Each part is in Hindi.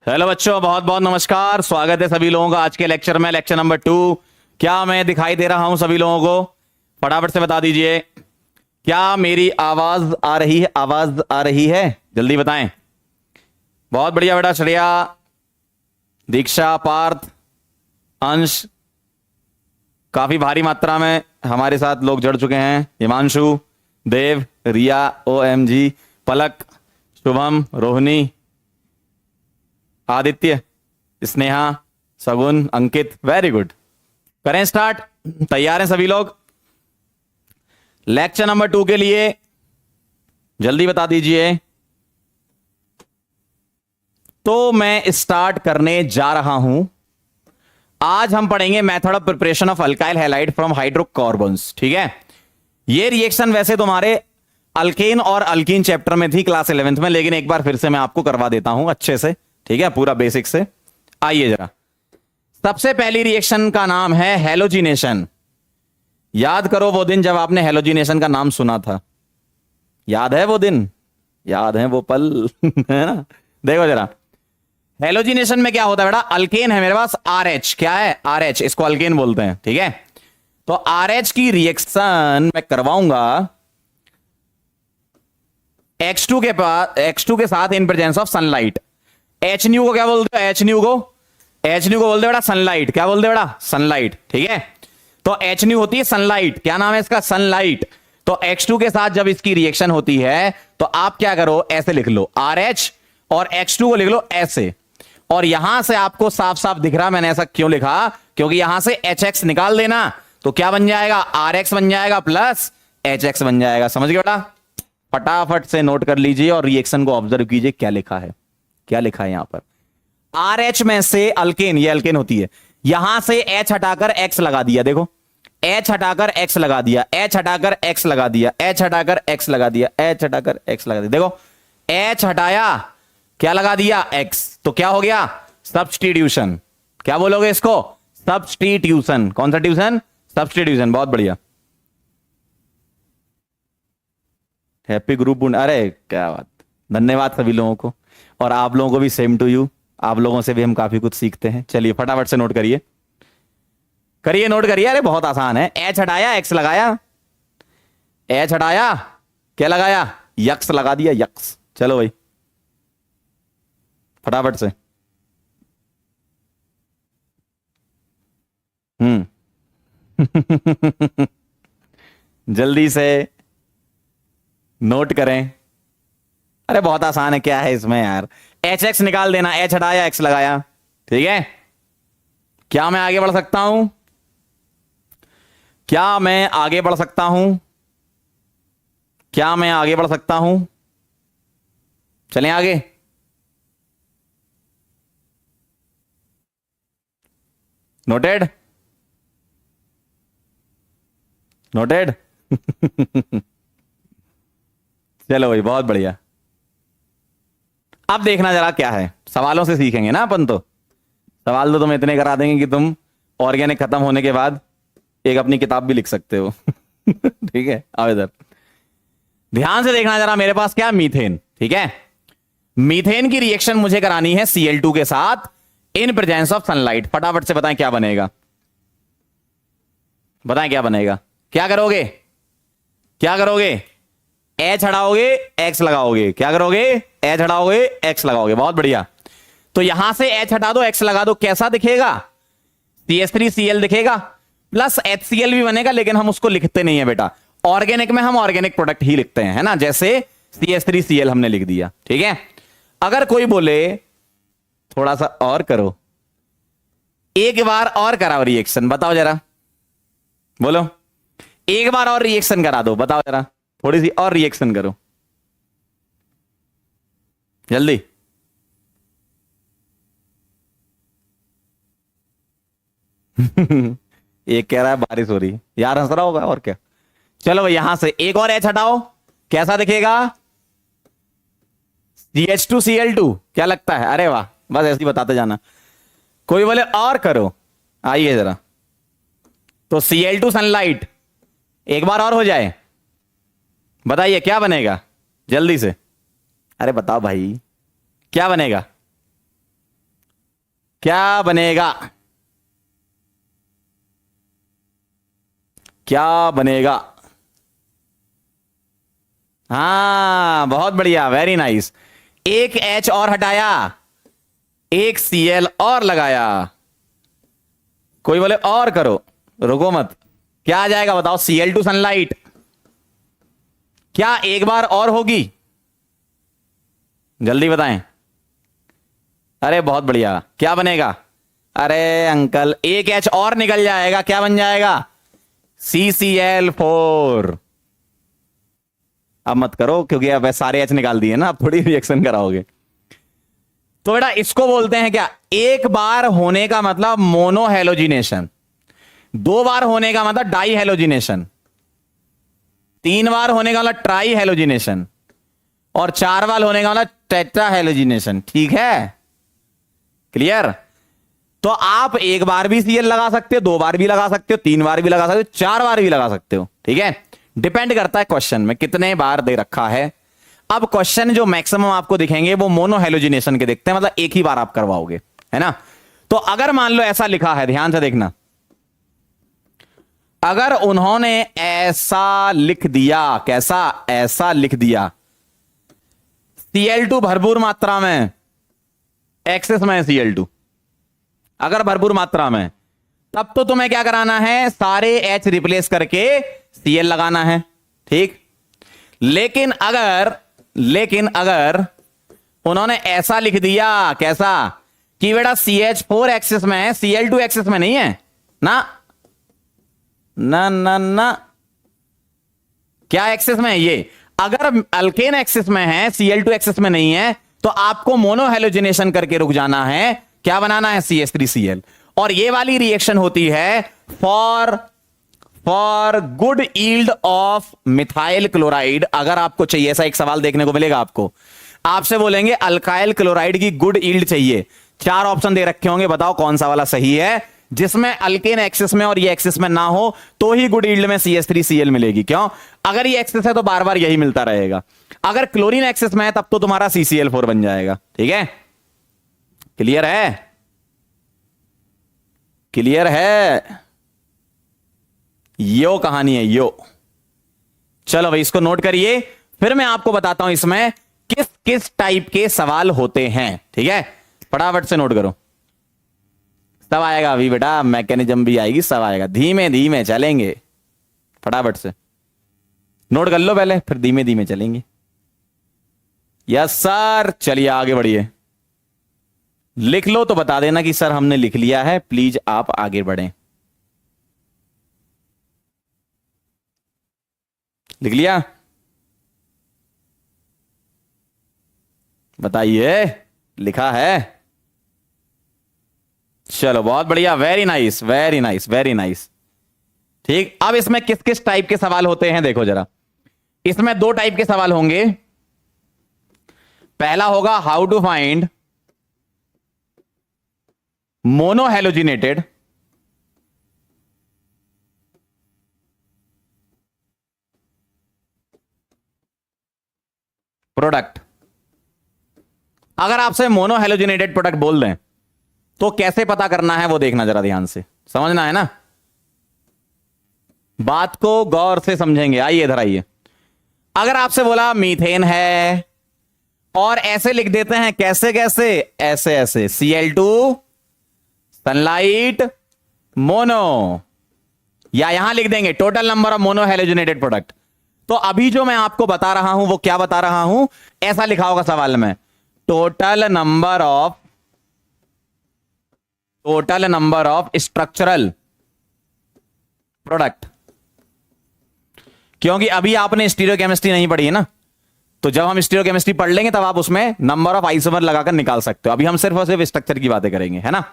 हेलो बच्चों, बहुत बहुत नमस्कार। स्वागत है सभी लोगों का आज के लेक्चर में, लेक्चर नंबर 2। क्या मैं दिखाई दे रहा हूं सभी लोगों को? फटाफट से बता दीजिए, क्या मेरी आवाज आ रही है? आवाज आ रही है? जल्दी बताएं। बहुत बढ़िया बेटा। श्रेया, दीक्षा, पार्थ, अंश, काफी भारी मात्रा में हमारे साथ लोग जुड़ चुके हैं। हिमांशु, देव, रिया, OMG, पलक, शुभम, रोहिणी, आदित्य, स्नेहा, सगुन, अंकित। Very good. करें स्टार्ट। तैयार हैं सभी लोग लेक्चर नंबर 2 के लिए? जल्दी बता दीजिए। तो मैं स्टार्ट करने जा रहा हूं। आज हम पढ़ेंगे method of preparation of alkyl halide from hydrocarbons. ठीक है, ये रिएक्शन वैसे तुम्हारे अल्केन और अल्कीन चैप्टर में थी क्लास 11th में, लेकिन एक बार फिर से मैं आपको करवा देता हूं अच्छे से। ठीक है, पूरा बेसिक से। आइए जरा, सबसे पहली रिएक्शन का नाम है हेलोजिनेशन। याद करो वो दिन जब आपने हेलोजिनेशन का नाम सुना था। याद है वो दिन? याद है वो पल? है ना? देखो जरा, हेलोजिनेशन में क्या होता है बेटा? अल्केन है मेरे पास, RH। क्या है? RH। इसको अल्केन बोलते हैं। ठीक है, तो RH की रिएक्शन मैं करवाऊंगा X2 के पास, X2 के साथ in presence of sunlight. HNU को क्या बोलते हो? HNU को बोलते बेटा सनलाइट। क्या बोलते बेटा? सनलाइट। ठीक है, तो HNU होती है सनलाइट। क्या नाम है इसका? सनलाइट। तो X2 के साथ जब इसकी रिएक्शन होती है तो आप क्या करो, ऐसे लिख लो RH, और X2 को लिख लो ऐसे। और यहां से आपको साफ साफ दिख रहा, मैंने ऐसा क्यों लिखा? क्योंकि यहां से HX निकाल देना तो क्या बन जाएगा? RX बन जाएगा प्लस HX बन जाएगा। समझ गए बेटा? फटाफट से नोट कर लीजिए और रिएक्शन को ऑब्जर्व कीजिए। क्या लिखा है? क्या लिखा है यहां पर? RH में से अल्केन, ये अल्केन होती है, यहां से H हटाकर X लगा दिया। देखो, H हटाकर X लगा दिया, H हटाकर X लगा दिया, H हटाकर X लगा दिया, H हटाकर X लगा दिया। देखो, H हटाया, क्या लगा दिया? X। तो क्या हो गया? सब्स्टिट्यूशन। क्या बोलोगे इसको? सब्स्टिट्यूशन। कौन सा ट्यूशन? सब्स्टिट्यूशन। बहुत बढ़िया, हैप्पी ग्रुप। अरे क्या बात, धन्यवाद सभी लोगों को, और आप लोगों को भी सेम टू यू। आप लोगों से भी हम काफी कुछ सीखते हैं। चलिए फटाफट से नोट करिए, करिए, नोट करिए। अरे बहुत आसान है। H हटाया, X लगाया, H हटाया, क्या लगाया? यक्स लगा दिया, यक्स। चलो भाई फटाफट से। जल्दी से नोट करें। अरे बहुत आसान है, क्या है इसमें यार? HX निकाल देना, H हटाया, X लगाया। ठीक है, क्या मैं आगे बढ़ सकता हूं? क्या मैं आगे बढ़ सकता हूं? क्या मैं आगे बढ़ सकता हूं? चलें आगे। नोटेड? नोटेड? चलो भाई, बहुत बढ़िया। अब देखना जरा क्या है, सवालों से सीखेंगे ना अपन। तो सवाल तो तुम इतने करा देंगे कि तुम ऑर्गेनिक खत्म होने के बाद एक अपनी किताब भी लिख सकते हो। ठीक है, आओ इधर, ध्यान से देखना जरा। मेरे पास क्या? मीथेन। ठीक है, मीथेन की रिएक्शन मुझे करानी है Cl2 के साथ इन प्रेजेंस ऑफ सनलाइट। फटाफट से बताएं क्या बनेगा? बताएं क्या बनेगा? क्या करोगे? क्या करोगे? H हटाओगे, X लगाओगे। क्या करोगे? H हटाओगे, X लगाओगे। बहुत बढ़िया। तो यहां से H हटा दो, X लगा दो, कैसा दिखेगा? CH3Cl दिखेगा, प्लस HCl भी बनेगा, लेकिन हम उसको लिखते नहीं है बेटा। ऑर्गेनिक में हम ऑर्गेनिक प्रोडक्ट ही लिखते हैं, है ना? जैसे CH3Cl हमने लिख दिया। ठीक है, अगर कोई बोले थोड़ा सा और करो, एक बार और कराओ रिएक्शन, बताओ जरा, बोलो, एक बार और रिएक्शन करा दो, बताओ जरा, थोड़ी सी और रिएक्शन करो जल्दी। एक कह रहा है बारिश हो रही, यार हंस रहा होगा और क्या। चलो भाई, यहां से एक और H हटाओ, कैसा दिखेगा? CH2Cl2। क्या लगता है? अरे वाह, बस ऐसे ही बताते जाना। कोई बोले और करो, आइए जरा। तो Cl2 सनलाइट, एक बार और हो जाए, बताइए क्या बनेगा? जल्दी से, अरे बताओ भाई, क्या बनेगा? क्या बनेगा? क्या बनेगा? हाँ, बहुत बढ़िया, वेरी नाइस। एक H और हटाया, एक Cl और लगाया। कोई बोले और करो, रुको मत। क्या आ जाएगा बताओ? Cl2 sunlight. क्या एक बार और होगी? जल्दी बताएं। अरे बहुत बढ़िया, क्या बनेगा? अरे अंकल, एक H और निकल जाएगा, क्या बन जाएगा? CCl4। अब मत करो, क्योंकि अब सारे H निकाल दिए ना, अब थोड़ी रिएक्शन कराओगे। तो बेटा इसको बोलते हैं क्या? एक बार होने का मतलब मोनोहेलोजिनेशन, दो बार होने का मतलब डाई हेलोजिनेशन, तीन बार होने का मतलब ट्राई हेलोजिनेशन, और चार बार होने का मतलब टेट्रा हेलोजिनेशन। ठीक है, क्लियर? तो आप एक बार भी Cl लगा सकते हो, दो बार भी लगा सकते हो, तीन बार भी लगा सकते हो, चार बार भी लगा सकते हो। ठीक है, डिपेंड करता है क्वेश्चन में कितने बार दे रखा है। अब क्वेश्चन जो मैक्सिमम आपको दिखेंगे वो मोनोहेलोजिनेशन के दिखते हैं, मतलब एक ही बार आप करवाओगे, है ना? तो अगर मान लो ऐसा लिखा है, ध्यान से देखना, अगर उन्होंने ऐसा लिख दिया, कैसा? ऐसा लिख दिया, Cl2 भरपूर मात्रा में, एक्सेस में है Cl2, अगर भरपूर मात्रा में, तब तो तुम्हें क्या कराना है? सारे H रिप्लेस करके Cl लगाना है। ठीक, लेकिन अगर उन्होंने ऐसा लिख दिया, कैसा? कि बेटा CH4 एक्सेस में है, Cl2 एक्सेस में नहीं है ना, ना ना ना, क्या एक्सेस में है ये? अगर अल्केन एक्सेस में है, Cl2 एक्सेस में नहीं है, तो आपको मोनोहेलोजिनेशन करके रुक जाना है। क्या बनाना है? CH3Cl। और ये वाली रिएक्शन होती है for good yield of methyl chloride. अगर आपको चाहिए, ऐसा एक सवाल देखने को मिलेगा आपको, आपसे बोलेंगे अल्काइल क्लोराइड की गुड ईल्ड चाहिए, चार ऑप्शन दे रखे होंगे, बताओ कौन सा वाला सही है? जिसमें अल्केन एक्सेस में और ये एक्सेस में ना हो, तो ही गुड ईल्ड में CH3Cl मिलेगी। क्यों? अगर ये एक्सेस है तो बार बार यही मिलता रहेगा। अगर क्लोरीन एक्सेस में है तब तो तुम्हारा CCl4 बन जाएगा। ठीक है, क्लियर है? क्लियर है? यो कहानी है, यो। चलो भाई, इसको नोट करिए, फिर मैं आपको बताता हूं इसमें किस किस टाइप के सवाल होते हैं। ठीक है, फटाफट से नोट करो, सब आएगा अभी बेटा, मैकेनिज्म भी आएगी, सब आएगा, धीमे धीमे चलेंगे। फटाफट से नोट कर लो पहले, फिर धीमे धीमे चलेंगे। यस सर, चलिए आगे बढ़िए। लिख लो तो बता देना कि सर हमने लिख लिया है, प्लीज आप आगे बढ़ें। लिख लिया? बताइए, लिखा है? चलो बहुत बढ़िया, very nice very nice very nice. ठीक, अब इसमें किस किस टाइप के सवाल होते हैं देखो जरा। इसमें दो टाइप के सवाल होंगे। पहला होगा हाउ टू फाइंड मोनोहेलोजिनेटेड प्रोडक्ट। अगर आपसे मोनोहेलोजिनेटेड प्रोडक्ट बोल दें तो कैसे पता करना है वो देखना जरा ध्यान से, समझना है ना, बात को गौर से समझेंगे। आइए इधर आइए। अगर आपसे बोला मीथेन है और ऐसे लिख देते हैं, कैसे कैसे? ऐसे ऐसे, Cl2 सनलाइट मोनो, या यहां लिख देंगे टोटल नंबर ऑफ मोनोहेलोजिनेटेड प्रोडक्ट। तो अभी जो मैं आपको बता रहा हूं वो क्या बता रहा हूं? ऐसा लिखा होगा सवाल में, total number of structural product. क्योंकि अभी आपने स्टीरियोकेमिस्ट्री नहीं पढ़ी है ना, तो जब हम स्टीरियोकेमिस्ट्री पढ़ लेंगे तब आप उसमें नंबर ऑफ आइसोमर लगाकर निकाल सकते हो। अभी हम सिर्फ और सिर्फ स्ट्रक्चर की बातें करेंगे, है ना।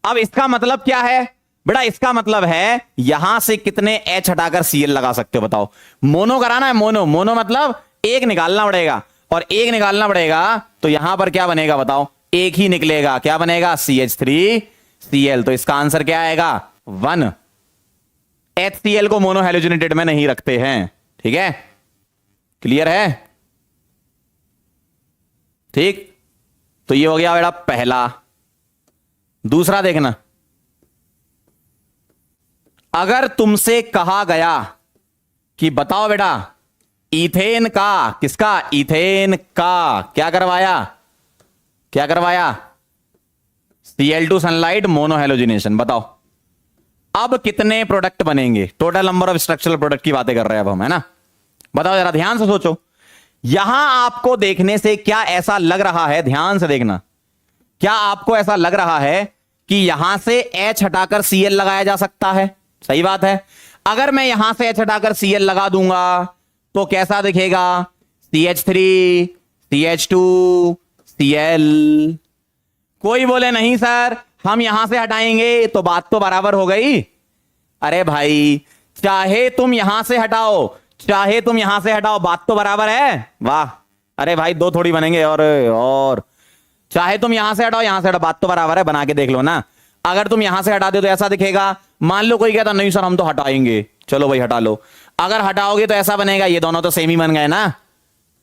अब इसका मतलब क्या है बेटा? इसका मतलब है यहां से कितने H हटाकर Cl लगा सकते हो, बताओ। मोनो कराना है, मोनो मतलब एक निकालना पड़ेगा, और एक निकालना पड़ेगा तो यहां पर क्या बनेगा बताओ? एक ही निकलेगा। क्या बनेगा? CH3Cl। तो इसका आंसर क्या आएगा? 1। HCl को मोनोहेलोजिनेटेड में नहीं रखते हैं। ठीक है, क्लियर है? ठीक, तो ये हो गया बेटा पहला। दूसरा देखना, अगर तुमसे कहा गया कि बताओ बेटा इथेन का, किसका, इथेन का क्या करवाया, क्या करवाया, Cl2 सनलाइट मोनोहेलोजिनेशन, बताओ अब कितने प्रोडक्ट बनेंगे, total number of structural product की बातें कर रहे हैं अब हम, है ना। बताओ जरा ध्यान से सोचो, यहां आपको देखने से क्या ऐसा लग रहा है, ध्यान से देखना, क्या आपको ऐसा लग रहा है कि यहां से H हटाकर Cl लगाया जा सकता है, सही बात है। अगर मैं यहां से H हटाकर Cl लगा दूंगा तो कैसा दिखेगा, CH3 CH2 Cl। कोई बोले नहीं सर हम यहां से हटाएंगे, तो बात तो बराबर हो गई। अरे भाई चाहे तुम यहां से हटाओ चाहे तुम यहां से हटाओ, बात तो बराबर है। वाह, अरे भाई दो थोड़ी बनेंगे, और चाहे तुम यहां से हटाओ यहां से हटाओ, बात तो बराबर है, बना के देख लो ना। अगर तुम यहां से हटा दो तो ऐसा दिखेगा, मान लो कोई कहता नहीं सर हम तो हटाएंगे, चलो भाई हटा लो, अगर हटाओगे तो ऐसा बनेगा, ये दोनों तो सेम ही बन गए ना।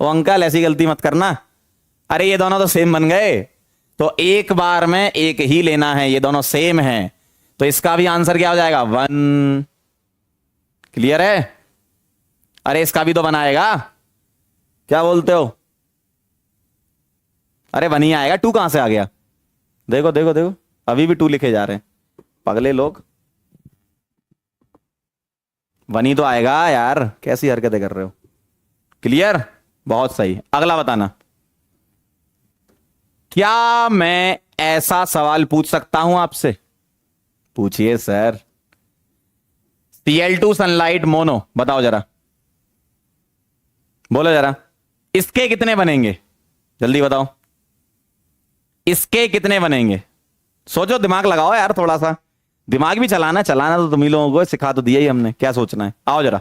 ओ अंकल ऐसी गलती मत करना, अरे ये दोनों तो सेम बन गए, तो एक बार में एक ही लेना है, ये दोनों सेम है, तो इसका भी आंसर क्या हो जाएगा, 1। क्लियर है, अरे इसका भी तो बनाएगा, क्या बोलते हो, अरे 1 ही आएगा, 2 कहां से आ गया, देखो देखो देखो अभी भी 2 लिखे जा रहे हैं पगले लोग, 1 ही तो आएगा यार, कैसी हरकतें कर रहे हो। क्लियर, बहुत सही। अगला बताना, क्या मैं ऐसा सवाल पूछ सकता हूं आपसे, पूछिए सर। Cl2 सनलाइट मोनो, बताओ जरा, बोलो जरा, इसके कितने बनेंगे, जल्दी बताओ, इसके कितने बनेंगे, सोचो, दिमाग लगाओ यार, थोड़ा सा दिमाग भी चलाना, चलाना तो तुम ही लोगों को सिखा तो दिया ही हमने, क्या सोचना है, आओ जरा।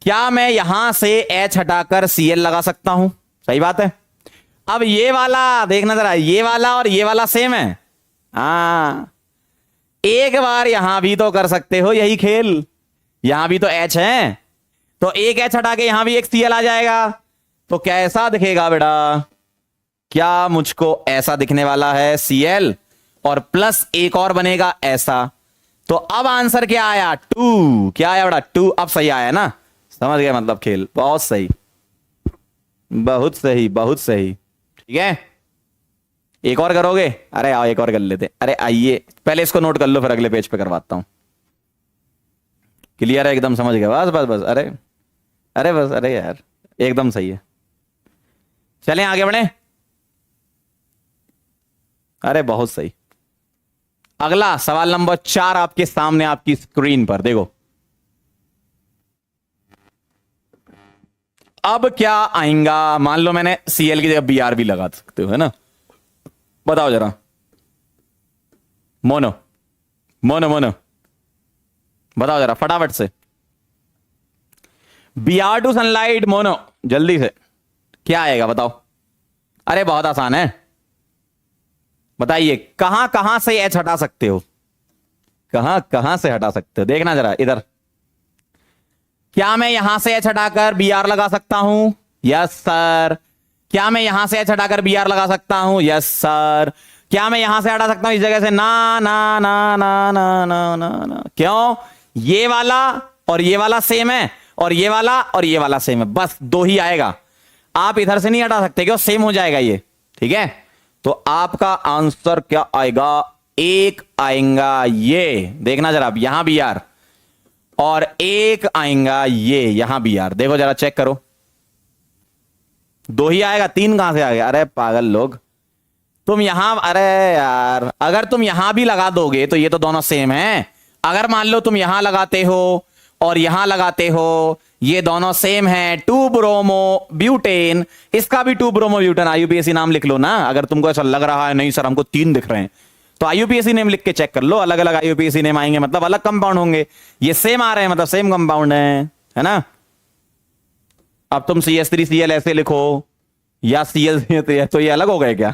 क्या मैं यहां से H हटाकर Cl लगा सकता हूं, सही बात है। अब ये वाला देखना जरा, ये वाला और ये वाला सेम है, हाँ एक बार यहां भी तो कर सकते हो यही खेल, यहां भी तो H है, तो एक H हटा के यहां भी एक Cl आ जाएगा, तो कैसा दिखेगा बेटा, क्या मुझको ऐसा दिखने वाला है Cl और प्लस एक और बनेगा ऐसा, तो अब आंसर क्या आया, 2, क्या आया बेटा 2, अब सही आया ना, समझ गए मतलब खेल, बहुत सही बहुत सही बहुत सही। ठीक है, एक और करोगे, अरे आओ एक और कर लेते, अरे आइए पहले इसको नोट कर लो फिर अगले पेज पे करवाता हूं। क्लियर है एकदम, समझ गए, बस बस बस, अरे अरे बस, अरे यार एकदम सही है, चलें आगे बढ़े, अरे बहुत सही। अगला सवाल नंबर 4 आपके सामने आपकी स्क्रीन पर देखो, अब क्या आएगा, मान लो मैंने Cl की जगह Br भी लगा सकते हो, है ना, बताओ जरा, मोनो मोनो मोनो, बताओ जरा फटाफट से, Br2 सनलाइट मोनो, जल्दी से क्या आएगा बताओ, अरे बहुत आसान है, बताइए कहां कहां से H हटा सकते हो, कहां कहां से हटा सकते हो, देखना जरा इधर, क्या मैं यहां से H हटाकर Br लगा सकता हूं, यस सर। क्या मैं यहां से H हटाकर Br लगा सकता हूं, यस सर। क्या मैं यहां से हटा सकता हूं इस जगह से, ना ना ना ना ना ना ना ना, क्यों, ये वाला और ये वाला सेम है, और ये वाला और ये वाला सेम है, बस 2 ही आएगा, आप इधर से नहीं हटा सकते, क्यों, सेम हो जाएगा ये। ठीक है, तो आपका आंसर क्या आएगा, 1 आएगा, ये देखना जरा, यहां Br और 1 आएगा ये यहां Br, देखो जरा चेक करो, 2 ही आएगा, 3 कहां से आ गया, अरे पागल लोग, तुम यहां, अरे यार अगर तुम यहां भी लगा दोगे तो ये तो दोनों सेम है, अगर मान लो तुम यहां लगाते हो और यहां लगाते हो, ये दोनों सेम है, 2 ब्रोमो ब्यूटेन, इसका भी 2 ब्रोमो ब्यूटेन, आईयूपीएसी नाम लिख लो ना, अगर तुमको ऐसा लग रहा है नहीं सर हमको 3 दिख रहे हैं, तो आईयूपीएसी नेम लिख के चेक कर लो, अलग अलग आईयूपीएसी नेम आएंगे मतलब अलग कंपाउंड होंगे, ये सेम आ रहे हैं मतलब सेम कंपाउंड है ना। अब तुम CH3Cl ऐसे लिखो या Cl, तो ये अलग हो गए क्या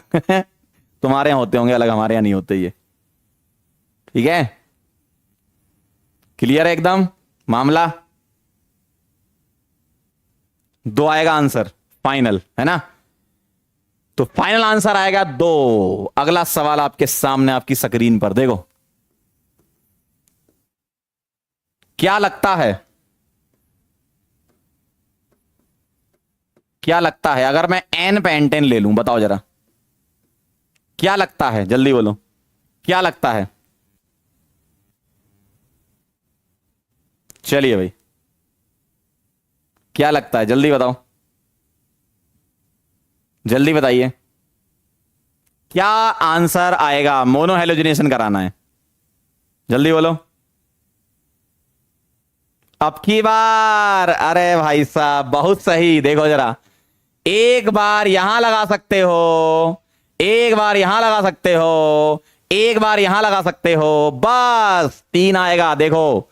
तुम्हारे यहां होते होंगे अलग, हमारे यहां नहीं होते ये। ठीक है, क्लियर है एकदम मामला, 2 आएगा आंसर फाइनल, है ना। तो फाइनल आंसर आएगा 2। अगला सवाल आपके सामने आपकी स्क्रीन पर देखो, क्या लगता है, क्या लगता है अगर मैं n पे n10 ले लूं, बताओ जरा क्या लगता है, जल्दी बोलो क्या लगता है। चलिए भाई, क्या लगता है, जल्दी बताओ, जल्दी बताइए क्या आंसर आएगा। मोनो हेलोजिनेशन कराना है, जल्दी बोलो। अब की बार, अरे भाई साहब बहुत सही। देखो जरा, एक बार यहां लगा सकते हो, एक बार यहां लगा सकते हो, एक बार यहां लगा सकते हो, बस 3 आएगा। देखो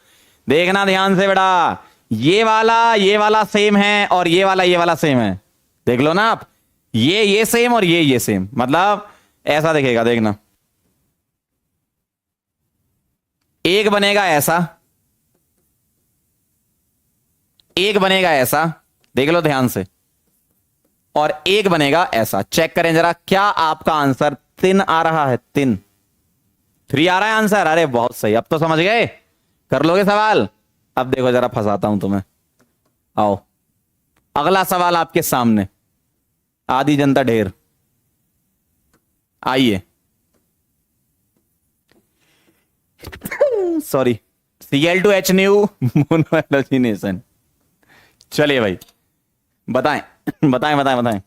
देखना ध्यान से बेटा, ये वाला सेम है और ये वाला सेम है। देख लो ना आप, ये सेम और ये सेम, मतलब ऐसा दिखेगा। देखना, एक बनेगा ऐसा, एक बनेगा ऐसा, देख लो ध्यान से, और एक बनेगा ऐसा। चेक करें जरा, क्या आपका आंसर 3 आ रहा है? 3 आ रहा है आंसर। अरे बहुत सही, अब तो समझ गए, कर लोगे सवाल। अब देखो जरा, फंसाता हूं तुम्हें। आओ, अगला सवाल आपके सामने, आधी जनता ढेर, आइए। Sorry, Cl2H new mono halogenation. चलिए भाई, बताएं बताएं बताएं बताएं,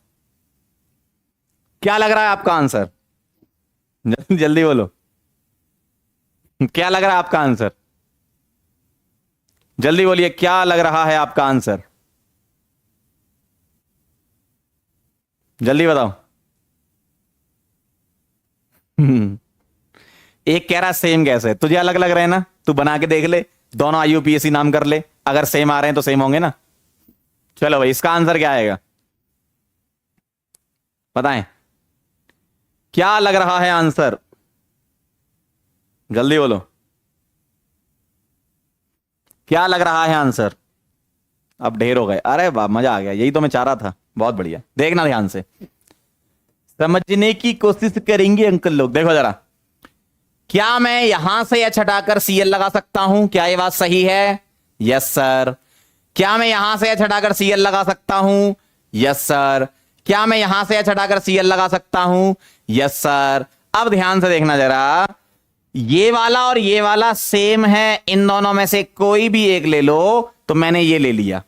क्या लग रहा है आपका आंसर? जल्दी जल्दी बोलो, क्या लग रहा है आपका आंसर? जल्दी बोलिए, क्या लग रहा है आपका आंसर? जल्दी बताओ। एक कह रहा सेम कैसे, तुझे अलग लग रहे हैं ना, तू बना के देख ले, दोनों आईयूपीएसी नाम कर ले, अगर सेम आ रहे हैं तो सेम होंगे ना। चलो भाई, इसका आंसर क्या आएगा बताएं, क्या लग रहा है आंसर? जल्दी बोलो, क्या लग रहा है आंसर? अब ढेर हो गए। अरे वाह, मजा आ गया, यही तो मैं चाह रहा था। बहुत बढ़िया, देखना ध्यान से, समझने की कोशिश करेंगे अंकल लोग। देखो जरा, क्या मैं यहां से एच हटाकर Cl लगा सकता हूं? क्या ये बात सही है? Yes sir. क्या मैं यहां से एच हटाकर Cl लगा सकता हूं? Yes sir. क्या मैं यहां से एच हटाकर Cl लगा सकता हूं? Yes sir. अब ध्यान से देखना जरा, ये वाला और ये वाला सेम है, इन दोनों में से कोई भी एक ले लो, तो मैंने ये ले लिया।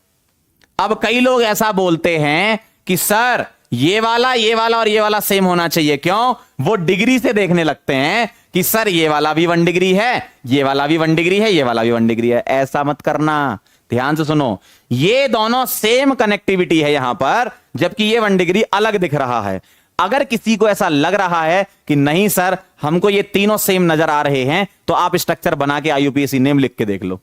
अब कई लोग ऐसा बोलते हैं कि सर ये वाला और ये वाला सेम होना चाहिए। क्यों? वो डिग्री से देखने लगते हैं कि सर ये वाला भी 1 डिग्री है, ये वाला भी 1 डिग्री है, ये वाला भी 1 डिग्री है। ऐसा मत करना, ध्यान से सुनो, ये दोनों सेम कनेक्टिविटी है यहां पर, जबकि ये 1 डिग्री अलग दिख रहा है। अगर किसी को ऐसा लग रहा है कि नहीं सर हमको ये तीनों सेम नजर आ रहे हैं, तो आप स्ट्रक्चर बना के आईयूपीएसी नेम लिख के देख लो।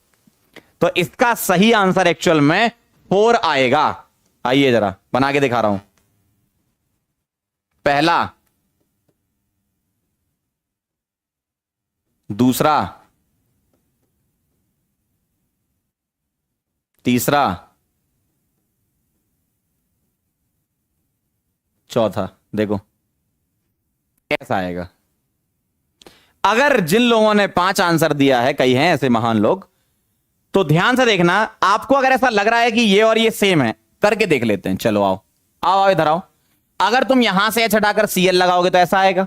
तो इसका सही आंसर एक्चुअल में 4 आएगा। आइए जरा बना के दिखा रहा हूं। पहला, दूसरा, तीसरा, चौथा। देखो कैसा आएगा। अगर जिन लोगों ने 5 आंसर दिया है, कई हैं ऐसे महान लोग, तो ध्यान से देखना, आपको अगर ऐसा लग रहा है कि ये और ये सेम है, करके देख लेते हैं। चलो आओ आओ आओ इधर आओ। अगर तुम यहां से एच हटाकर Cl लगाओगे तो ऐसा आएगा,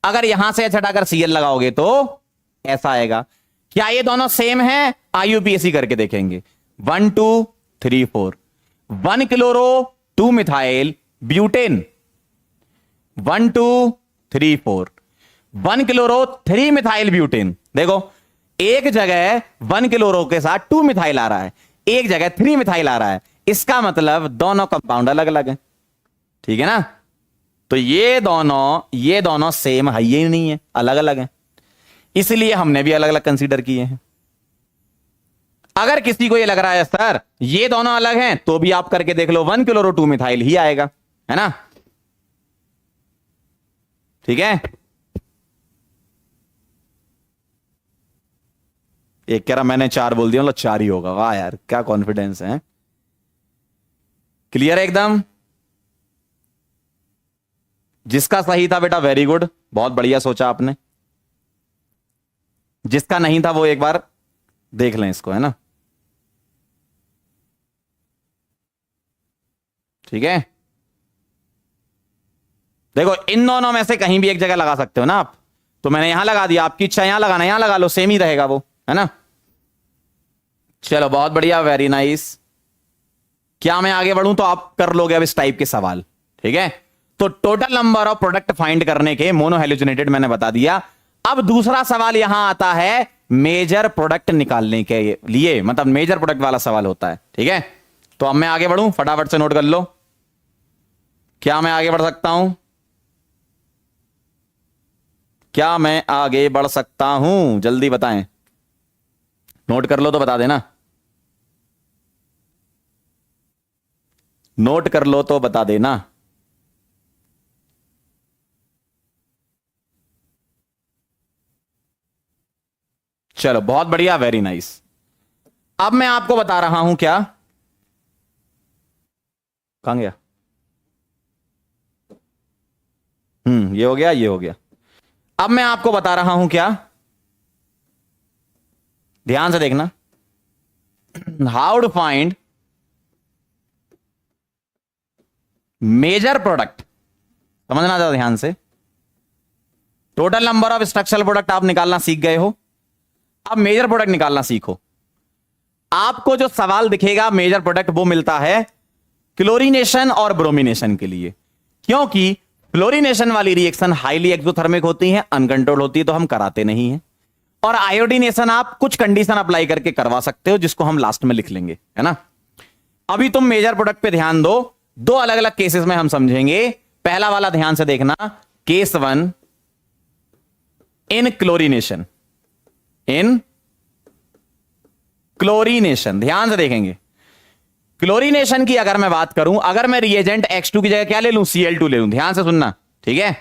अगर यहां से एच हटाकर Cl लगाओगे तो ऐसा आएगा। क्या ये दोनों सेम है? आईयूपीएसी करके देखेंगे। 1 2 3 4, 1 chloro 2 methyl butane, 1 2 3 4, 1 chloro 3 methyl butane. देखो, एक जगह 1 क्लोरो के साथ 2 मिथाइल आ रहा है, एक जगह 3 मिथाइल आ रहा है। इसका मतलब दोनों कंपाउंड अलग अलग है, ठीक है ना। तो ये दोनों सेम है ही नहीं है, अलग अलग है, इसलिए हमने भी अलग अलग कंसीडर किए हैं। अगर किसी को ये लग रहा है सर ये दोनों अलग हैं, तो भी आप करके देख लो, 1 क्लोरो 2 मिथाइल ही आएगा, है ना। ठीक है, एक कह रहा मैंने 4 बोल दिया, मतलब 4 ही होगा। वाह यार, क्या कॉन्फिडेंस है। क्लियर है एकदम? जिसका सही था बेटा वेरी गुड, बहुत बढ़िया सोचा आपने। जिसका नहीं था वो एक बार देख लें इसको, है ना, ठीक है। देखो इन दोनों में से कहीं भी एक जगह लगा सकते हो ना आप, तो मैंने यहां लगा दिया, आपकी इच्छा यहां लगाना, यहां लगा लो, सेम ही रहेगा वो, है ना। चलो बहुत बढ़िया, वेरी नाइस। क्या मैं आगे बढ़ूं तो आप कर लोगे अब इस टाइप के सवाल, ठीक है। तो total number of product find करने के मोनो हेलोजेनेटेड मैंने बता दिया। अब दूसरा सवाल यहां आता है मेजर प्रोडक्ट निकालने के लिए, मतलब मेजर प्रोडक्ट वाला सवाल होता है, ठीक है। तो अब मैं आगे बढ़ूं, फटाफट से नोट कर लो। क्या मैं आगे बढ़ सकता हूं? क्या मैं आगे बढ़ सकता हूं? जल्दी बताएं, नोट कर लो तो बता देना, नोट कर लो तो बता देना। चलो बहुत बढ़िया, वेरी नाइस। अब मैं आपको बता रहा हूं, क्या कहां गया? ये हो गया, ये हो गया। अब मैं आपको बता रहा हूं क्या, ध्यान से देखना, how to find major product. समझना जरा ध्यान से। Total number of structural product आप निकालना सीख गए हो, अब मेजर प्रोडक्ट निकालना सीखो। आपको जो सवाल दिखेगा मेजर प्रोडक्ट वो मिलता है क्लोरीनेशन और ब्रोमिनेशन के लिए, क्योंकि फ्लोरीनेशन वाली रिएक्शन हाईली एक्सोथर्मिक होती है, अनकंट्रोल होती है, तो हम कराते नहीं हैं। और आयोडीनेशन आप कुछ कंडीशन अप्लाई करके करवा सकते हो, जिसको हम लास्ट में लिख लेंगे, है ना। अभी तुम मेजर प्रोडक्ट पे ध्यान दो, दो अलग अलग केसेस में हम समझेंगे। पहला वाला ध्यान से देखना, केस 1 इन क्लोरीनेशन, इन क्लोरीनेशन, ध्यान से देखेंगे। क्लोरीनेशन की अगर मैं बात करूं, अगर मैं रिएजेंट X2 की जगह क्या ले लूं, Cl2 ले लूं, ध्यान से सुनना, ठीक है।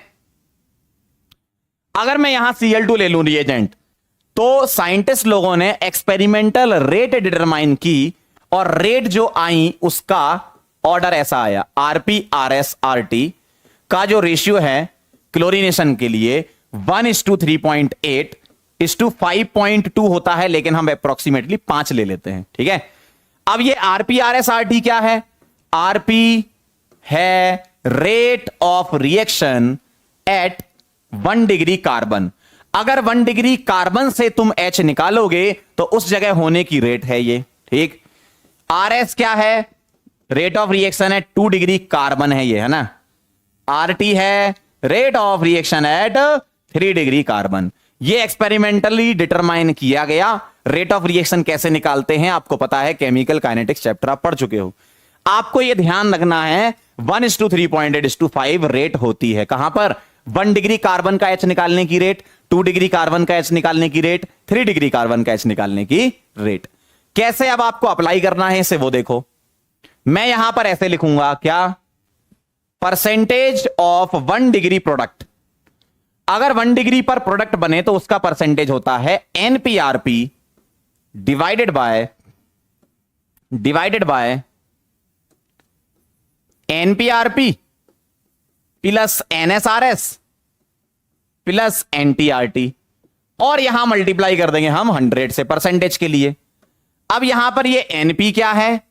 अगर मैं यहां Cl2 ले लूं रिएजेंट, तो साइंटिस्ट लोगों ने एक्सपेरिमेंटल रेट डिटरमाइन की, और रेट जो आई उसका ऑर्डर ऐसा आया, RP/RS/RT का जो रेशियो है क्लोरीनेशन के लिए 1:3.8:5.2 होता है, लेकिन हम अप्रोक्सीमेटली 5 ले लेते हैं, ठीक है। अब ये RP/RS/RT क्या है? RP है rate of reaction at 1 degree carbon. अगर 1 डिग्री कार्बन से तुम H निकालोगे तो उस जगह होने की रेट है ये, ठीक। RS क्या है? Rate of reaction at 2 degree carbon है ये, है ना। RT है rate of reaction at 3 degree carbon. ये एक्सपेरिमेंटली डिटरमाइन किया गया। रेट ऑफ रिएक्शन कैसे निकालते हैं आपको पता है, केमिकल काइनेटिक्स चैप्टर आप पढ़ चुके हो। आपको यह ध्यान रखना है 1:3.8:5 रेट होती है कहां पर, 1 डिग्री कार्बन का H निकालने की रेट, 2 डिग्री कार्बन का H निकालने की रेट, 3 डिग्री कार्बन का H निकालने की रेट। कैसे अब आपको अप्लाई करना है इसे वो देखो। मैं यहां पर ऐसे लिखूंगा, क्या, परसेंटेज ऑफ 1 डिग्री प्रोडक्ट। अगर 1 डिग्री पर प्रोडक्ट बने तो उसका परसेंटेज होता है NPRP divided by NPRP plus NSRS plus NTRT, और यहां मल्टीप्लाई कर देंगे हम 100 से परसेंटेज के लिए। अब यहां पर ये NP क्या है?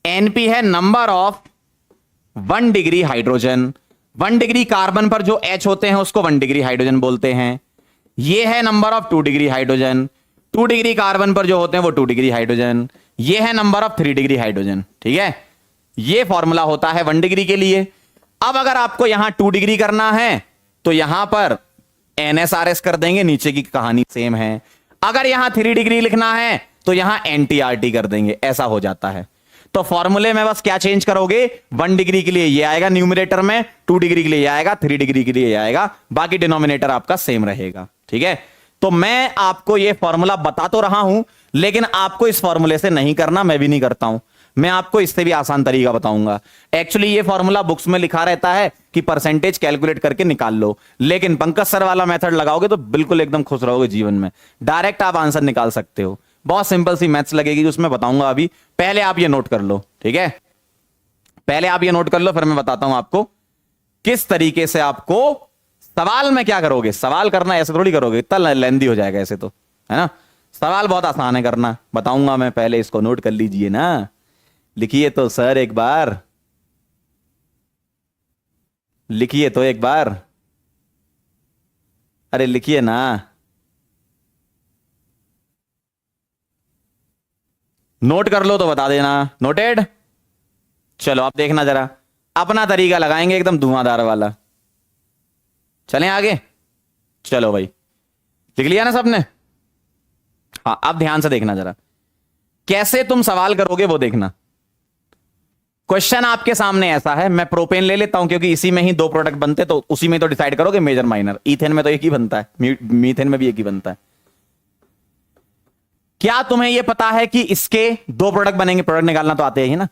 NP है number of 1 degree hydrogen. 1 degree carbon पर जो H होते हैं उसको 1 डिग्री हाइड्रोजन बोलते हैं। ये है number of 2 degree hydrogen. 2 degree carbon पर जो होते हैं वो 2 डिग्री हाइड्रोजन। ये है नंबर ऑफ 3 डिग्री हाइड्रोजन, ठीक है। ये फॉर्मूला होता है 1 डिग्री के लिए। अब अगर आपको यहां 2 डिग्री करना है तो यहां पर NSRS कर देंगे, नीचे की कहानी सेम है। अगर यहां 3 डिग्री लिखना है तो यहां NTRT कर देंगे, ऐसा हो जाता है। तो फॉर्मूले में बस क्या चेंज करोगे, 1 डिग्री के लिए ये आएगा न्यूमरेटर में, 2 डिग्री के लिए ये आएगा, 3 डिग्री के लिए ये आएगा, बाकी डिनोमिनेटर आपका सेम रहेगा, ठीक है। तो मैं आपको ये फॉर्मूला बता तो रहा हूं, लेकिन आपको इस फॉर्मूले से नहीं करना, मैं भी नहीं करता हूं। मैं आपको इससे भी आसान तरीका बताऊंगा। एक्चुअली ये फॉर्मूला बुक्स में लिखा रहता है कि परसेंटेज कैलकुलेट करके निकाल लो, लेकिन पंकज सर वाला मेथड लगाओगे तो बिल्कुल एकदम खुश रहोगे जीवन में, डायरेक्ट आप आंसर निकाल सकते हो। बहुत सिंपल सी मैथ्स लगेगी, उसमें बताऊंगा अभी। पहले आप ये नोट कर लो, ठीक है, पहले आप ये नोट कर लो, फिर मैं बताता हूं आपको किस तरीके से आपको सवाल में क्या करोगे, सवाल करना ऐसे थोड़ी करोगे, इतना लेंदी हो जाएगा ऐसे तो, है ना। सवाल बहुत आसान है करना, बताऊंगा मैं, पहले इसको नोट कर लीजिए ना। लिखिए तो सर एक बार, लिखिए तो एक बार, अरे लिखिए ना। नोट कर लो तो बता देना। नोटेड। चलो आप देखना जरा, अपना तरीका लगाएंगे एकदम धुआंधार वाला। चलें आगे। चलो भाई, लिख लिया ना सबने। हाँ, अब ध्यान से देखना जरा, कैसे तुम सवाल करोगे वो देखना। क्वेश्चन आपके सामने ऐसा है, मैं प्रोपेन ले लेता हूं क्योंकि इसी में ही दो प्रोडक्ट बनते, तो उसी में तो डिसाइड करोगे मेजर माइनर। ईथेन में तो एक ही बनता है, मीथेन में भी एक ही बनता है। क्या तुम्हें यह पता है कि इसके दो प्रोडक्ट बनेंगे? प्रोडक्ट निकालना तो आते ही ना।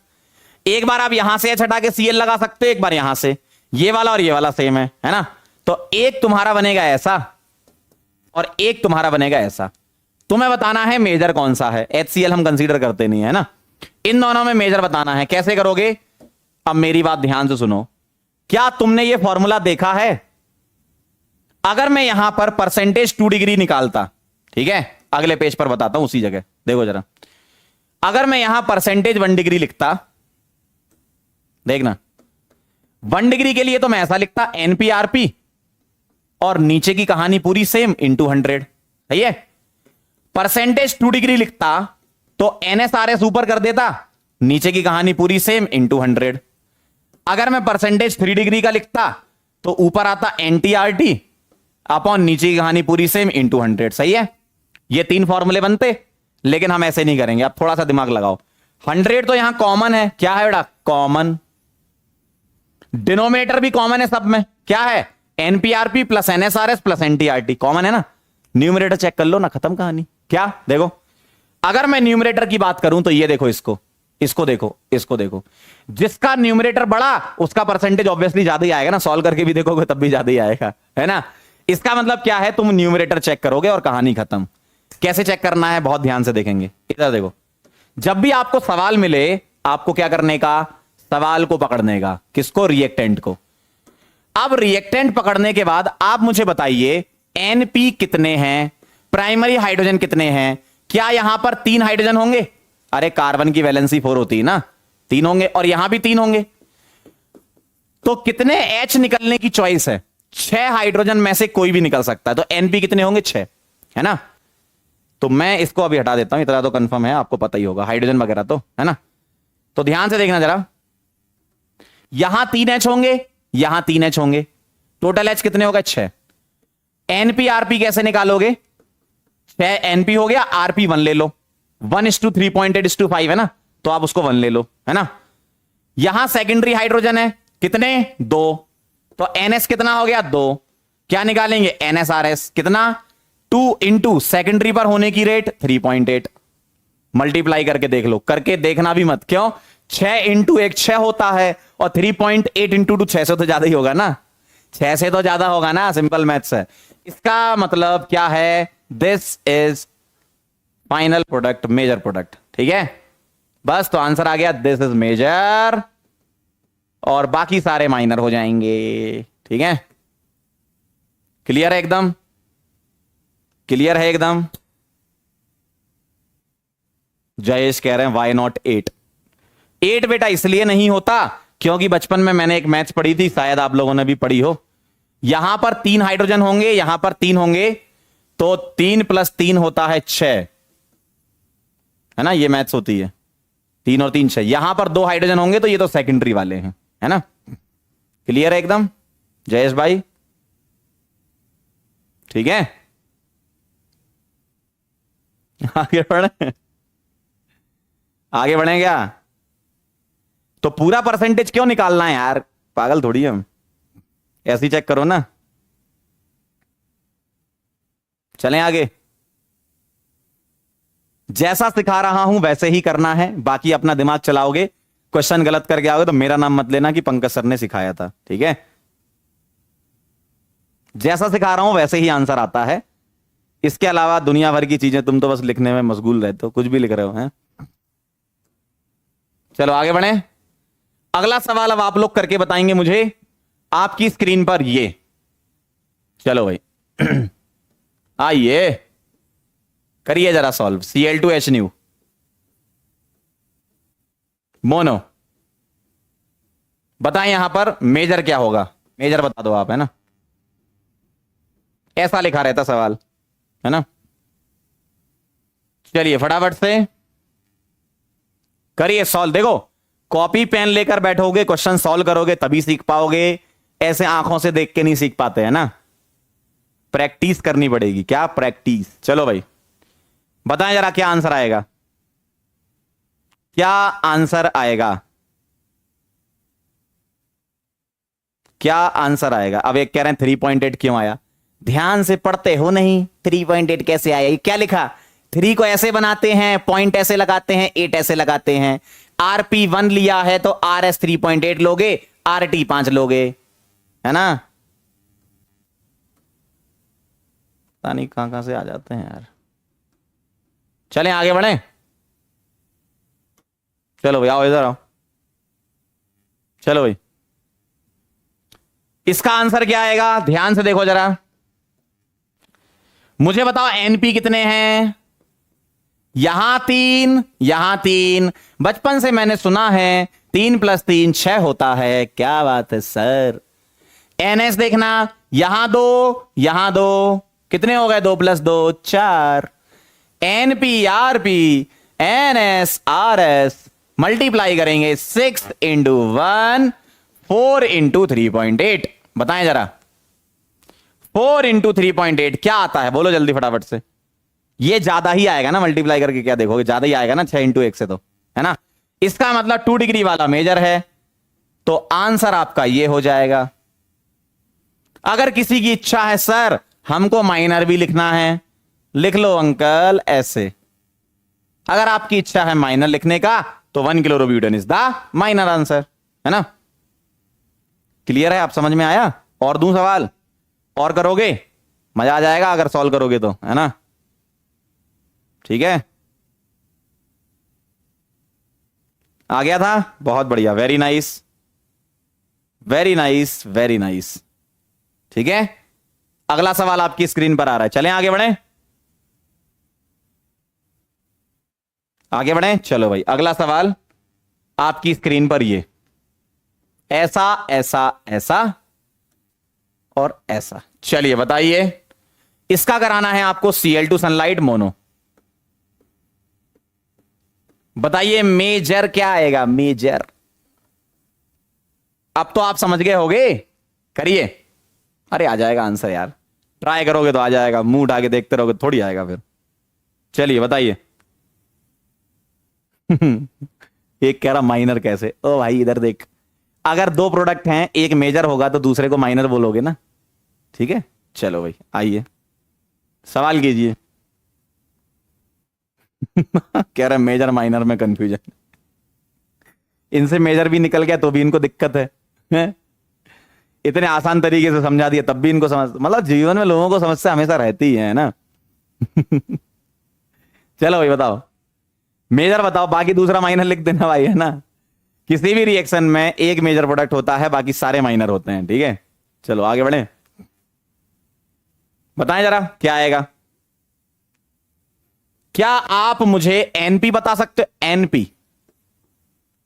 एक बार आप यहां से एच हटा के Cl लगा सकते हो, एक बार यहां से, ये वाला और ये वाला सेम है ना। तो एक तुम्हारा बनेगा ऐसा और एक तुम्हारा बनेगा ऐसा। तुम्हें बताना है मेजर कौन सा है। HCl हम कंसीडर करते नहीं है ना। इन दोनों में मेजर बताना है। कैसे करोगे? अब मेरी बात ध्यान से सुनो। क्या तुमने ये फॉर्मूला देखा है? अगर मैं यहां पर परसेंटेज 2 डिग्री निकालता, ठीक है, अगले पेज पर बताता हूं उसी जगह, देखो जरा। अगर मैं यहां परसेंटेज 1 डिग्री लिखता, देखना 1 डिग्री के लिए तो मैं ऐसा लिखता NPRP, और नीचे की कहानी पूरी सेम इंटू 100, सही है। परसेंटेज 2 डिग्री लिखता तो NSRS ऊपर कर देता, नीचे की कहानी पूरी सेम इंटू 100। अगर मैं परसेंटेज 3 डिग्री का लिखता तो ऊपर आता NTRT अपॉन नीचे की कहानी पूरी सेम इंटू 100, सही है। ये 3 फॉर्मूले बनते, लेकिन हम ऐसे नहीं करेंगे। आप थोड़ा सा दिमाग लगाओ। 100 तो यहां कॉमन है, क्या है बेटा? कॉमन। डिनोमिनेटर भी कॉमन है सब में, क्या है? NPRP plus NSRS plus NTRT common है ना। न्यूमरेटर चेक कर लो ना, खत्म कहानी। क्या देखो, अगर मैं न्यूमरेटर की बात करूं तो ये देखो, इसको देखो, इसको देखो। जिसका न्यूमरेटर बड़ा उसका परसेंटेज ऑब्वियसली ज्यादा ही आएगा ना। सॉल्व करके भी देखोगे तब भी ज्यादा ही आएगा, है ना। इसका मतलब क्या है? तुम न्यूमरेटर चेक करोगे और कहानी खत्म। कैसे चेक करना है बहुत ध्यान से देखेंगे। इधर देखो, जब भी आपको सवाल मिले आपको क्या करने का? सवाल को पकड़ने का। किसको? रिएक्टेंट को। अब रिएक्टेंट पकड़ने के बाद आप मुझे बताइए एनपी कितने हैं, प्राइमरी हाइड्रोजन कितने हैं। क्या यहां पर 3 हाइड्रोजन होंगे? अरे कार्बन की वैलेंसी 4 होती है ना, 3 होंगे, और यहां भी 3 होंगे। तो कितने H निकलने की चॉइस है? 6 हाइड्रोजन में से कोई भी निकल सकता है। तो एनपी कितने होंगे? 6, है ना। तो मैं इसको अभी हटा देता हूं, इतना तो कंफर्म है, आपको पता ही होगा हाइड्रोजन वगैरह तो, है ना। तो ध्यान से देखना जरा, यहां 3 H होंगे, यहां 3 H होंगे, टोटल H कितने होगा? 6। NPRP कैसे निकालोगे? 6 NP हो गया, RP 1 ले लो, 1:3.8:5 है ना, तो आप उसको 1 ले लो, है ना। यहां सेकेंडरी हाइड्रोजन है, कितने? 2, तो NS कितना हो गया? 2। क्या निकालेंगे? NSRS कितना? 2 इंटू सेकेंडरी पर होने की रेट 3.8। मल्टीप्लाई करके देख लो, करके देखना भी मत, क्यों? 6 इंटू 1 6 होता है, और 3.8 इंटू 2 6 से तो ज्यादा ही होगा ना, 6 से तो ज्यादा होगा ना, सिंपल मैथ्स है। इसका मतलब क्या है? This is final product, major product, ठीक है। बस तो आंसर आ गया, दिस इज मेजर, और बाकी सारे माइनर हो जाएंगे, ठीक है। क्लियर है एकदम? क्लियर है एकदम? जयेश कह रहे हैं वाई नॉट 8 बेटा इसलिए नहीं होता क्योंकि बचपन में मैंने एक मैथ्स पढ़ी थी, शायद आप लोगों ने भी पढ़ी हो। यहां पर 3 हाइड्रोजन होंगे, यहां पर 3 होंगे, तो 3 + 3 होता है 6, है ना। ये मैथ्स होती है, 3 और 3 6। यहां पर 2 हाइड्रोजन होंगे तो ये तो सेकेंडरी वाले हैं, है ना। क्लियर है एकदम जयेश भाई? ठीक है, आगे बढ़े, आगे बढ़े क्या? तो पूरा परसेंटेज क्यों निकालना है यार, पागल थोड़ी हम, ऐसे ही चेक करो ना। चलें आगे। जैसा सिखा रहा हूं वैसे ही करना है, बाकी अपना दिमाग चलाओगे। क्वेश्चन गलत करके आओगे तो मेरा नाम मत लेना कि पंकज सर ने सिखाया था, ठीक है। जैसा सिखा रहा हूं वैसे ही आंसर आता है। इसके अलावा दुनिया भर की चीजें तुम तो बस लिखने में मशगूल रहते हो, कुछ भी लिख रहे हो, हैं। चलो आगे बढ़े। अगला सवाल अब आप लोग करके बताएंगे मुझे, आपकी स्क्रीन पर ये, चलो भाई आइए करिए जरा सॉल्व। Cl2H मोनो, बताएं यहां पर मेजर क्या होगा, मेजर बता दो आप, है ना, ऐसा लिखा रहता सवाल, है ना। चलिए फटाफट से करिए सॉल्व। देखो कॉपी पेन लेकर बैठोगे, क्वेश्चन सॉल्व करोगे तभी सीख पाओगे, ऐसे आंखों से देख के नहीं सीख पाते, है ना। प्रैक्टिस करनी पड़ेगी, क्या प्रैक्टिस। चलो भाई बताएं जरा क्या आंसर आएगा, क्या आंसर आएगा, क्या आंसर आएगा। अब एक कह रहे हैं 3.8 क्यों आया, ध्यान से पढ़ते हो नहीं, 3.8 कैसे आया, ये क्या लिखा, 3 को ऐसे बनाते हैं, पॉइंट ऐसे लगाते हैं, 8 ऐसे लगाते हैं। RP1 लिया है तो RS 3.8 लोगे, RT 5 लोगे, है ना। पता नहीं कहां कहां से आ जाते हैं यार। चलें आगे बढ़े, चलो भाई आओ इधर आओ। चलो भाई इसका आंसर क्या आएगा, ध्यान से देखो जरा, मुझे बताओ एनपी कितने हैं। यहां 3, यहां 3, बचपन से मैंने सुना है 3 + 3 6 होता है, क्या बात है सर। एनएस देखना, यहां 2, यहां 2, कितने हो गए, 2 + 2 4। NP RP NS RS multiply करेंगे 6 × 1 4 × 3.8, बताएं जरा 4 × 3.8 क्या आता है, बोलो जल्दी फटाफट से। ये ज्यादा ही आएगा ना, मल्टीप्लाई करके क्या देखोगे, ज्यादा ही आएगा ना 6 × 1 से, तो है ना। इसका मतलब 2 डिग्री वाला मेजर है, तो आंसर आपका ये हो जाएगा। अगर किसी की इच्छा है सर हमको माइनर भी लिखना है, लिख लो अंकल ऐसे। अगर आपकी इच्छा है माइनर लिखने का तो 1 किलोरोब्यूटेन इज द माइनर आंसर, है ना। क्लियर है, आप समझ में आया। और दूं सवाल, और करोगे मजा आ जाएगा अगर सॉल्व करोगे तो, है ना। ठीक है, आ गया था, बहुत बढ़िया, very nice very nice very nice. ठीक है, अगला सवाल आपकी स्क्रीन पर आ रहा है, चलें आगे बढ़ें, आगे बढ़ें। चलो भाई अगला सवाल आपकी स्क्रीन पर, ये ऐसा ऐसा ऐसा और ऐसा। चलिए बताइए, इसका कराना है आपको Cl2 सनलाइट मोनो। बताइए मेजर क्या आएगा, मेजर। अब तो आप समझ गए होगे, करिए। अरे आ जाएगा आंसर यार, ट्राई करोगे तो आ जाएगा, मुंह उठा के देखते रहोगे थोड़ी आएगा फिर। चलिए बताइए एक कह रहा माइनर कैसे, ओ भाई इधर देख, अगर 2 प्रोडक्ट हैं, एक मेजर होगा तो दूसरे को माइनर बोलोगे ना। ठीक है, चलो भाई आइए सवाल कीजिए कह रहा मेजर माइनर में कंफ्यूजन, इनसे मेजर भी निकल गया तो भी इनको दिक्कत है? इतने आसान तरीके से समझा दिया तब भी इनको समझ, मतलब जीवन में लोगों को समस्या हमेशा रहती ही है ना चलो भाई बताओ, मेजर बताओ, बाकी दूसरा माइनर लिख देना भाई, है ना। किसी भी रिएक्शन में एक मेजर प्रोडक्ट होता है, बाकी सारे माइनर होते हैं, ठीक है। चलो आगे बढ़े, बताएं जरा क्या आएगा। क्या आप मुझे एनपी बता सकते हो, एनपी।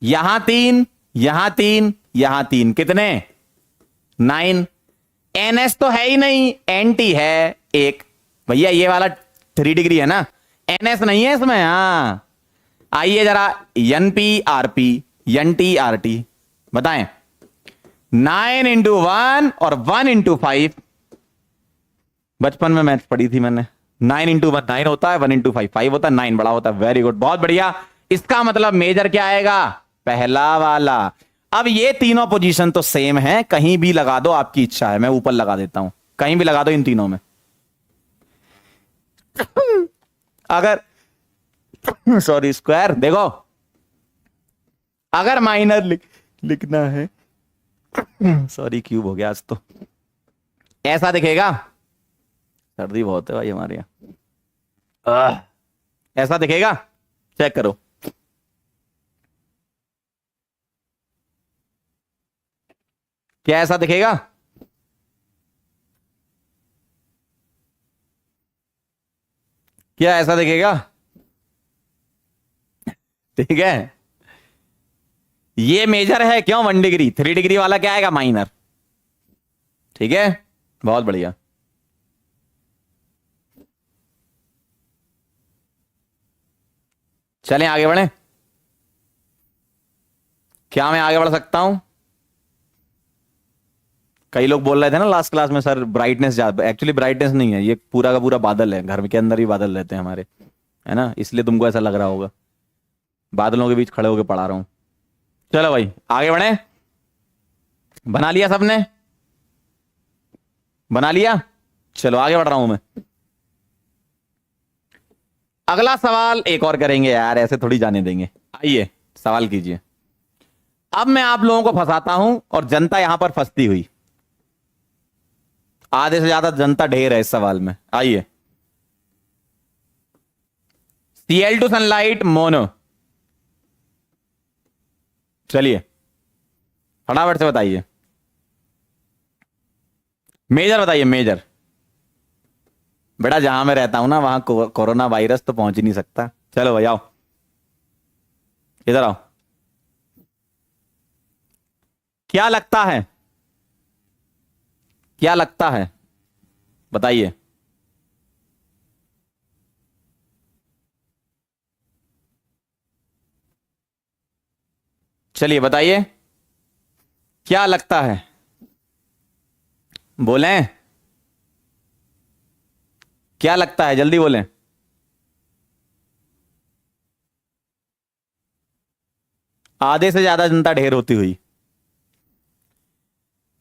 यहां 3, यहां 3, यहां 3, कितने, 9। एनएस तो है ही नहीं, एनटी है 1, भैया ये वाला 3 डिग्री है ना, एनएस नहीं है इसमें। हाँ आइए जरा, एनपी आरपी एनटी आरटी बताएं। 9 × 1 और 1 × 5, बचपन में मैथ्स पढ़ी थी मैंने। 9 × 1 9 होता है, 1 × 5 5 होता है, 9 बड़ा होता है। वेरी गुड, बहुत बढ़िया। इसका मतलब मेजर क्या आएगा, पहला वाला। अब ये तीनों पोजीशन तो सेम है, कहीं भी लगा दो, आपकी इच्छा है, मैं ऊपर लगा देता हूं, कहीं भी लगा दो इन तीनों में। अगर सॉरी स्क्वायर, देखो अगर माइनर लिखना है सॉरी क्यूब हो गया आज तो, ऐसा दिखेगा, सर्दी बहुत है भाई हमारे यहां, ऐसा दिखेगा, चेक करो। क्या ऐसा दिखेगा? क्या ऐसा दिखेगा? ठीक है, ये मेजर है क्यों 1 डिग्री, 3 डिग्री वाला क्या आएगा? माइनर। ठीक है, बहुत बढ़िया। चलें आगे बढ़े। क्या मैं आगे बढ़ सकता हूं? कई लोग बोल रहे थे ना लास्ट क्लास में, सर ब्राइटनेस ज्यादा, एक्चुअली ब्राइटनेस नहीं है, ये पूरा का पूरा बादल है, घर के अंदर ही बादल रहते हैं हमारे, है ना, इसलिए तुमको ऐसा लग रहा होगा, बादलों के बीच खड़े होकर पढ़ा रहा हूं। चलो भाई आगे बढ़े। बना लिया सबने? बना लिया? चलो आगे बढ़ रहा हूं मैं। अगला सवाल एक और करेंगे यार, ऐसे थोड़ी जाने देंगे। आइए सवाल कीजिए। अब मैं आप लोगों को फंसाता हूं और जनता यहां पर फंसती हुई, आधे से ज्यादा जनता ढेर है इस सवाल में। आइए, Cl2 सनलाइट मोनो, चलिए फटाफट से बताइए, मेजर बताइए, मेजर। बेटा जहां मैं रहता हूं ना वहां कोरोना वायरस तो पहुंच ही नहीं सकता। चलो भाई आओ, इधर आओ। क्या लगता है, क्या लगता है, बताइए। चलिए बताइए, क्या लगता है, बोलें, क्या लगता है, जल्दी बोलें। आधे से ज्यादा जनता ढेर होती हुई।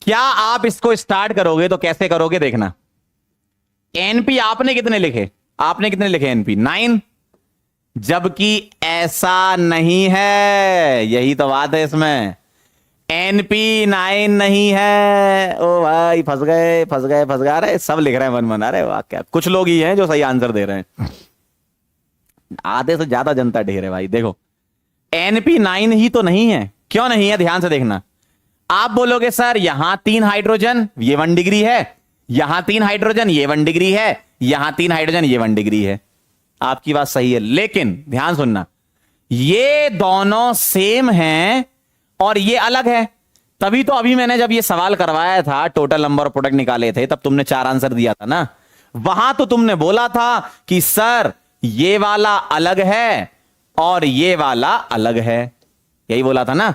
क्या आप इसको स्टार्ट करोगे तो कैसे करोगे देखना। एनपी आपने कितने लिखे, आपने कितने लिखे एनपी? 9, जबकि ऐसा नहीं है, यही तो बात है इसमें, एनपी 9 नहीं है। ओ भाई फंस गए, फंस गए, फंस गए। अरे सब लिख रहे हैं मन मन, अरे वाह, क्या कुछ लोग ही हैं जो सही आंसर दे रहे हैं, आधे से ज्यादा जनता ढेर है भाई। देखो एनपी 9 ही तो नहीं है, क्यों नहीं है, ध्यान से देखना। आप बोलोगे सर यहां 3 हाइड्रोजन, ये 1 डिग्री है, यहां 3 हाइड्रोजन, ये 1 डिग्री है, यहां 3 हाइड्रोजन, ये 1 डिग्री है। आपकी बात सही है, लेकिन ध्यान सुनना, ये दोनों सेम हैं और ये अलग है। तभी तो अभी मैंने जब ये सवाल करवाया था, टोटल नंबर ऑफ प्रोडक्ट निकाले थे, तब तुमने 4 आंसर दिया था ना। वहां तो तुमने बोला था कि सर ये वाला अलग है और ये वाला अलग है, यही बोला था ना।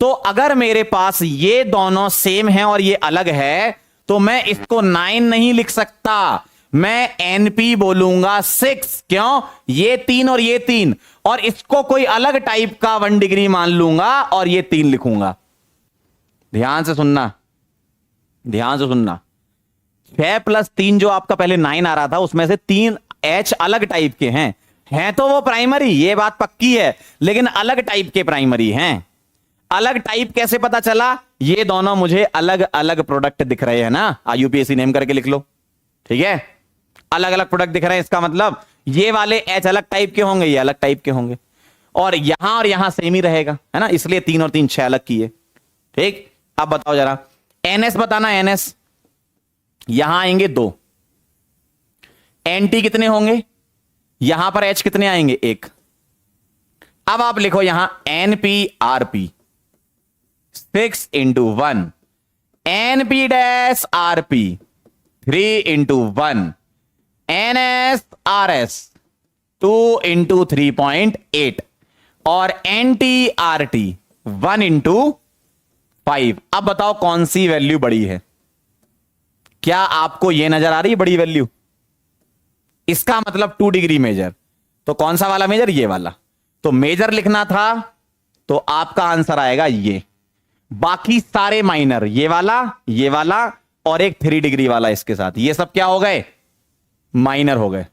तो अगर मेरे पास ये दोनों सेम है और ये अलग है, तो मैं इसको 9 नहीं लिख सकता, मैं एनपी बोलूंगा 6। क्यों? ये 3 और ये 3, और इसको कोई अलग टाइप का 1 डिग्री मान लूंगा और ये 3 लिखूंगा। ध्यान से सुनना, ध्यान से सुनना। 6 + 3 जो आपका पहले 9 आ रहा था, उसमें से 3 H अलग टाइप के हैं तो वो प्राइमरी, ये बात पक्की है, लेकिन अलग टाइप के प्राइमरी हैं। अलग टाइप कैसे पता चला? ये दोनों मुझे अलग अलग प्रोडक्ट दिख रहे हैं ना, आईयूपीएसी नेम करके लिख लो, ठीक है। अलग अलग प्रोडक्ट दिख रहे हैं, इसका मतलब ये वाले H अलग टाइप के होंगे, ये अलग टाइप के होंगे, और यहां सेम ही रहेगा, है ना, इसलिए 3 और 3 6 अलग किए। ठीक, अब बताओ जरा NS बताना, NS यहां आएंगे 2, NT कितने होंगे, यहां पर H कितने आएंगे, 1। अब आप लिखो यहां NPRP 6 × 1, NP-RP 3 × 1, NSRS 2 × 3.8 और NTRT 1 × 5। अब बताओ कौन सी वैल्यू बड़ी है? क्या आपको यह नजर आ रही है बड़ी वैल्यू? इसका मतलब 2 डिग्री मेजर। तो कौन सा वाला मेजर? ये वाला। तो मेजर लिखना था तो आपका आंसर आएगा ये, बाकी सारे माइनर, ये वाला और एक 3 डिग्री वाला इसके साथ, ये सब क्या हो गए? माइनर हो गए।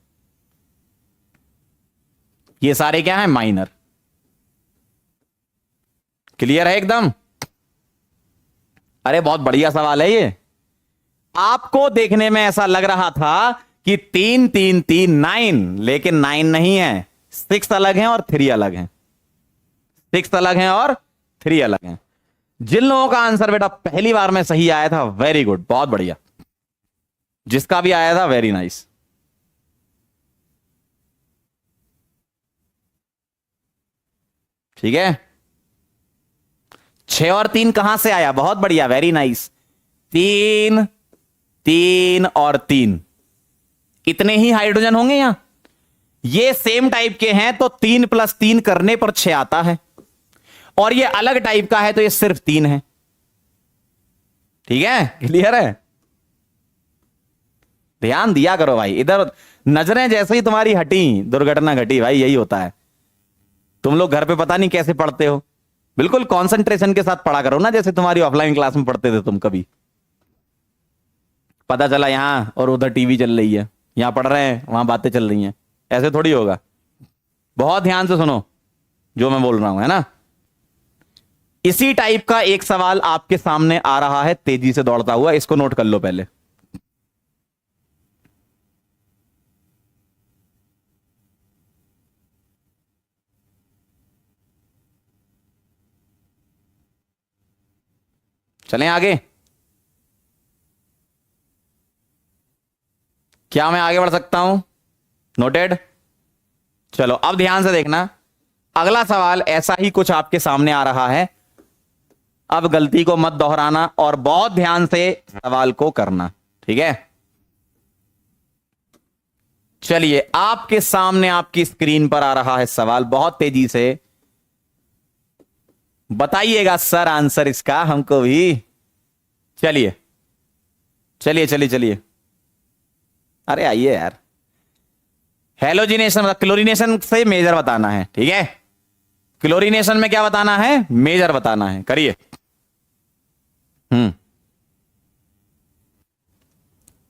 ये सारे क्या है? माइनर। क्लियर है एकदम? अरे बहुत बढ़िया सवाल है ये। आपको देखने में ऐसा लग रहा था कि 3 3 3 9, लेकिन 9 नहीं है, 6 अलग हैं और 3 अलग हैं, 6 अलग हैं और 3 अलग हैं। जिन लोगों का आंसर बेटा पहली बार में सही आया था, वेरी गुड, बहुत बढ़िया। जिसका भी आया था, वेरी नाइस। ठीक है, 6 और 3 कहां से आया? बहुत बढ़िया, वेरी नाइस। 3 3 और 3, इतने ही हाइड्रोजन होंगे यहां। ये सेम टाइप के हैं तो 3 + 3 करने पर 6 आता है, और ये अलग टाइप का है तो ये सिर्फ 3 है। ठीक है, क्लियर है? ध्यान दिया करो भाई, इधर नजरें जैसे ही तुम्हारी हटी, दुर्घटना घटी भाई, यही होता है। तुम लोग घर पे पता नहीं कैसे पढ़ते हो, बिल्कुल कंसंट्रेशन के साथ पढ़ा करो ना, जैसे तुम्हारी ऑफलाइन क्लास में पढ़ते थे तुम। कभी पता चला यहां और उधर टीवी चल रही है, यहां पढ़ रहे हैं वहां बातें चल रही हैं, ऐसे थोड़ी होगा। बहुत ध्यान से सुनो जो मैं बोल रहा हूं, है ना। इसी टाइप का एक सवाल आपके सामने आ रहा है तेजी से दौड़ता हुआ, इसको नोट कर लो पहले। चलें आगे? क्या मैं आगे बढ़ सकता हूं? नोटेड। चलो अब ध्यान से देखना, अगला सवाल ऐसा ही कुछ आपके सामने आ रहा है। अब गलती को मत दोहराना और बहुत ध्यान से सवाल को करना, ठीक है। चलिए, आपके सामने आपकी स्क्रीन पर आ रहा है सवाल, बहुत तेजी से बताइएगा सर आंसर इसका हमको भी। चलिए चलिए चलिए चलिए, अरे आइए यार। हेलोजिनेशन, क्लोरीनेशन से मेजर बताना है, ठीक है। क्लोरीनेशन में क्या बताना है? मेजर बताना है, करिए।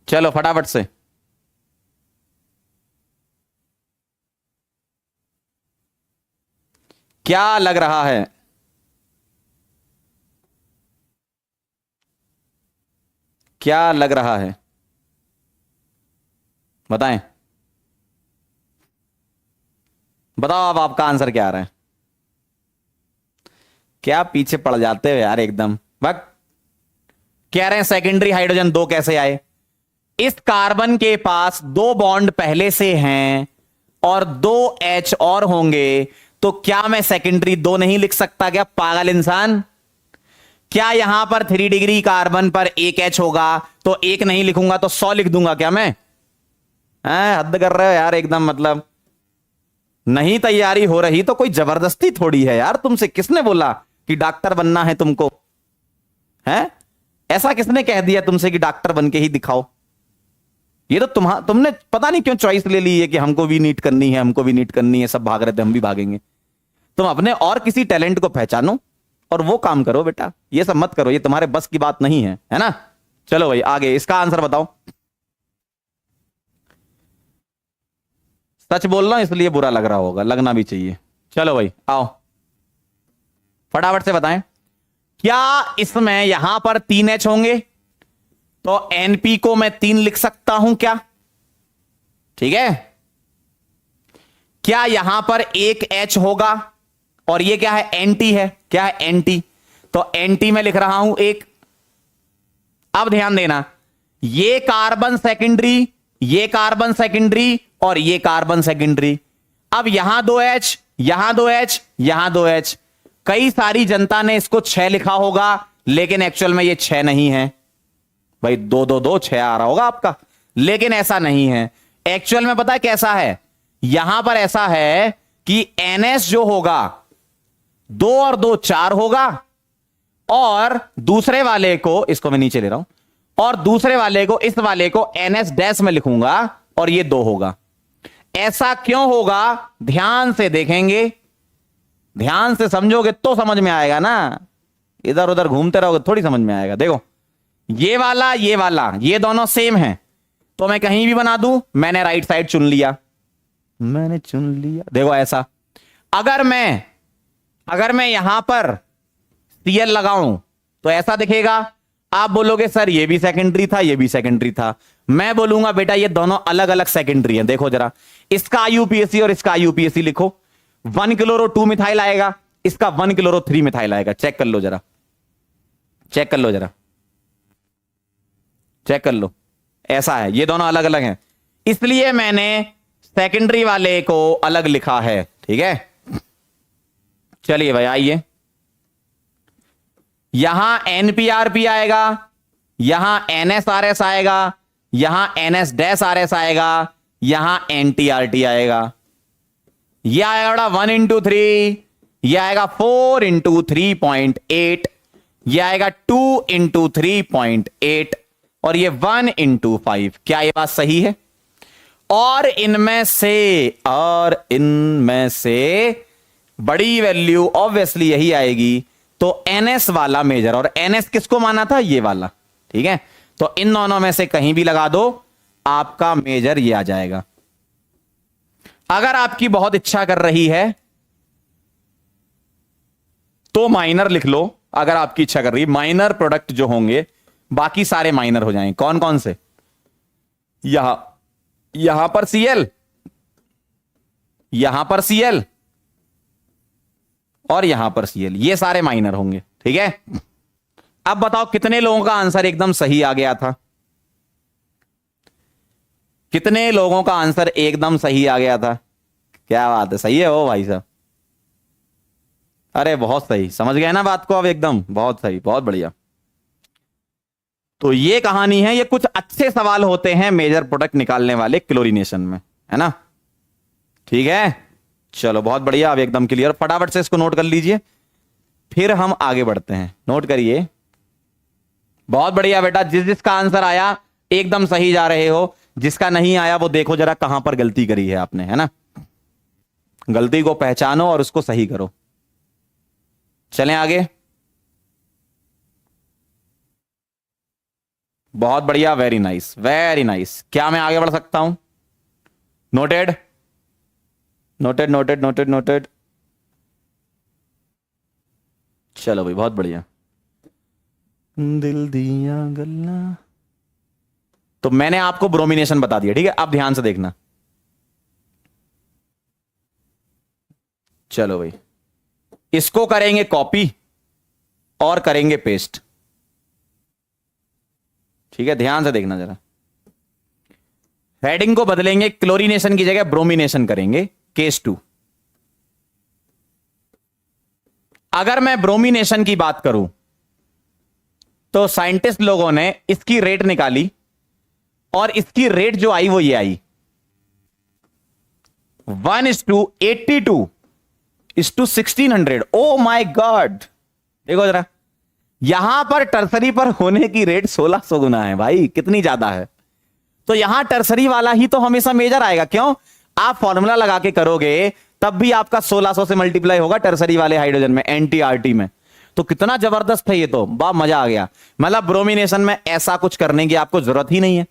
चलो फटाफट से। क्या लग रहा है? क्या लग रहा है? बताएं, बताओ अब आपका आंसर क्या आ रहा है? क्या पीछे पड़ जाते हो यार एकदम। वक्त कह रहे हैं सेकेंडरी हाइड्रोजन 2 कैसे आए? इस कार्बन के पास 2 बॉन्ड पहले से हैं और 2 H और होंगे, तो क्या मैं सेकेंडरी 2 नहीं लिख सकता क्या पागल इंसान? क्या यहां पर 3 डिग्री कार्बन पर 1 H होगा तो 1 नहीं लिखूंगा तो 100 लिख दूंगा क्या मैं? हद कर रहे हो यार एकदम, मतलब नहीं तैयारी हो रही तो कोई जबरदस्ती थोड़ी है यार तुमसे। किसने बोला कि डॉक्टर बनना है तुमको? है ऐसा किसने कह दिया तुमसे कि डॉक्टर बन के ही दिखाओ? ये तो तुमने पता नहीं क्यों चॉइस ले ली है कि हमको भी नीट करनी है, हमको भी नीट करनी है, सब भाग रहे थे हम भी भागेंगे। तुम अपने और किसी टैलेंट को पहचानो और वो काम करो बेटा, ये सब मत करो, ये तुम्हारे बस की बात नहीं है ना। चलो भाई आगे, इसका आंसर बताओ। सच बोल रहा हूं इसलिए बुरा लग रहा होगा, लगना भी चाहिए। चलो भाई आओ फटाफट से बताएं, क्या इसमें यहां पर 3 H होंगे तो NP को मैं 3 लिख सकता हूं क्या? ठीक है। क्या यहां पर 1 H होगा और ये क्या है? NT है। क्या है? NT। तो NT में लिख रहा हूं 1। अब ध्यान देना, ये कार्बन सेकेंडरी, ये कार्बन सेकेंडरी और ये कार्बन सेकेंडरी। अब यहां 2 H, यहां 2 H, यहां 2 H। कई सारी जनता ने इसको 6 लिखा होगा, लेकिन एक्चुअल में ये 6 नहीं है भाई। 2 2 2 6 आ रहा होगा आपका, लेकिन ऐसा नहीं है। एक्चुअल में पता है कैसा है? यहां पर ऐसा है कि NS जो होगा 2 और 2 4 होगा, और दूसरे वाले को, इसको मैं नीचे ले रहा हूं, और दूसरे वाले को, इस वाले को NS डैश में लिखूंगा और ये 2 होगा। ऐसा क्यों होगा? ध्यान से देखेंगे, ध्यान से समझोगे तो समझ में आएगा ना। इधर उधर घूमते रहोगे थोड़ी समझ में आएगा। देखो ये वाला ये दोनों सेम हैं, तो मैं कहीं भी बना दूं। मैंने राइट साइड चुन लिया, मैंने चुन लिया। देखो ऐसा, अगर मैं यहां पर Cl लगाऊं तो ऐसा दिखेगा। आप बोलोगे सर ये भी सेकेंडरी था, ये भी सेकेंडरी था। मैं बोलूंगा बेटा ये दोनों अलग अलग सेकेंडरी हैं। देखो जरा, इसका IUPAC और इसका IUPAC लिखो। 1 क्लोरो 2 मिथाइल आएगा, इसका 1 क्लोरो 3 मिथाइल आएगा। चेक कर लो जरा, चेक कर लो जरा, चेक कर लो, ऐसा है, ये दोनों अलग अलग हैं, इसलिए मैंने सेकेंडरी वाले को अलग लिखा है। ठीक है, चलिए भाई आइए, यहां एनपीआरपी आएगा, यहां एनएसआरएस आएगा, यहां एनएस डैश आरएस आएगा, यहां एनटीआरटी आएगा। यह आएगा 1 इंटू 3, यह आएगा 4 इंटू 3.8, यह आएगा 2 इंटू 3.8 और ये 1 इंटू 5। क्या ये बात सही है? और इनमें से बड़ी वैल्यू ऑब्वियसली यही आएगी, तो एनएस वाला मेजर, और एनएस किसको माना था? ये वाला। ठीक है, तो इन दोनों में से कहीं भी लगा दो, आपका मेजर ये आ जाएगा। अगर आपकी बहुत इच्छा कर रही है तो माइनर लिख लो, अगर आपकी इच्छा कर रही है, माइनर प्रोडक्ट जो होंगे बाकी सारे माइनर हो जाएंगे। कौन कौन से? यहां पर सीएल, यहां पर सीएल और यहां पर सीएल, ये सारे माइनर होंगे। ठीक है, अब बताओ कितने लोगों का आंसर एकदम सही आ गया था? कितने लोगों का आंसर एकदम सही आ गया था? क्या बात है, सही है वो भाई साहब, अरे बहुत सही, समझ गए ना बात को अब एकदम, बहुत सही, बहुत बढ़िया। तो ये कहानी है, ये कुछ अच्छे सवाल होते हैं मेजर प्रोडक्ट निकालने वाले क्लोरीनेशन में, है ना? ठीक है, चलो बहुत बढ़िया, अब एकदम क्लियर। फटाफट से इसको नोट कर लीजिए, फिर हम आगे बढ़ते हैं। नोट करिए, बहुत बढ़िया बेटा, जिस जिसका आंसर आया एकदम सही जा रहे हो, जिसका नहीं आया वो देखो जरा कहां पर गलती करी है आपने, है ना? गलती को पहचानो और उसको सही करो। चलें आगे, बहुत बढ़िया, वेरी नाइस, वेरी नाइस। क्या मैं आगे बढ़ सकता हूं? Noted, noted, noted, noted, noted. चलो भाई, बहुत बढ़िया। दिल दिया गल्ला, तो मैंने आपको ब्रोमिनेशन बता दिया। ठीक है, अब ध्यान से देखना। चलो भाई, इसको करेंगे कॉपी और करेंगे पेस्ट। ठीक है, ध्यान से देखना जरा, हेडिंग को बदलेंगे, क्लोरीनेशन की जगह ब्रोमिनेशन करेंगे, केस 2। अगर मैं ब्रोमिनेशन की बात करूं तो साइंटिस्ट लोगों ने इसकी रेट निकाली और इसकी रेट जो आई वो ये आई 1:82:1600। ओ माय गॉड, देखो जरा, यहां पर टर्सरी पर होने की रेट 1600 गुना है भाई, कितनी ज्यादा है। तो यहां टर्सरी वाला ही तो हमेशा मेजर आएगा। क्यों? आप फॉर्मूला लगा के करोगे तब भी आपका 1600 से मल्टीप्लाई होगा टर्सरी वाले हाइड्रोजन में, एनटीआरटी में। तो कितना जबरदस्त है ये, तो बा मजा आ गया। मतलब ब्रोमिनेशन में ऐसा कुछ करने की आपको जरूरत ही नहीं है,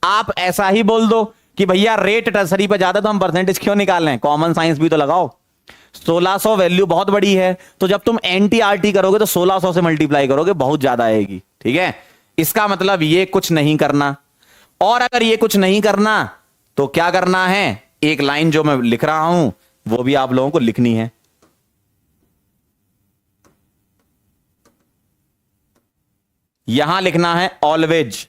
आप ऐसा ही बोल दो कि भैया रेट टर्सरी पे ज्यादा तो हम परसेंटेज क्यों निकाल रहे हैं, कॉमन साइंस भी तो लगाओ। 1600 वैल्यू बहुत बड़ी है, तो जब तुम एनटीआरटी करोगे तो 1600 से मल्टीप्लाई करोगे, बहुत ज्यादा आएगी। ठीक है, इसका मतलब ये कुछ नहीं करना। और अगर ये कुछ नहीं करना तो क्या करना है, एक लाइन जो मैं लिख रहा हूं वो भी आप लोगों को लिखनी है। यहां लिखना है ऑलवेज,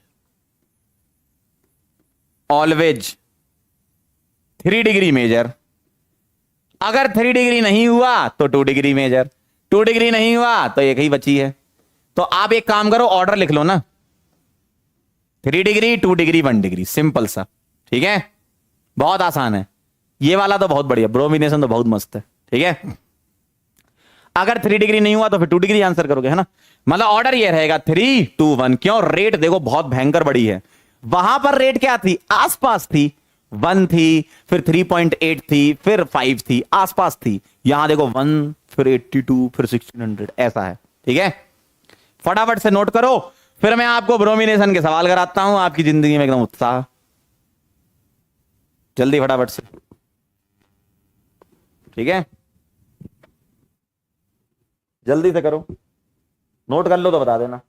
ऑलवेज 3 डिग्री मेजर। अगर 3 डिग्री नहीं हुआ तो 2 डिग्री मेजर, 2 डिग्री नहीं हुआ तो एक ही बची है। तो आप एक काम करो, ऑर्डर लिख लो ना, 3 डिग्री, 2 डिग्री, 1 डिग्री, सिंपल सा। ठीक है, बहुत आसान है। ये वाला तो बहुत बढ़िया, ब्रोमिनेशन तो बहुत मस्त है। ठीक है, अगर 3 डिग्री नहीं हुआ तो फिर 2 डिग्री आंसर करोगे, है ना? मतलब ऑर्डर ये रहेगा 3, 2, 1। क्यों? रेट देखो बहुत भयंकर बड़ी है। वहां पर रेट क्या थी? आसपास थी, 1 थी, फिर 3.8 थी, फिर 5 थी, आसपास थी। यहां देखो 1, फिर 82, फिर 1600, ऐसा है। ठीक है, फटाफट से नोट करो, फिर मैं आपको ब्रोमिनेशन के सवाल कराता हूं, आपकी जिंदगी में एकदम उत्साह। जल्दी फटाफट से, ठीक है, जल्दी से करो, नोट कर लो तो बता देना।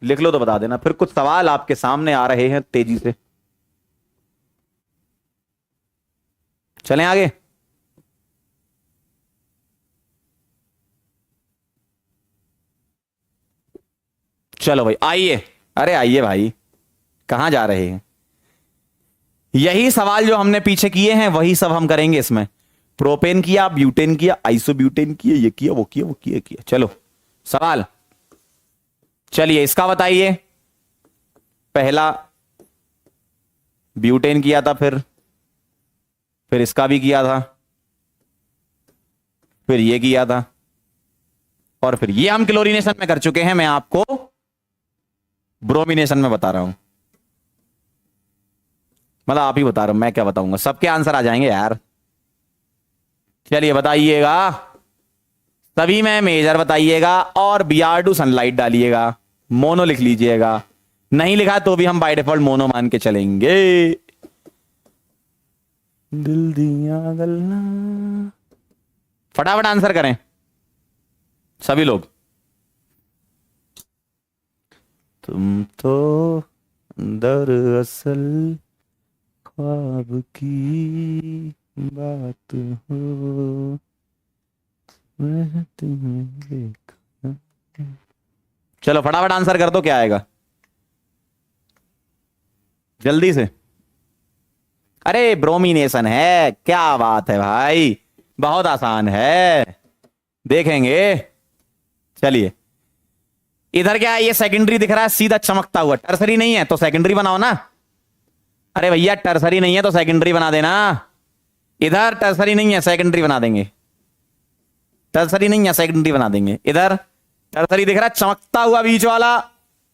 लिख लो तो बता देना, फिर कुछ सवाल आपके सामने आ रहे हैं तेजी से। चलें आगे। चलो भाई आइए, अरे आइए भाई, कहां जा रहे हैं? यही सवाल जो हमने पीछे किए हैं वही सब हम करेंगे इसमें। प्रोपेन किया, ब्यूटेन किया, आइसोब्यूटेन किया, ये किया, वो किया, वो किया। चलो सवाल, चलिए इसका बताइए। पहला ब्यूटेन किया था, फिर इसका भी किया था, फिर ये किया था, और फिर ये हम क्लोरीनेशन में कर चुके हैं। मैं आपको ब्रोमिनेशन में बता रहा हूं, मतलब आप ही बता रहा हूं, मैं क्या बताऊंगा, सबके आंसर आ जाएंगे यार। चलिए बताइएगा, सभी में मेजर बताइएगा और Br2 सनलाइट डालिएगा, मोनो लिख लीजिएगा, नहीं लिखा तो भी हम बाय डिफॉल्ट मोनो मान के चलेंगे। दिल दिया गल्ला, फटाफट आंसर करें सभी लोग। तुम तो दरअसल ख्वाब की बात हो, मैं तुम्हें देखा। चलो फटाफट आंसर कर दो, क्या आएगा जल्दी से। अरे ब्रोमिनेशन है, क्या बात है भाई, बहुत आसान है, देखेंगे। चलिए इधर क्या है, ये सेकेंडरी दिख रहा है सीधा चमकता हुआ, टर्सरी नहीं है तो सेकेंडरी बनाओ ना। अरे भैया टर्सरी नहीं है तो सेकेंडरी बना देना, इधर टर्सरी नहीं है सेकेंडरी बना देंगे, टर्सरी नहीं है सेकेंडरी बना देंगे। इधर टर्सरी दिख रहा है चमकता हुआ बीच वाला,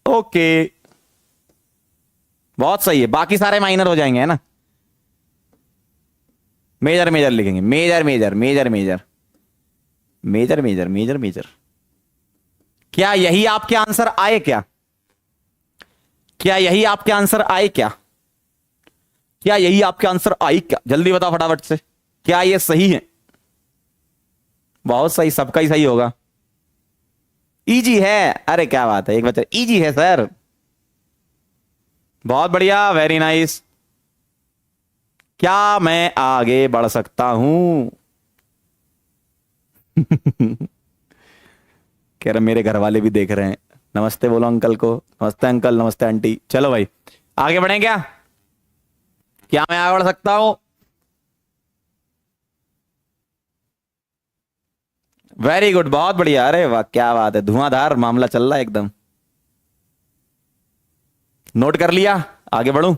ओके बहुत सही है, बाकी सारे माइनर हो जाएंगे है ना। मेजर मेजर लिखेंगे, major major major major major major major major. क्या यही आपके आंसर आए क्या? क्या यही आपके आंसर आए क्या? क्या यही आपके आंसर आए क्या? जल्दी बताओ फटाफट से, क्या ये सही है? बहुत सही, सबका ही सही होगा। इजी है, अरे क्या बात है, एक बच्चा इजी है सर, बहुत बढ़िया, वेरी नाइस। क्या मैं आगे बढ़ सकता हूं? कह रहे मेरे घर वाले भी देख रहे हैं, नमस्ते बोलो अंकल को, नमस्ते अंकल, नमस्ते आंटी। चलो भाई आगे बढ़ें क्या? क्या मैं आगे बढ़ सकता हूं? वेरी गुड, बहुत बढ़िया, अरे वाह क्या बात है, धुआंधार मामला चल रहा है एकदम। नोट कर लिया, आगे बढ़ूं?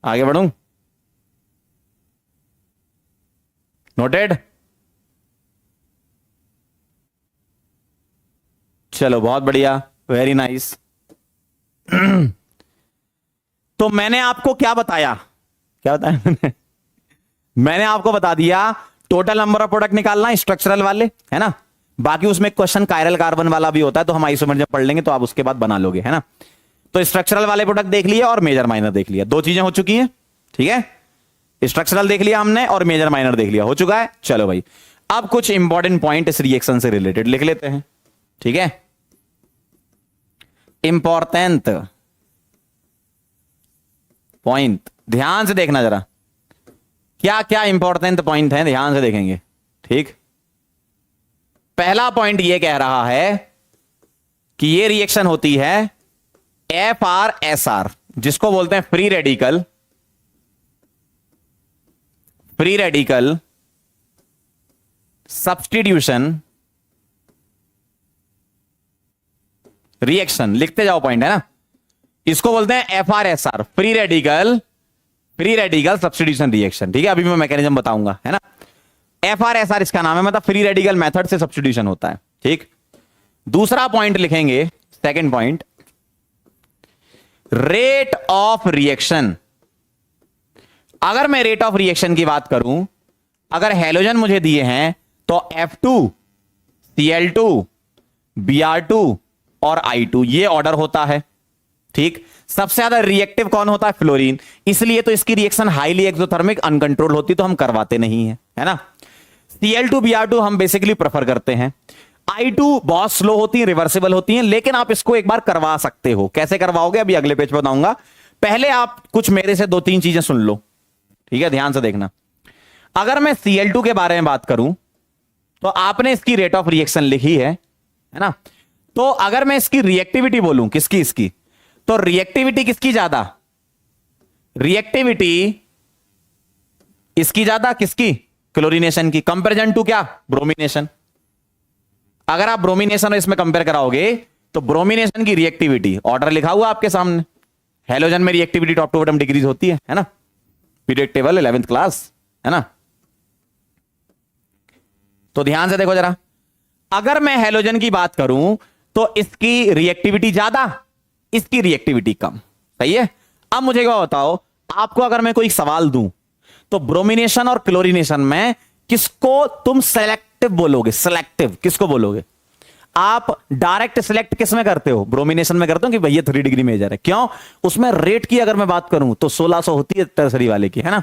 आगे बढ़ूं? नोटेड? चलो बहुत बढ़िया, वेरी नाइस। तो मैंने आपको क्या बताया, क्या बताया मैंने? मैंने आपको बता दिया टोटल नंबर ऑफ प्रोडक्ट निकालना स्ट्रक्चरल वाले, है ना। बाकी उसमें क्वेश्चन कायरल कार्बन वाला भी होता है, तो हम आइसोमर जब पढ़ लेंगे तो आप उसके बाद बना लोगे, है ना। तो स्ट्रक्चरल वाले प्रोडक्ट देख लिया और मेजर माइनर देख लिया, दो चीजें हो चुकी हैं, ठीक है। स्ट्रक्चरल देख लिया हमने और मेजर माइनर देख लिया, हो चुका है। चलो भाई अब कुछ इंपॉर्टेंट पॉइंट इस रिएक्शन से रिलेटेड लिख लेते हैं, ठीक है। इंपॉर्टेंट पॉइंट ध्यान से देखना जरा, क्या क्या इंपॉर्टेंट पॉइंट है, ध्यान से देखेंगे, ठीक। पहला पॉइंट यह कह रहा है कि यह रिएक्शन होती है FR-SR, जिसको बोलते हैं free radical, free radical substitution reaction. लिखते जाओ पॉइंट, है ना। इसको बोलते हैं FR-SR, free radical substitution reaction, ठीक है। अभी मैं मैकेनिज्म बताऊंगा, है ना। FR-SR इसका नाम है, मतलब फ्री रेडिकल मेथड से सब्स्टिट्यूशन होता है, ठीक। दूसरा पॉइंट लिखेंगे, second point, rate of reaction. अगर मैं रेट ऑफ रिएक्शन की बात करूं, अगर हैलोजन मुझे दिए हैं तो F2 Cl2 Br2 और I2 ये ऑर्डर होता है, ठीक। सबसे ज्यादा रिएक्टिव कौन होता है? फ्लोरीन, इसलिए तो इसकी रिएक्शन हाईली एक्सोथर्मिक अनकंट्रोल होती, तो हम करवाते नहीं है, है ना। Cl2 Br2 हम बेसिकली प्रेफर करते हैं। I2 बहुत स्लो होती है, रिवर्सिबल होती हैं, लेकिन आप इसको एक बार करवा सकते हो। कैसे करवाओगे अभी अगले पेज पर बताऊंगा, पहले आप कुछ मेरे से दो तीन चीजें सुन लो, ठीक है, ध्यान से देखना। अगर मैं Cl2 के बारे में बात करूं तो आपने इसकी रेट ऑफ रिएक्शन लिखी है ना? तो अगर मैं इसकी रिएक्टिविटी बोलूं, किसकी, इसकी, तो रिएक्टिविटी किसकी ज्यादा? रिएक्टिविटी इसकी ज्यादा, किसकी? क्लोरीनेशन की, कंपेरिजन टू क्या? ब्रोमिनेशन। अगर आप ब्रोमिनेशन और इसमें कंपेयर कराओगे तो ब्रोमिनेशन की रिएक्टिविटी, ऑर्डर लिखा हुआ आपके सामने, हेलोजन में reactivity top to bottom decrease होती है ना? पीरियड टेबल 11th क्लास, है ना? तो ध्यान से देखो जरा, अगर मैं हेलोजन की बात करूं तो इसकी रिएक्टिविटी ज्यादा, इसकी रिएक्टिविटी कम। सही है? अब मुझे क्या बताओ, आपको अगर मैं कोई सवाल दूं तो ब्रोमिनेशन और क्लोरीनेशन में किसको तुम सेलेक्टिव बोलोगे? सेलेक्टिव किसको बोलोगे? आप डायरेक्ट सिलेक्ट किस में करते हो? ब्रोमिनेशन में करते हो कि भैया 3 डिग्री मेजर है। क्यों? उसमें रेट की अगर मैं बात करूं तो 1600 होती है टर्सरी वाले की, है ना?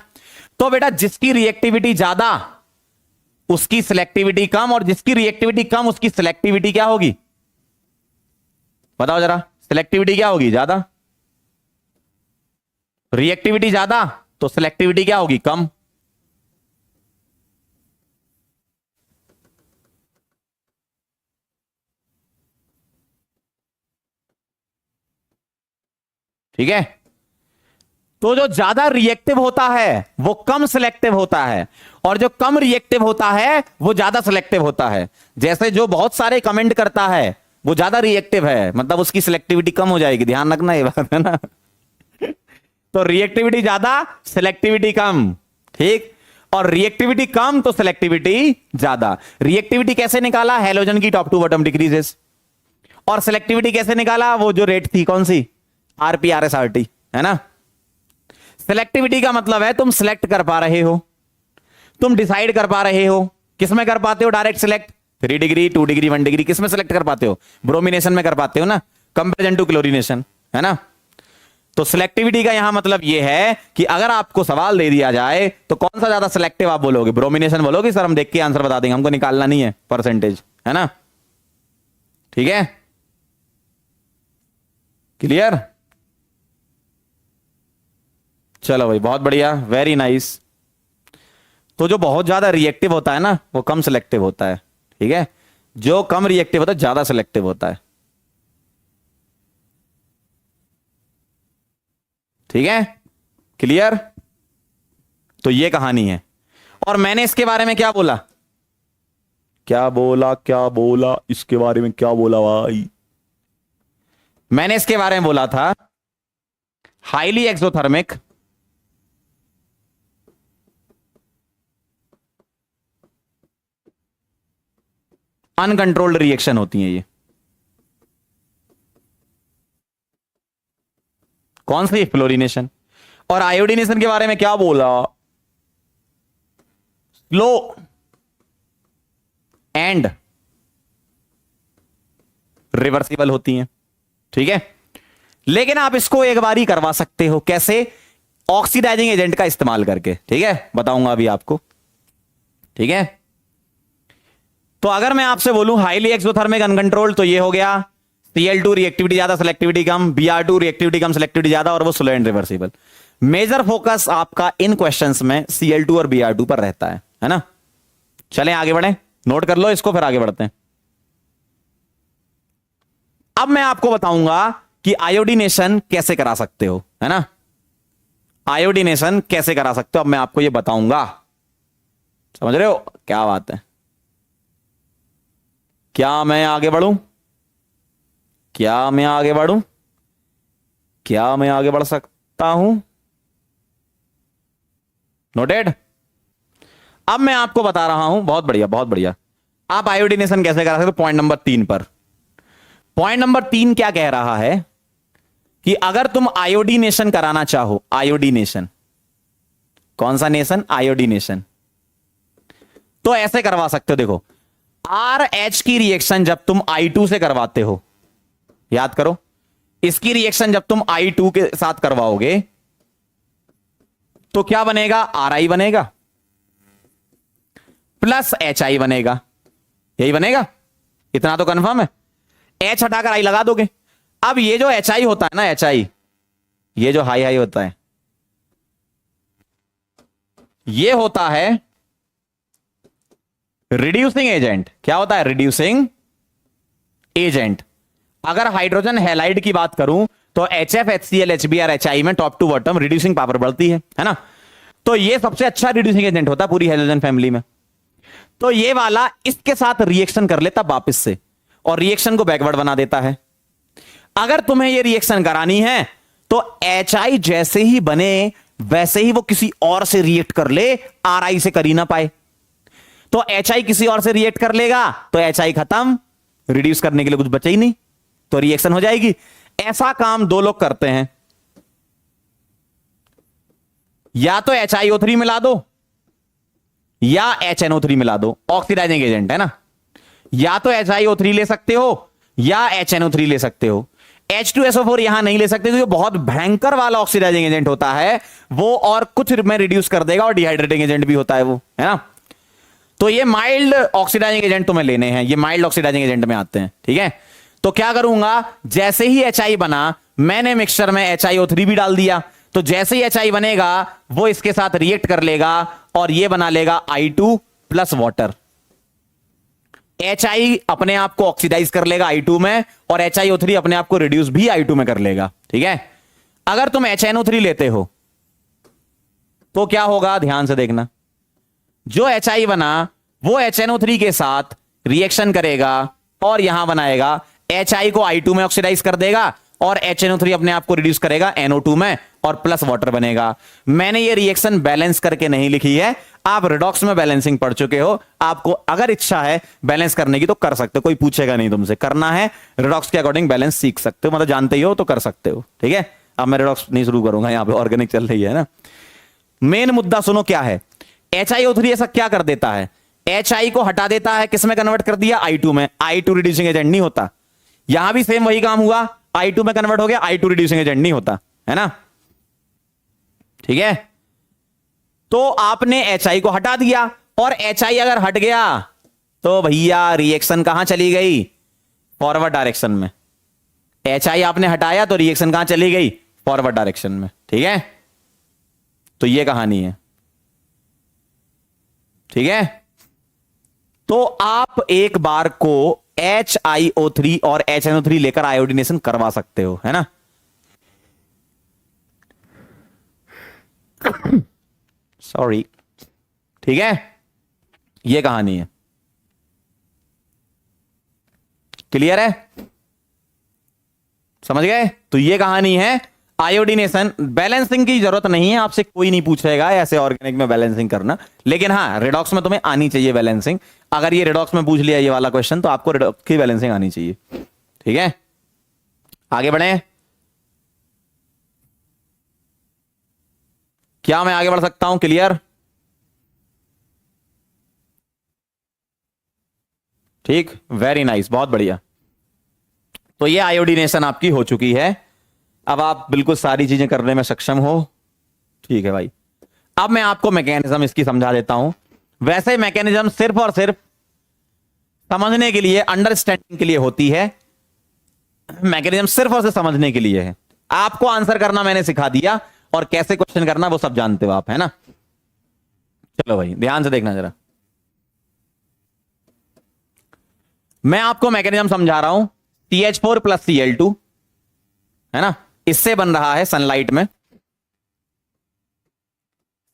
तो बेटा जिसकी रिएक्टिविटी ज्यादा उसकी सिलेक्टिविटी कम, और जिसकी रिएक्टिविटी कम उसकी सिलेक्टिविटी क्या होगी? बताओ जरा, सिलेक्टिविटी क्या होगी? ज्यादा। रिएक्टिविटी ज्यादा तो सिलेक्टिविटी क्या होगी? कम। ठीक है? तो जो ज्यादा रिएक्टिव होता है वो कम सिलेक्टिव होता है, और जो कम रिएक्टिव होता है वो ज्यादा सिलेक्टिव होता है। जैसे जो बहुत सारे कमेंट करता है वो ज्यादा रिएक्टिव है, मतलब उसकी सिलेक्टिविटी कम हो जाएगी। ध्यान रखना ये बात, है ना? तो रिएक्टिविटी ज्यादा, सिलेक्टिविटी कम। ठीक? और रिएक्टिविटी कम तो सिलेक्टिविटी ज्यादा। रिएक्टिविटी कैसे निकाला? हेलोजन की टॉप टू बॉटम डिक्रीजेस। और सिलेक्टिविटी कैसे निकाला? वो जो रेट थी, कौन सी? RPRSRT, है ना? सिलेक्टिविटी का मतलब है तुम सिलेक्ट कर पा रहे हो, तुम डिसाइड कर पा रहे हो। किसमें कर पाते हो direct select? 3 degree, 2 degree, 1 degree, किसमें सिलेक्ट कर पाते हो? ब्रोमिनेशन में कर पाते हो ना, कंपेरिजन टू क्लोरीनेशन, है ना? तो सिलेक्टिविटी का यहां मतलब यह है कि अगर आपको सवाल दे दिया जाए तो कौन सा ज्यादा सिलेक्टिव आप बोलोगे? ब्रोमिनेशन बोलोगे? सर हम देख के आंसर बता देंगे, हमको निकालना नहीं है परसेंटेज, है ना? ठीक है? क्लियर? चलो भाई, बहुत बढ़िया, वेरी नाइस। तो जो बहुत ज्यादा रिएक्टिव होता है ना वो कम सिलेक्टिव होता है। ठीक है? जो कम रिएक्टिव होता है ज्यादा सिलेक्टिव होता है। ठीक है? क्लियर? तो ये कहानी है। और मैंने इसके बारे में क्या बोला? क्या बोला? क्या बोला इसके बारे में? क्या बोला भाई? मैंने इसके बारे में बोला था हाईली एक्सोथर्मिक अनकंट्रोल्ड रिएक्शन होती है ये। कौन सी? फ्लोरिनेशन। और आयोडीनेशन के बारे में क्या बोला? स्लो एंड रिवर्सिबल होती हैं। ठीक है? लेकिन आप इसको एक बार ही करवा सकते हो। कैसे? ऑक्सीडाइजिंग एजेंट का इस्तेमाल करके। ठीक है? बताऊंगा अभी आपको। ठीक है? तो अगर मैं आपसे बोलूं हाईली एक्सोथर्मिक अनकंट्रोल्ड, तो ये हो गया Cl2 रिएक्टिविटी ज्यादा, सिलेक्टिविटी कम, Br2 रिएक्टिविटी कम, सिलेक्टिविटी ज्यादा, और वो slow and reversible. Major focus आपका इन क्वेश्चंस में Cl2 और Br2 पर रहता है ना? चलें आगे बढ़े, नोट कर लो इसको, फिर आगे बढ़ते हैं। अब मैं आपको बताऊंगा कि आयोडीनेशन कैसे करा सकते हो, है ना? आयोडीनेशन कैसे करा सकते हो, अब मैं आपको यह बताऊंगा। समझ रहे हो? क्या बात है। क्या मैं आगे बढ़ूं? क्या मैं आगे बढ़ूं? क्या मैं आगे बढ़ सकता हूं? नोटेड? अब मैं आपको बता रहा हूं। बहुत बढ़िया, बहुत बढ़िया। आप आयोडीनेशन कैसे करा सकते हो? पॉइंट नंबर 3 पर। पॉइंट नंबर 3 क्या कह रहा है कि अगर तुम आयोडीनेशन कराना चाहो, आयोडीनेशन, कौन सा नेशन? आयोडीनेशन, तो ऐसे करवा सकते हो। देखो, RH की रिएक्शन जब तुम I2 से करवाते हो, याद करो, इसकी रिएक्शन जब तुम I2 के साथ करवाओगे तो क्या बनेगा? RI बनेगा प्लस HI बनेगा। यही बनेगा, इतना तो कंफर्म है। H हटाकर I लगा दोगे। अब ये जो HI होता है ना, HI, ये जो हाई हाई होता है, ये होता है रिड्यूसिंग एजेंट क्या होता है? Reducing agent. अगर हाइड्रोजन हैलाइड की बात करूं तो HF, HCl, HBr, HI में top to bottom reducing power बढ़ती है ना? तो ये सबसे अच्छा रिड्यूसिंग एजेंट होता है पूरी हाइड्रोजन फैमिली में। तो ये वाला इसके साथ रिएक्शन कर लेता वापस से और रिएक्शन को बैकवर्ड बना देता है। अगर तुम्हें ये रिएक्शन करानी है तो HI जैसे ही बने वैसे ही वो किसी और से रिएक्ट कर ले, RI से कर ही ना पाए। तो HI किसी और से रिएक्ट कर लेगा तो HI खत्म, रिड्यूस करने के लिए कुछ बचा ही नहीं, तो रिएक्शन हो जाएगी। ऐसा काम दो लोग करते हैं, या तो HiO3 मिला दो या HNO3 मिला दो, ऑक्सीडाइजिंग एजेंट है ना। या तो HiO3 ले सकते हो या HNO3 ले सकते हो। H2SO4 यहां नहीं ले सकते क्योंकि बहुत भयंकर वाला ऑक्सीडाइजिंग एजेंट होता है वो, और कुछ में रिड्यूस कर देगा, और डिहाइड्रेटिंग एजेंट भी होता है वो, है ना। तो ये माइल्ड ऑक्सीडाइजिंग एजेंट तुम्हें लेने हैं, ये माइल्ड ऑक्सीडाइजिंग एजेंट में आते हैं, ठीक है। तो क्या करूंगा, जैसे ही HI बना मैंने मिक्सचर में HiO3 भी डाल दिया, तो जैसे ही HI बनेगा वो इसके साथ रिएक्ट कर लेगा और ये बना लेगा I2 प्लस वाटर। HI अपने आप को ऑक्सीडाइज कर लेगा I2 में, और HiO3 अपने आप को रिड्यूस भी I2 में कर लेगा, ठीक है। अगर तुम HNO3 लेते हो तो क्या होगा, ध्यान से देखना। जो HI बना वो HNO3 के साथ रिएक्शन करेगा और यहां बनाएगा, HI को I2 में ऑक्सीडाइज कर देगा और HNO3 अपने आप को रिड्यूस करेगा NO2 में और प्लस वाटर बनेगा। मैंने ये रिएक्शन बैलेंस करके नहीं लिखी है, आप रिडॉक्स में बैलेंसिंग पढ़ चुके हो, आपको अगर इच्छा है बैलेंस करने की तो कर सकते हो, कोई पूछेगा नहीं तुमसे। करना है रिडॉक्स के अकॉर्डिंग बैलेंस सीख सकते हो, मतलब जानते ही हो तो कर सकते हो, ठीक है। अब मैं रिडॉक्स नहीं शुरू करूंगा, यहां पे ऑर्गेनिक चल रही है ना। मेन मुद्दा सुनो क्या है। HiO3 ऐसा क्या कर देता है, HI को हटा देता है, किस में कन्वर्ट कर दिया, I2 में। I2 रिड्यूसिंग एजेंट नहीं होता, यहां भी सेम वही काम हुआ, I2 में कन्वर्ट हो गया, I2 रिड्यूसिंग एजेंट नहीं होता, है ना, ठीक है। तो आपने HI को हटा दिया, और HI अगर हट गया तो भैया रिएक्शन कहां चली गई, फॉरवर्ड डायरेक्शन में। HI आपने हटाया तो रिएक्शन कहां चली गई, फॉरवर्ड डायरेक्शन में, ठीक है। तो ये कहानी है, ठीक है। तो आप एक बार को HiO3 और HNO3 लेकर आयोडीनेशन करवा सकते हो, है ना। सॉरी, ठीक है। ये कहानी है, क्लियर है, समझ गए। तो ये कहानी है आयोडीनेशन। बैलेंसिंग की जरूरत नहीं है, आपसे कोई नहीं पूछेगा ऐसे ऑर्गेनिक में बैलेंसिंग करना, लेकिन हाँ रिडॉक्स में तुम्हें आनी चाहिए बैलेंसिंग। अगर ये रिडॉक्स में पूछ लिया ये वाला क्वेश्चन तो आपको रिडॉक्स की बैलेंसिंग आनी चाहिए, ठीक है। आगे बढ़े, क्या मैं आगे बढ़ सकता हूं, क्लियर, ठीक, वेरी नाइस, बहुत बढ़िया। तो ये आयोडीनेशन आपकी हो चुकी है, अब आप बिल्कुल सारी चीजें करने में सक्षम हो, ठीक है भाई। अब मैं आपको मैकेनिज्म इसकी समझा देता हूं। वैसे मैकेनिज्म सिर्फ और सिर्फ समझने के लिए, अंडरस्टैंडिंग के लिए होती है। मैकेनिज्म सिर्फ और सिर्फ समझने के लिए है, आपको आंसर करना मैंने सिखा दिया, और कैसे क्वेश्चन करना वो सब जानते हो आप, है ना। चलो भाई ध्यान से देखना जरा, मैं आपको मैकेनिज्म समझा रहा हूं। CH4 प्लस Cl2, है ना, इससे बन रहा है सनलाइट में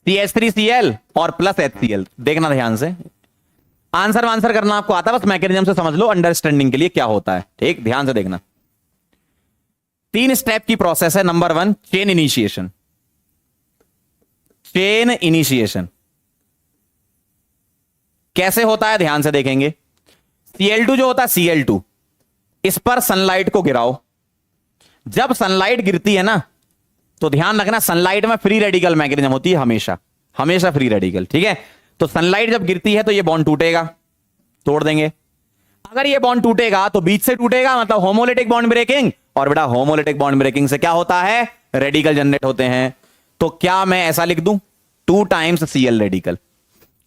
CH3Cl और प्लस HCl। देखना ध्यान से, आंसर करना आपको आता है, बस मैकेनिज्म से समझ लो अंडरस्टैंडिंग के लिए क्या होता है, ठीक, ध्यान से देखना। 3 स्टेप की प्रोसेस है। Number 1 chain initiation. Chain initiation कैसे होता है, ध्यान से देखेंगे। Cl2 जो होता है Cl2, इस पर सनलाइट को गिराओ। जब सनलाइट गिरती है ना तो ध्यान रखना, सनलाइट में फ्री रेडिकल मैकेनिज्म होती है, हमेशा हमेशा फ्री रेडिकल, ठीक है। तो सनलाइट जब गिरती है तो ये बॉन्ड टूटेगा, तोड़ देंगे। अगर ये बॉन्ड टूटेगा तो बीच से टूटेगा, मतलब होमोलिटिक बॉन्ड ब्रेकिंग, और बेटा होमोलिटिक बॉन्ड ब्रेकिंग से क्या होता है, रेडिकल जनरेट होते हैं। तो क्या मैं ऐसा लिख दूं, 2 times Cl radical,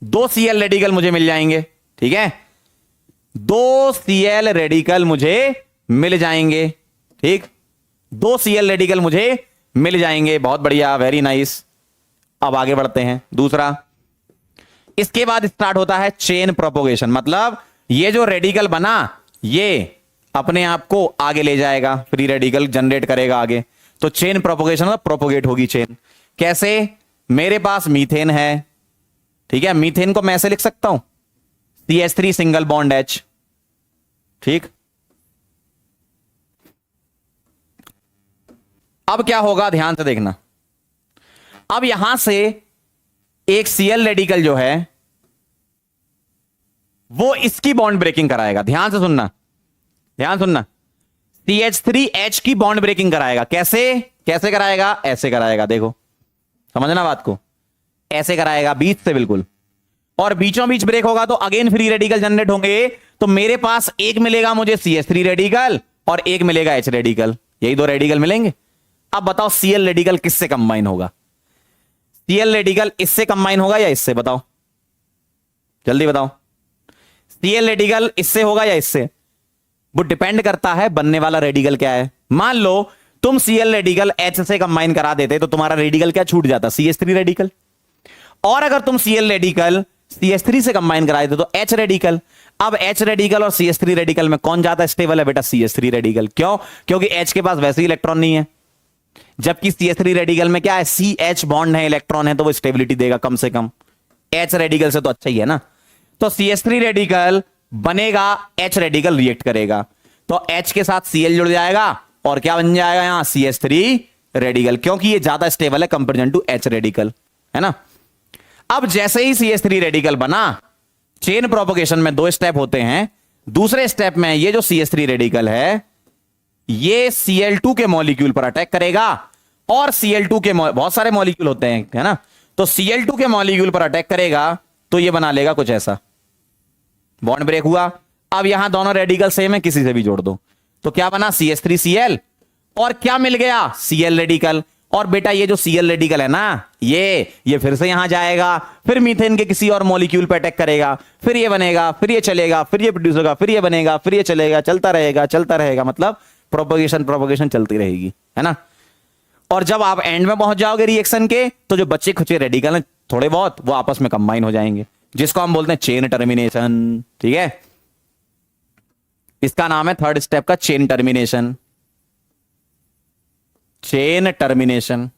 2 Cl radical मुझे मिल जाएंगे, ठीक है, 2 Cl रेडिकल मुझे मिल जाएंगे, ठीक, 2 Cl रेडिकल मुझे मिल जाएंगे, बहुत बढ़िया, वेरी नाइस। अब आगे बढ़ते हैं। दूसरा, इसके बाद स्टार्ट होता है चेन प्रोपोगेशन, मतलब ये जो रेडिकल बना ये अपने आप को आगे ले जाएगा, फ्री रेडिकल जनरेट करेगा आगे। तो चेन प्रोपोगेशन मतलब प्रोपोगेट होगी चेन। कैसे? मेरे पास मीथेन है, ठीक है, मीथेन को मैं ऐसे लिख सकता हूं CH3 सिंगल बॉन्ड H, ठीक। अब क्या होगा ध्यान से देखना, अब यहां से एक Cl रेडिकल जो है वो इसकी बॉन्ड ब्रेकिंग कराएगा। ध्यान से सुनना, ध्यान सुनना, CH3H की बॉन्ड ब्रेकिंग कराएगा। कैसे? कैसे कराएगा? ऐसे कराएगा, देखो समझना बात को, ऐसे कराएगा बीच से बिल्कुल, और बीचों बीच ब्रेक होगा तो अगेन फ्री रेडिकल जनरेट होंगे। तो मेरे पास एक मिलेगा मुझे CH3 रेडिकल और एक मिलेगा H रेडिकल, यही दो रेडिकल मिलेंगे। अब बताओ Cl रेडिकल किससे कंबाइन होगा? Cl रेडिकल इससे कंबाइन होगा या इससे? बताओ जल्दी बताओ। Cl रेडिकल इससे होगा या इससे? वो डिपेंड करता है बनने वाला रेडिकल क्या है। मान लो तुम Cl रेडिकल H से कंबाइन करा देते तो तुम्हारा रेडिकल क्या छूट जाता? CH3 radical. और अगर तुम Cl रेडिकल CH3 से कंबाइन कराए थे तो H रेडिकल। अब H रेडिकल और CH3 रेडिकल में कौन ज्यादा स्टेबल है बेटा? CH3 radical. क्यों? क्योंकि H के पास वैसे ही इलेक्ट्रॉन नहीं है, जबकि CH3 रेडिकल में क्या है? CH बॉन्ड है, इलेक्ट्रॉन है, तो वो स्टेबिलिटी देगा कम से कम। H रेडिकल से तो अच्छा ही है ना। तो CH3 रेडिकल बनेगा, H रेडिकल रिएक्ट करेगा, तो H के साथ Cl जुड़ जाएगा और क्या बन जाएगा यहां? CH3 रेडिकल, क्योंकि ये ज्यादा स्टेबल है कंपेरिजन टू H रेडिकल, है ना। अब जैसे ही CH3 रेडिकल बना, चेन प्रोपोगेशन में दो स्टेप होते हैं। दूसरे स्टेप में ये जो CH3 रेडिकल है ये Cl2 के मॉलिक्यूल पर अटैक करेगा, और Cl2 के बहुत सारे मॉलिक्यूल होते हैं, है ना, तो Cl2 के मॉलिक्यूल पर अटैक करेगा तो ये बना लेगा कुछ ऐसा, बॉन्ड ब्रेक हुआ। अब यहां दोनों रेडिकल सेम है, किसी से भी जोड़ दो तो क्या बना? CH3Cl, और क्या मिल गया? Cl radical. और बेटा ये जो Cl रेडिकल है ना, ये फिर से यहां जाएगा, फिर मीथेन के किसी और मॉलिक्यूल पर अटैक करेगा, फिर ये बनेगा, फिर ये चलेगा, फिर ये प्रोड्यूस होगा, फिर ये बनेगा, फिर ये चलेगा, चलता रहेगा चलता रहेगा, मतलब प्रोपोगेशन चलती रहेगी, है ना। और जब आप एंड में पहुंच जाओगे रिएक्शन के, तो जो बच्चे खुचे रेडिकल हैं थोड़े बहुत, वो आपस में कंबाइन हो जाएंगे, जिसको हम बोलते हैं चेन टर्मिनेशन, ठीक है। इसका नाम है थर्ड स्टेप का चेन टर्मिनेशन। Chain termination.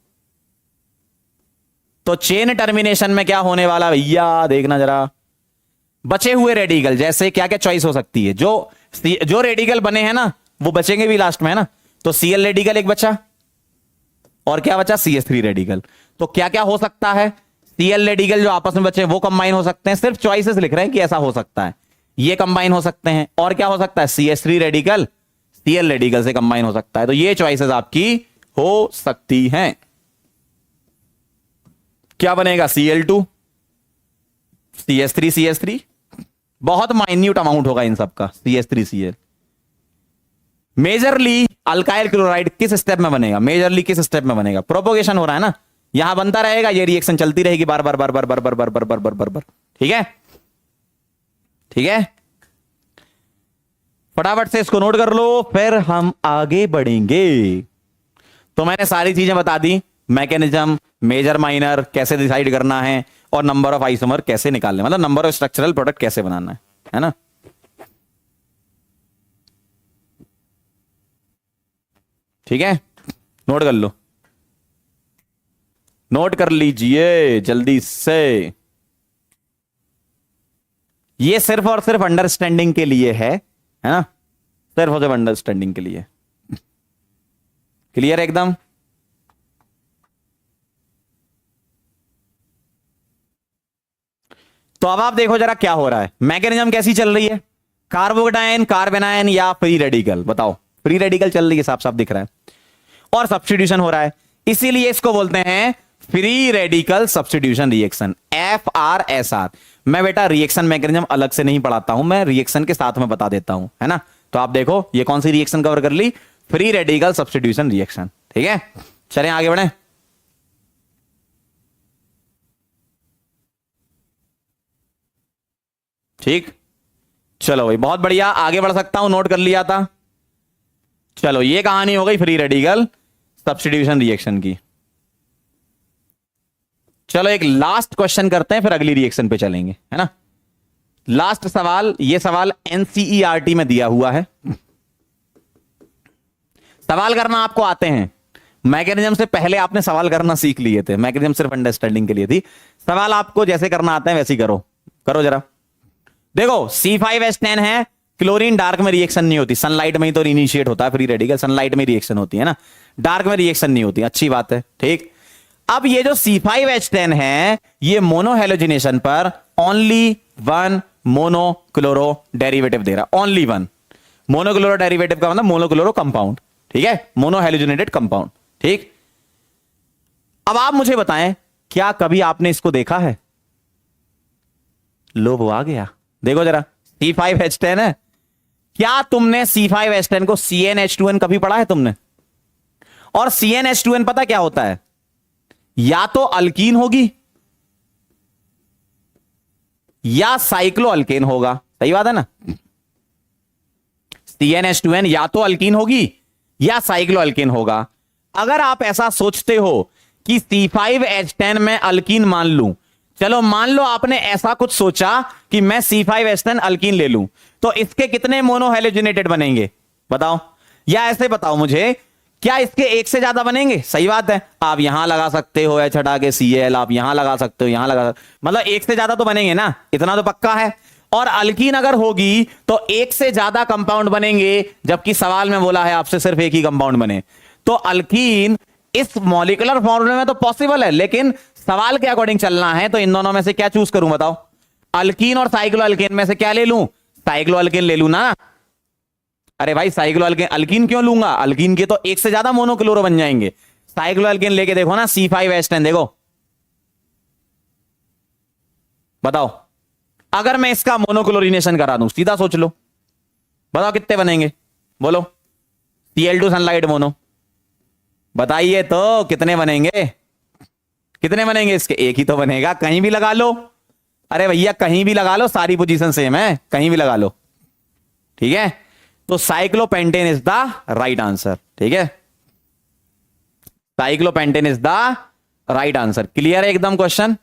तो चेन टर्मिनेशन में क्या होने वाला भैया, देखना जरा। बचे हुए रेडिकल, जैसे क्या क्या चॉइस हो सकती है, जो रेडिकल बने हैं ना वो बचेंगे भी लास्ट में, है ना। तो Cl रेडिकल एक बचा, और क्या बचा? CH3 radical. तो क्या क्या हो सकता है? Cl रेडिकल जो आपस में बचे वो कंबाइन हो सकते हैं, सिर्फ चॉइसेस लिख रहे हैं कि ऐसा हो सकता है, ये कंबाइन हो सकते हैं। और क्या हो सकता है? CH3 रेडिकल Cl रेडिकल से कंबाइन हो सकता है। तो ये चॉइसेस आपकी हो सकती हैं। क्या बनेगा? Cl2 CH3 बहुत माइन्यूट अमाउंट होगा इन सबका, CH3Cl। मेजरली अल्काइल क्लोराइड किस स्टेप में बनेगा? मेजरली किस स्टेप में बनेगा? प्रोपोगेशन हो रहा है ना, यहां बनता रहेगा, ये रिएक्शन चलती रहेगी बार बार बार बार बार बार बार बार बार बार बार बार, ठीक है, ठीक है। फटाफट से इसको नोट कर लो, फिर हम आगे बढ़ेंगे। तो मैंने सारी चीजें बता दी, मैकेनिज्म, मेजर माइनर कैसे डिसाइड करना है, और नंबर ऑफ आइसोमर कैसे निकालने, मतलब नंबर ऑफ स्ट्रक्चरल प्रोडक्ट कैसे बनाना है ना। ठीक है, नोट कर लो, नोट कर लीजिए जल्दी से। ये सिर्फ और सिर्फ अंडरस्टैंडिंग के लिए है ना, सिर्फ और सिर्फ अंडरस्टैंडिंग के लिए। क्लियर एकदम? तो अब आप देखो जरा क्या हो रहा है, मैकेनिज्म कैसी चल रही है, कार्बोकेटायन, कार्बेनायन या फ्री रेडिकल? बताओ, फ्री रेडिकल चल रही है, साफ साफ दिख रहा है, और सब्स्टिट्यूशन हो रहा है, इसीलिए इसको बोलते हैं free radical substitution reaction, FRSR। मैं बेटा रिएक्शन मैकेनिज्म अलग से नहीं पढ़ाता हूं, मैं रिएक्शन के साथ में बता देता हूं, है ना। तो आप देखो ये कौन सी रिएक्शन कवर कर ली, फ्री रेडिकल सब्स्टिट्यूशन रिएक्शन, ठीक है। चलें आगे बढ़े। ठीक, चलो भाई बहुत बढ़िया, आगे बढ़ सकता हूं, नोट कर लिया था। चलो ये कहानी हो गई फ्री रेडिकल सब्स्टिट्यूशन रिएक्शन की। चलो एक लास्ट क्वेश्चन करते हैं, फिर अगली रिएक्शन पे चलेंगे, है ना। लास्ट सवाल, ये सवाल एनसीईआरटी में दिया हुआ है। सवाल करना आपको आते हैं, मैकेनिज्म से पहले आपने सवाल करना सीख लिए थे, मैकेनिज्म सिर्फ अंडरस्टैंडिंग के लिए थी। सवाल आपको जैसे करना आता है वैसे ही करो, करो जरा। देखो C5H10 है, क्लोरीन डार्क में रिएक्शन नहीं होती, सनलाइट में ही तो इनिशिएट होता है फ्री रेडिकल, सनलाइट में रिएक्शन होती है ना, डार्क में रिएक्शन नहीं होती, अच्छी बात है, ठीक। अब ये जो C5H10 है, ये मोनोहेलोजिनेशन पर ओनली वन मोनोक्लोरो डेरिवेटिव दे रहा, ओनली वन। मोनोक्लोरो डेरिवेटिव का मतलब मोनोक्लोरो कंपाउंड, ठीक है, मोनोहेलोजिनेटेड कंपाउंड, ठीक। अब आप मुझे बताएं, क्या कभी आपने इसको देखा है? लो वो आ गया, देखो जरा, C5H10 है। क्या तुमने C5H10 को CnH2n कभी पढ़ा है तुमने? और CnH2n पता क्या होता है? या तो अल्कीन होगी या साइक्लो अल्केन होगा, सही बात है ना। CnH2n या तो अल्कीन होगी या साइक्लो अल्केन होगा। अगर आप ऐसा सोचते हो कि C5H10 में अल्कीन मान लूं, चलो मान लो आपने ऐसा कुछ सोचा कि मैं C5H10 अल्कीन ले लूं, तो इसके कितने मोनोहेलोजिनेटेड बनेंगे बताओ? या ऐसे बताओ मुझे, क्या इसके एक से ज्यादा बनेंगे? सही बात है, आप यहां लगा सकते हो H हटा के Cl, आप यहां लगा सकते हो, यहां लगा सकते हो, मतलब एक से ज्यादा तो बनेंगे ना, इतना तो पक्का है। और अल्कीन अगर होगी तो एक से ज्यादा कंपाउंड बनेंगे, जबकि सवाल में बोला है आपसे सिर्फ एक ही कंपाउंड बने। तो अल्कीन इस मॉलिक्यूलर फॉर्मूले में तो पॉसिबल है, लेकिन सवाल के अकॉर्डिंग चलना है तो इन दोनों में से क्या चूज करूं बताओ? अल्कीन और साइक्लो अल्केन में से क्या ले लूं? साइक्लो अल्केन ले लूं ना। अरे भाई साइक्लो अल्केन, अल्कीन क्यों लूंगा? अल्कीन के तो एक से ज्यादा मोनोक्लोरो बन जाएंगे। साइक्लो अल्केन लेके देखो ना, C5H10 देखो, बताओ अगर मैं इसका मोनोक्लोरिनेशन करा दूं, सीधा सोच लो, बताओ कितने बनेंगे? बोलो। Cl2 सनलाइट मोनो, बताइए तो कितने बनेंगे? कितने बनेंगे इसके? एक ही तो बनेगा, कहीं भी लगा लो। अरे भैया कहीं भी लगा लो, सारी पोजीशन सेम है, कहीं भी लगा लो, ठीक है। तो cyclopentane is the right answer, ठीक है, cyclopentane is the right answer. Clear है एकदम क्वेश्चन?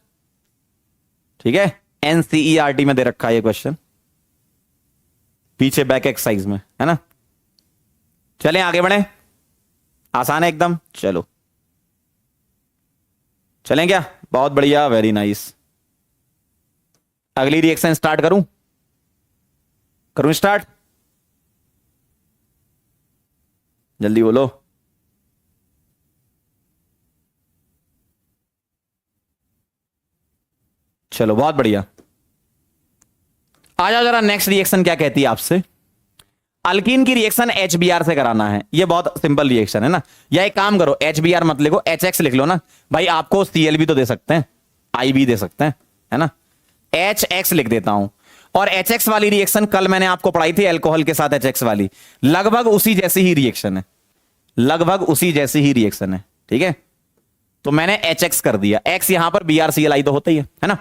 ठीक है, एनसीईआरटी में दे रखा है ये क्वेश्चन, पीछे बैक एक्सरसाइज में, है ना। चलें आगे बढ़े, आसान है एकदम, चलो चलें क्या? बहुत बढ़िया, वेरी नाइस। अगली रिएक्शन स्टार्ट करूं? करूं स्टार्ट? जल्दी बोलो। चलो बहुत बढ़िया, आ जाओ जरा। नेक्स्ट रिएक्शन क्या कहती है आपसे? अल्कीन की रिएक्शन HBr से कराना है। ये बहुत सिंपल रिएक्शन है ना। या एक काम करो, HBr मत लिखो, HX लिख लो ना भाई। आपको Cl भी तो दे सकते हैं, I भी दे सकते हैं, है ना। HX लिख देता हूं। और HX वाली रिएक्शन कल मैंने आपको पढ़ाई थी, अल्कोहल के साथ HX वाली, लगभग उसी जैसी ही रिएक्शन है, लगभग उसी जैसी ही रिएक्शन है, ठीक है। तो मैंने HX कर दिया, X यहां पर BrCl तो होता ही है ना।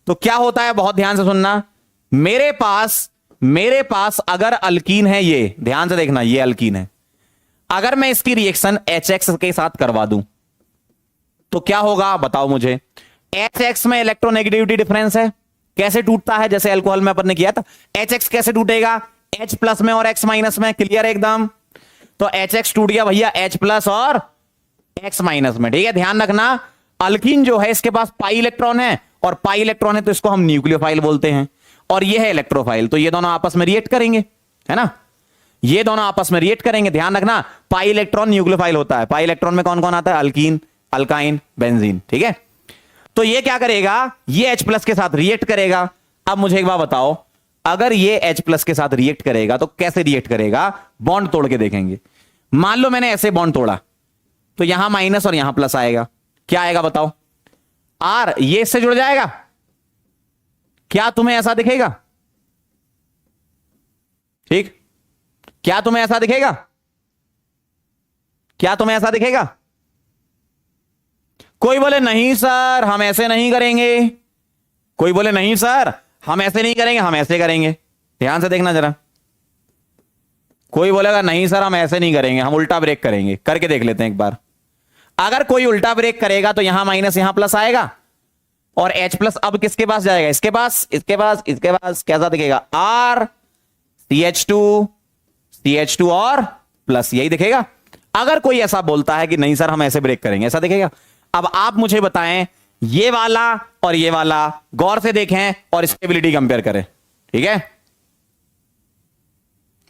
तो क्या होता है, बहुत ध्यान से सुनना। मेरे पास अगर अल्कीन है, ये ध्यान से देखना, ये अल्कीन है, अगर मैं इसकी रिएक्शन HX के साथ करवा दूं तो क्या होगा बताओ मुझे? HX में इलेक्ट्रोनेगेटिविटी डिफरेंस है, कैसे टूटता है? जैसे अल्कोहल में अपन ने किया था। HX कैसे टूटेगा? H प्लस में और X माइनस में, क्लियर है एकदम। तो HX टूट गया भैया H प्लस और X माइनस में, ठीक है। ध्यान रखना, अल्कीन जो है इसके पास पाई इलेक्ट्रॉन है, और पाई इलेक्ट्रॉन है तो इसको हम न्यूक्लियोफाइल बोलते हैं, और ये है इलेक्ट्रोफाइल। तो ये दोनों आपस में रिएक्ट करेंगे, है ना, ये दोनों आपस में रिएक्ट करेंगे। ध्यान रखना, पाई इलेक्ट्रॉन न्यूक्लियोफाइल होता है। पाई इलेक्ट्रॉन में कौन कौन आता है? अल्कीन, अल्काइन, बेंजीन, ठीक है। तो ये क्या करेगा? ये H प्लस के साथ रिएक्ट करेगा। अब मुझे एक बात बताओ, अगर ये H प्लस के साथ रिएक्ट करेगा तो कैसे रिएक्ट करेगा? बॉन्ड तोड़ के देखेंगे। मान लो मैंने ऐसे बॉन्ड तोड़ा, तो यहां माइनस और यहां प्लस आएगा, क्या आएगा बताओ? R ये इससे जुड़ जाएगा। क्या तुम्हें ऐसा दिखेगा? ठीक, क्या तुम्हें ऐसा दिखेगा? क्या तुम्हें ऐसा दिखेगा? कोई बोले नहीं सर हम ऐसे नहीं करेंगे, कोई बोले नहीं सर हम ऐसे नहीं करेंगे, हम ऐसे करेंगे। ध्यान से देखना जरा, कोई बोलेगा नहीं सर हम ऐसे नहीं करेंगे, हम उल्टा ब्रेक करेंगे। करके देख लेते हैं एक बार। अगर कोई उल्टा ब्रेक करेगा तो यहां माइनस यहां प्लस आएगा, और H प्लस अब किसके पास जाएगा? इसके पास, इसके पास, इसके पास। कैसा दिखेगा? R CH2 और प्लस, यही दिखेगा। अगर कोई ऐसा बोलता है कि नहीं सर हम ऐसे ब्रेक करेंगे, ऐसा दिखेगा। अब आप मुझे बताएं, ये वाला और ये वाला गौर से देखें और स्टेबिलिटी कंपेयर करें, ठीक है?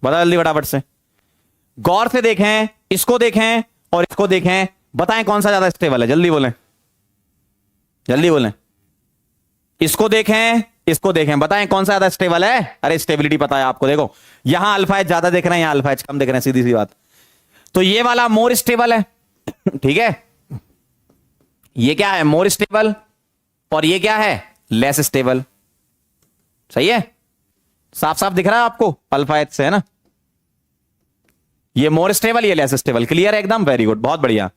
बता जल्दी फटाफट से, गौर से देखें, इसको देखें और इसको देखें, बताएं कौन सा ज्यादा स्टेबल है? जल्दी बोलें, जल्दी बोलें। इसको देखें, इसको देखें, बताएं कौन सा ज्यादा स्टेबल है? अरे स्टेबिलिटी पता है आपको, देखो यहां अल्फा एच ज्यादा देख रहे हैं, यहां अल्फा एच कम देख रहे हैं, सीधी सी बात। तो ये वाला मोर स्टेबल है, ठीक है? ये क्या है? More stable. और ये क्या है? Less stable. सही है? साफ साफ दिख रहा है आपको अल्फा एच से, है ना? ये मोर स्टेबल, ये लेस स्टेबल। क्लियर है एकदम? वेरी गुड, बहुत बढ़िया।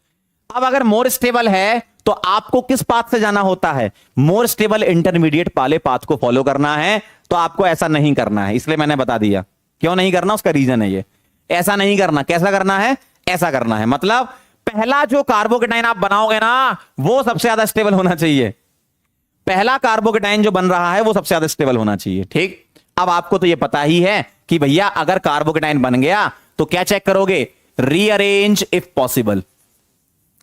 अब अगर मोर स्टेबल है तो आपको किस पाथ से जाना होता है? मोर स्टेबल इंटरमीडिएट वाले पाथ को फॉलो करना है। तो आपको ऐसा नहीं करना है, इसलिए मैंने बता दिया। क्यों नहीं करना? उसका रीजन है ये। ऐसा नहीं करना। कैसा करना है? ऐसा करना है। मतलब पहला जो कार्बोकेटाइन आप बनाओगे ना, वो सबसे ज्यादा स्टेबल होना चाहिए। पहला कार्बोकेटाइन जो बन रहा है वो सबसे ज्यादा स्टेबल होना चाहिए, ठीक? अब आपको तो ये पता ही है कि भैया अगर कार्बोकेटाइन बन गया तो क्या चेक करोगे? Rearrange if possible.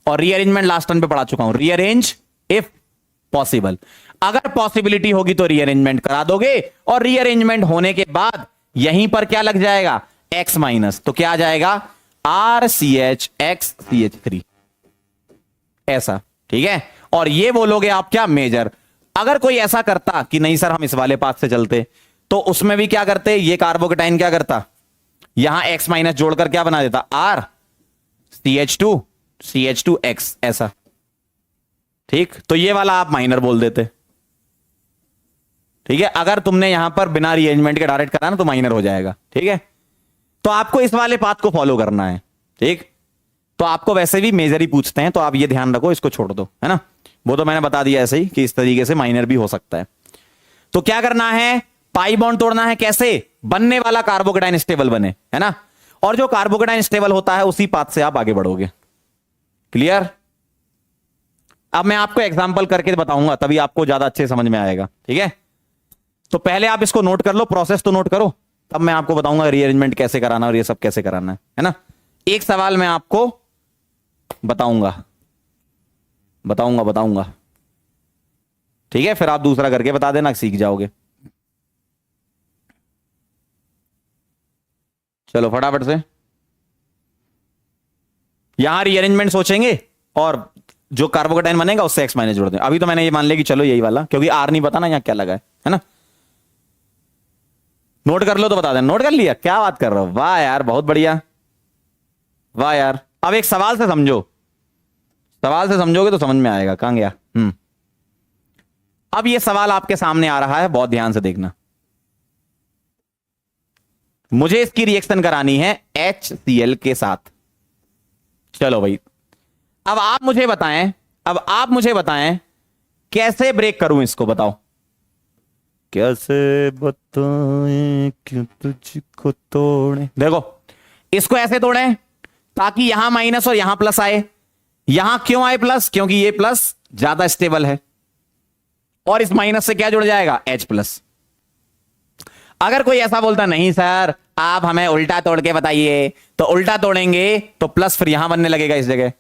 और रीअरेंजमेंट लास्ट टर्न पे पढ़ा चुका हूं, रीअरेंज इफ पॉसिबल। अगर पॉसिबिलिटी होगी तो रीअरेंजमेंट करा दोगे, और रीअरेंजमेंट होने के बाद यहीं पर क्या लग जाएगा? X minus. तो क्या आ जाएगा? RCH(X)CH3, ऐसा, ठीक है? और ये बोलोगे आप क्या? मेजर। अगर कोई ऐसा करता कि नहीं सर हम इस वाले पाथ से चलते, तो उसमें भी क्या करते? ये कार्बोकेटाइन क्या करता? यहां X माइनस जोड़कर क्या बना देता? RCH2CH2X, ऐसा, ठीक? तो ये वाला आप माइनर बोल देते, ठीक है? अगर तुमने यहां पर बिना रीअरेंजमेंट के डायरेक्ट करा ना तो माइनर हो जाएगा, ठीक है? तो आपको इस वाले पाथ को फॉलो करना है, ठीक? तो आपको वैसे भी मेजर ही पूछते हैं, तो आप ये ध्यान रखो, इसको छोड़ दो, है ना? वो तो मैंने बता दिया ऐसे ही कि इस तरीके से माइनर भी हो सकता है। तो क्या करना है? पाई बॉन्ड तोड़ना है। कैसे? बनने वाला कार्बोकेटाइन स्टेबल बने, है ना? और जो कार्बोकेटाइन स्टेबल होता है उसी पाथ से आप आगे बढ़ोगे। क्लियर? अब मैं आपको एग्जांपल करके बताऊंगा, तभी आपको ज्यादा अच्छे समझ में आएगा, ठीक है? तो पहले आप इसको नोट कर लो, प्रोसेस तो नोट करो, तब मैं आपको बताऊंगा रीअरेंजमेंट कैसे कराना और ये सब कैसे कराना है ना? एक सवाल मैं आपको बताऊंगा, ठीक है? फिर आप दूसरा करके बता देना, सीख जाओगे। चलो फटाफट से यहां रीअरेंजमेंट सोचेंगे और जो कार्बोकेटाइन बनेगा उससे X माइनस जोड़ दें। अभी तो मैंने ये मान लिया कि चलो यही वाला, क्योंकि R नहीं पता ना यहां क्या लगा है ना? नोट कर लो तो बता देना। नोट कर लिया? क्या बात कर रहे हो, वाह यार, बहुत बढ़िया, वाह यार। अब एक सवाल से समझो, सवाल से समझोगे तो समझ में आएगा। कहां गया? अब ये सवाल आपके सामने आ रहा है, बहुत ध्यान से देखना। मुझे इसकी रिएक्शन करानी है HCl के साथ। चलो भाई, अब आप मुझे बताएं कैसे ब्रेक करूं इसको, बताओ कैसे बताएं कि तुझको तोड़े। देखो इसको ऐसे तोड़ें ताकि यहां माइनस और यहां प्लस आए। यहां क्यों आए प्लस? क्योंकि ये प्लस ज्यादा स्टेबल है, और इस माइनस से क्या जुड़ जाएगा? H plus. अगर कोई ऐसा बोलता नहीं सर आप हमें उल्टा तोड़ के बताइए, तो उल्टा तोड़ेंगे तो प्लस फिर यहां बनने लगेगा इस जगह।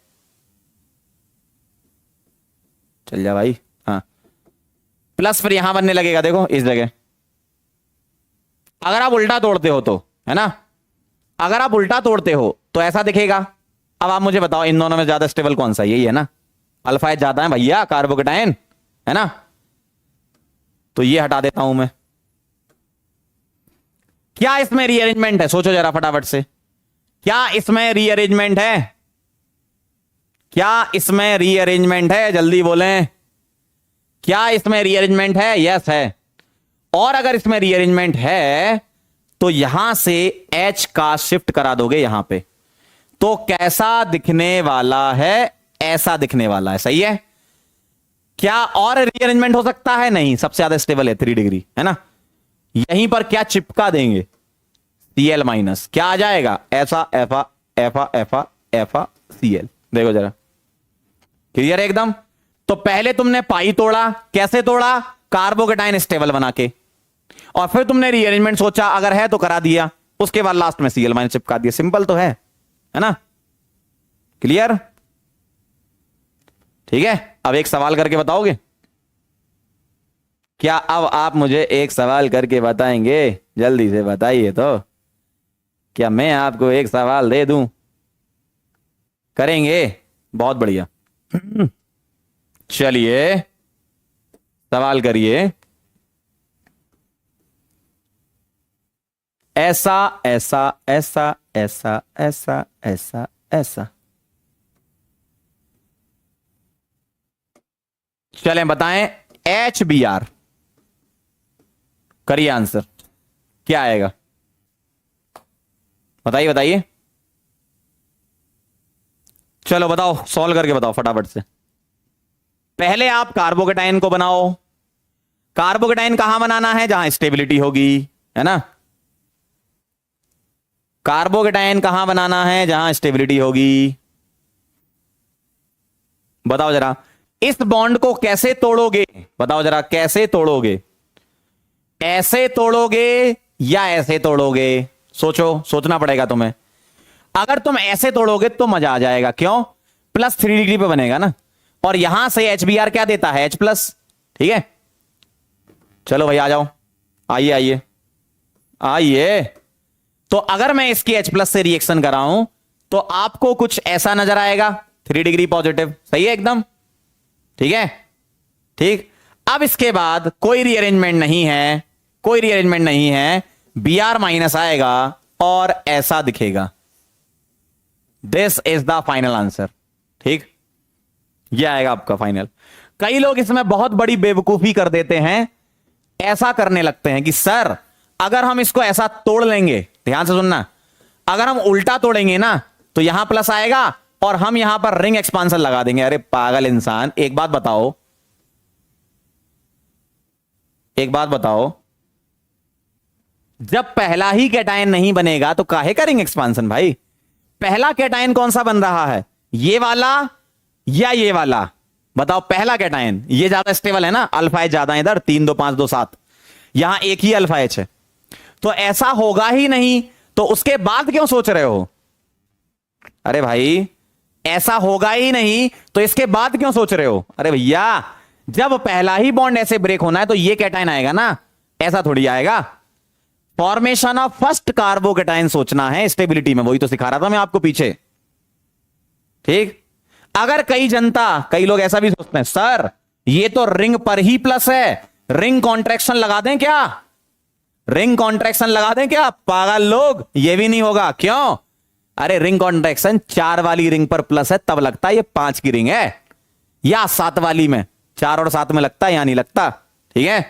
चल जा भाई, हाँ, प्लस फिर यहां बनने लगेगा, देखो इस जगह। अगर आप उल्टा तोड़ते हो तो, है ना? अगर आप उल्टा तोड़ते हो तो ऐसा दिखेगा। अब आप मुझे बताओ इन दोनों में ज्यादा स्टेबल कौन सा? यही है ना? अल्फा एच ज्यादा है भैया, कार्बोकेटाइन, है ना? तो ये हटा देता हूं मैं। क्या इसमें रीअरेंजमेंट है? सोचो जरा फटाफट से, क्या इसमें रीअरेंजमेंट है? क्या इसमें रीअरेंजमेंट है? जल्दी बोलें, क्या इसमें रीअरेंजमेंट है? यस है। और अगर इसमें रीअरेंजमेंट है तो यहां से H का शिफ्ट करा दोगे यहां पे, तो कैसा दिखने वाला है? ऐसा दिखने वाला है। सही है? क्या और रीअरेंजमेंट हो सकता है? नहीं, सबसे ज्यादा स्टेबल है 3 डिग्री, है ना? यहीं पर क्या चिपका देंगे? Cl minus. क्या आ जाएगा? ऐसा एफा एफा एफा एफा Cl। देखो जरा, क्लियर है एकदम? तो पहले तुमने पाई तोड़ा, कैसे तोड़ा? कार्बोकेटाइन स्टेबल बना के, और फिर तुमने रीअरेंजमेंट सोचा, अगर है तो करा दिया, उसके बाद लास्ट में Cl- चिपका दिया। सिंपल तो है ना? क्लियर? ठीक है, अब एक सवाल करके बताओगे क्या? अब आप मुझे एक सवाल करके बताएंगे? जल्दी से बताइए तो, क्या मैं आपको एक सवाल दे दूं? करेंगे? बहुत बढ़िया। चलिए सवाल करिए। ऐसा ऐसा ऐसा ऐसा ऐसा ऐसा ऐसा, चलें बताएं। HBr, करिए आंसर, क्या आएगा? बताइए बताइए, चलो बताओ, सॉल्व करके बताओ फटाफट से। पहले आप कार्बोकेटाइन को बनाओ। कार्बोकेटाइन कहां बनाना है? जहां स्टेबिलिटी होगी, है ना? कार्बोकेटाइन कहां बनाना है? जहां स्टेबिलिटी होगी। बताओ जरा, इस बॉन्ड को कैसे तोड़ोगे? बताओ जरा, कैसे तोड़ोगे? ऐसे तोड़ोगे या ऐसे तोड़ोगे? सोचो, सोचना पड़ेगा तुम्हें। अगर तुम ऐसे तोड़ोगे तो मजा आ जाएगा। क्यों? +3 डिग्री पे बनेगा ना, और यहां से HBr क्या देता है? H+। ठीक है, चलो भाई आ जाओ, आइए आइए आइए। तो अगर मैं इसकी H+ से रिएक्शन कराऊं तो आपको कुछ ऐसा नजर आएगा, 3 डिग्री पॉजिटिव। सही है एकदम? ठीक है, ठीक। अब इसके बाद कोई रीअरेंजमेंट नहीं है, कोई रीअरेंजमेंट नहीं है, Br- आएगा और ऐसा दिखेगा। This is the final answer. ठीक, यह आएगा आपका फाइनल। कई लोग इसमें बहुत बड़ी बेवकूफी कर देते हैं, ऐसा करने लगते हैं कि सर अगर हम इसको ऐसा तोड़ लेंगे, ध्यान से सुनना, अगर हम उल्टा तोड़ेंगे ना तो यहां प्लस आएगा और हम यहां पर रिंग एक्सपांशन लगा देंगे। अरे पागल इंसान, एक बात बताओ, एक बात बताओ, जब पहला ही कैटायन नहीं बनेगा तो काहे का रिंग एक्सपांशन भाई? पहला कैटायन कौन सा बन रहा है? ये वाला या ये वाला? बताओ, पहला कैटायन ये ज्यादा स्टेबल है ना, अल्फा एच ज्यादा है इधर, 3 2 5 2 7, यहां एक ही अल्फा एच है, तो ऐसा होगा ही नहीं, तो उसके बाद क्यों सोच रहे हो? अरे भाई ऐसा होगा ही नहीं तो इसके बाद क्यों सोच रहे हो? अरे भैया जब पहला ही बॉन्ड ऐसे ब्रेक होना है तो ये कैटायन आएगा ना, ऐसा थोड़ी आएगा। फॉर्मेशन ऑफ फर्स्ट कार्बोकेटाइन सोचना है स्टेबिलिटी में, वही तो सिखा रहा था मैं आपको पीछे। ठीक, अगर कई लोग ऐसा भी सोचते हैं, सर ये तो रिंग पर ही प्लस है, रिंग कॉन्ट्रैक्शन लगा दें क्या? रिंग कॉन्ट्रैक्शन लगा दें क्या? पागल लोग, ये भी नहीं होगा। क्यों? अरे रिंग कॉन्ट्रैक्शन 4 वाली रिंग पर प्लस है तब लगता है, ये 5 की रिंग है, या 7 वाली में, 4 और 7 में लगता है या नहीं लगता। ठीक है,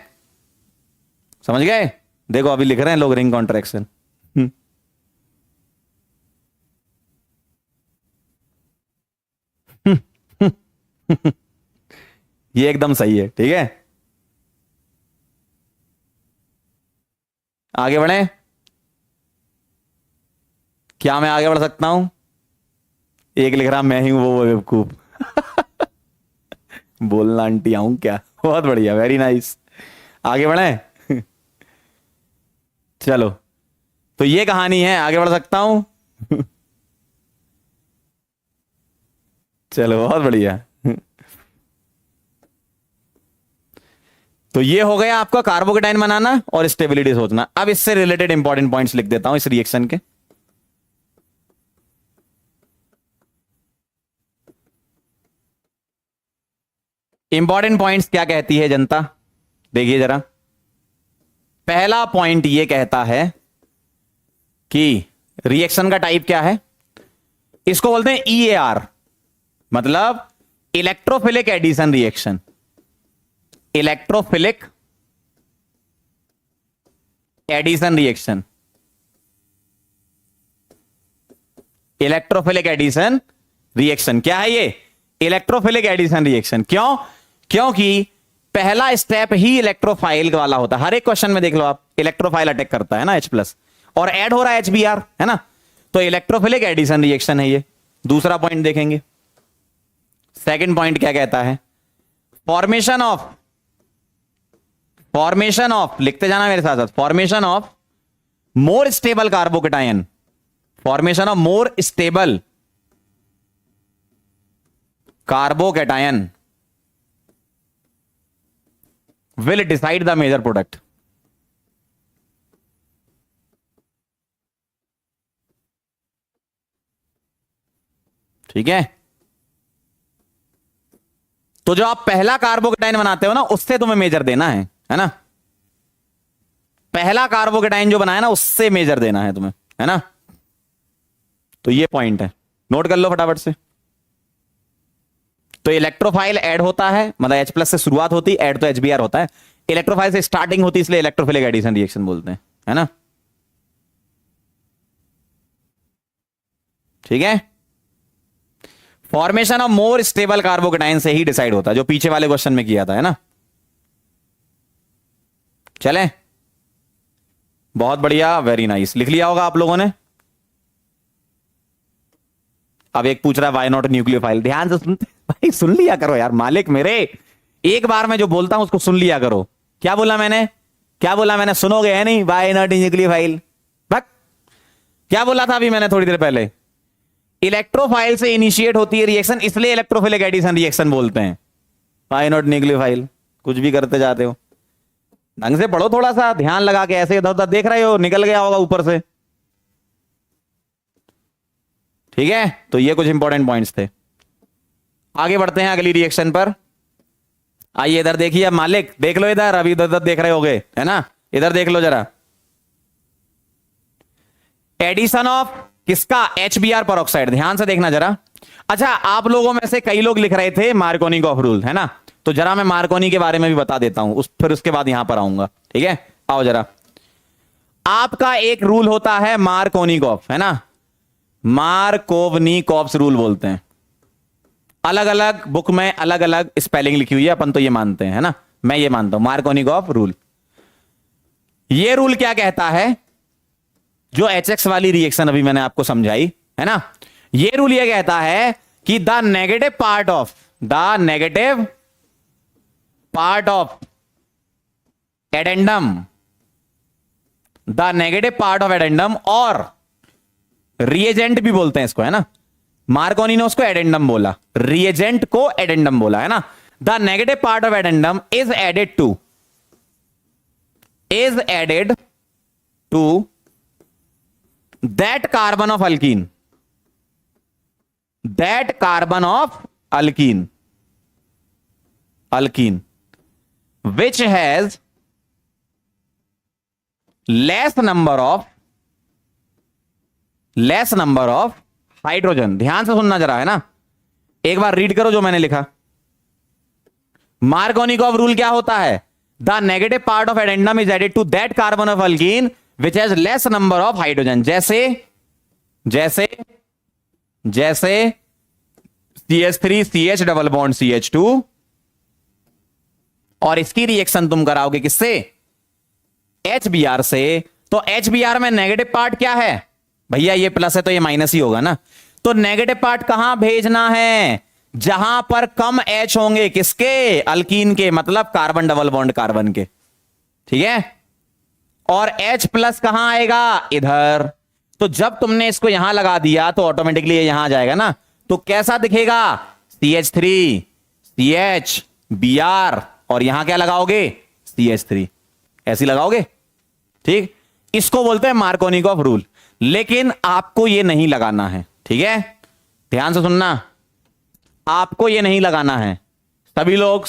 समझ गए? देखो अभी लिख रहे हैं लोग रिंग कॉन्ट्रैक्शन। ये एकदम सही है। ठीक है, आगे बढ़े? क्या मैं आगे बढ़ सकता हूं? एक लिख रहा मैं ही हूं वो बेवकूफ। बोलना आंटी आऊं क्या? बहुत बढ़िया, वेरी नाइस। आगे बढ़े? चलो, तो ये कहानी है, आगे बढ़ सकता हूं? चलो बहुत बढ़िया। तो ये हो गया आपका कार्बोकेटाइन बनाना और स्टेबिलिटी सोचना। अब इससे रिलेटेड इंपॉर्टेंट पॉइंट्स लिख देता हूं इस रिएक्शन के। इंपॉर्टेंट पॉइंट्स क्या कहती है जनता, देखिए जरा। पहला पॉइंट ये कहता है कि रिएक्शन का टाइप क्या है, इसको बोलते हैं EAR, मतलब electrophilic addition reaction. Electrophilic addition reaction, electrophilic addition reaction क्या है ये? Electrophilic addition reaction. क्यों? क्योंकि पहला स्टेप ही इलेक्ट्रोफाइल वाला होता है। हर एक क्वेश्चन में देख लो आप, इलेक्ट्रोफाइल अटैक करता है ना H+, और ऐड हो रहा है HBr, है ना, तो इलेक्ट्रोफिलिक एडिशन रिएक्शन है ये। दूसरा पॉइंट देखेंगे, सेकंड पॉइंट क्या कहता है? फॉर्मेशन ऑफ लिखते जाना मेरे साथ साथ, formation of more stable carbocation, formation of more stable carbocation will decide the major product. ठीक है, तो जो आप पहला कार्बोकेटाइन बनाते हो ना, उससे तुम्हें मेजर देना है ना, पहला कार्बोकेटाइन जो बनाया ना उससे मेजर देना है तुम्हें, है ना। तो ये पॉइंट है, नोट कर लो फटाफट से। तो इलेक्ट्रोफाइल ऐड होता है, मतलब H+ से शुरुआत होती है, ऐड तो HBr होता है, इलेक्ट्रोफाइल से स्टार्टिंग होती है, इसलिए इलेक्ट्रोफिलिक एडिशन रिएक्शन बोलते हैं, है ना। ठीक है, formation of more stable carbocation से ही डिसाइड होता है, जो पीछे वाले क्वेश्चन में किया था, है ना। चलें, बहुत बढ़िया, वेरी नाइस, लिख लिया होगा आप लोगों ने। अब एक पूछ रहा है वाई नॉट न्यूक्लियोफाइल, ध्यान से सुनते भाई, सुन लिया करो यार मालिक मेरे, एक बार मैं जो बोलता हूं उसको सुन लिया करो। क्या बोला मैंने, क्या बोला मैंने, सुनोगे है नहीं, वाई नॉट न्यूक्लियोफाइल, बक क्या बोला था अभी मैंने थोड़ी देर पहले, इलेक्ट्रोफाइल से इनिशिएट होती है रिएक्शन, इसलिए इलेक्ट्रोफिलिक एडिशन रिएक्शन बोलते हैं, वाई नॉट न्यूक्लियोफाइल। कुछ भी करते जाते हो, ढंग से पढ़ो, थोड़ा सा ध्यान लगा के, ऐसे इधर उधर देख रहे हो, निकल गया होगा ऊपर से। ठीक है, तो ये कुछ इंपॉर्टेंट पॉइंट्स थे। आगे बढ़ते हैं अगली रिएक्शन पर। आइए इधर देखिए, अब मालिक देख लो इधर, अभी इधर उधर देख रहे होगे, है ना, इधर देख लो जरा। एडिशन ऑफ किसका, HBr परऑक्साइड, ध्यान से देखना जरा। अच्छा, आप लोगों में से कई लोग लिख रहे थे मार्कोनिकॉफ रूल, है ना, तो जरा मैं मार्कोनी के बारे में भी बता देता हूं, फिर उसके बाद यहां पर आऊंगा। ठीक है, आओ जरा। आपका एक रूल होता है मार्कोनिकॉफ, है ना, मार्कोवनिकॉफ्स रूल बोलते हैं। अलग अलग बुक में अलग अलग स्पेलिंग लिखी हुई है, अपन तो ये मानते हैं, है ना, मैं ये मानता हूं मार्कोनिकॉफ रूल। ये रूल क्या कहता है, जो HX वाली रिएक्शन अभी मैंने आपको समझाई, है ना, ये रूल ये कहता है कि the negative part of addendum, the negative part of addendum, और रिएजेंट भी बोलते हैं इसको, है ना, मार्कोनी ने उसको एडेंडम बोला, रिएजेंट को एडेंडम बोला, है ना। The negative part of addendum is added to that carbon of alkene which has less number of hydrogen. ध्यान से सुनना जरा, है ना, एक बार रीड करो जो मैंने लिखा। मार्कोनिकॉफ रूल क्या होता है, the negative part of addendum is added to that carbon of alkene which has less number of hydrogen. जैसे CH3 CH double bond CH2, और इसकी रिएक्शन तुम कराओगे किससे, HBr से। तो HBr में नेगेटिव पार्ट क्या है भैया, ये प्लस है तो ये माइनस ही होगा ना, तो नेगेटिव पार्ट कहां भेजना है, जहां पर कम H होंगे, किसके, अल्कीन के, मतलब कार्बन डबल बॉन्ड कार्बन के। ठीक है, और H+ कहां आएगा, इधर। तो जब तुमने इसको यहां लगा दिया तो ऑटोमेटिकली ये यहां आ जाएगा ना, तो कैसा दिखेगा, CH3 CH Br, और यहां क्या लगाओगे, CH3, ऐसी लगाओगे। ठीक, इसको बोलते हैं मार्कोनिकॉफ रूल, लेकिन आपको ये नहीं लगाना है। ठीक है, ध्यान से सुनना, आपको ये नहीं लगाना है। सभी लोग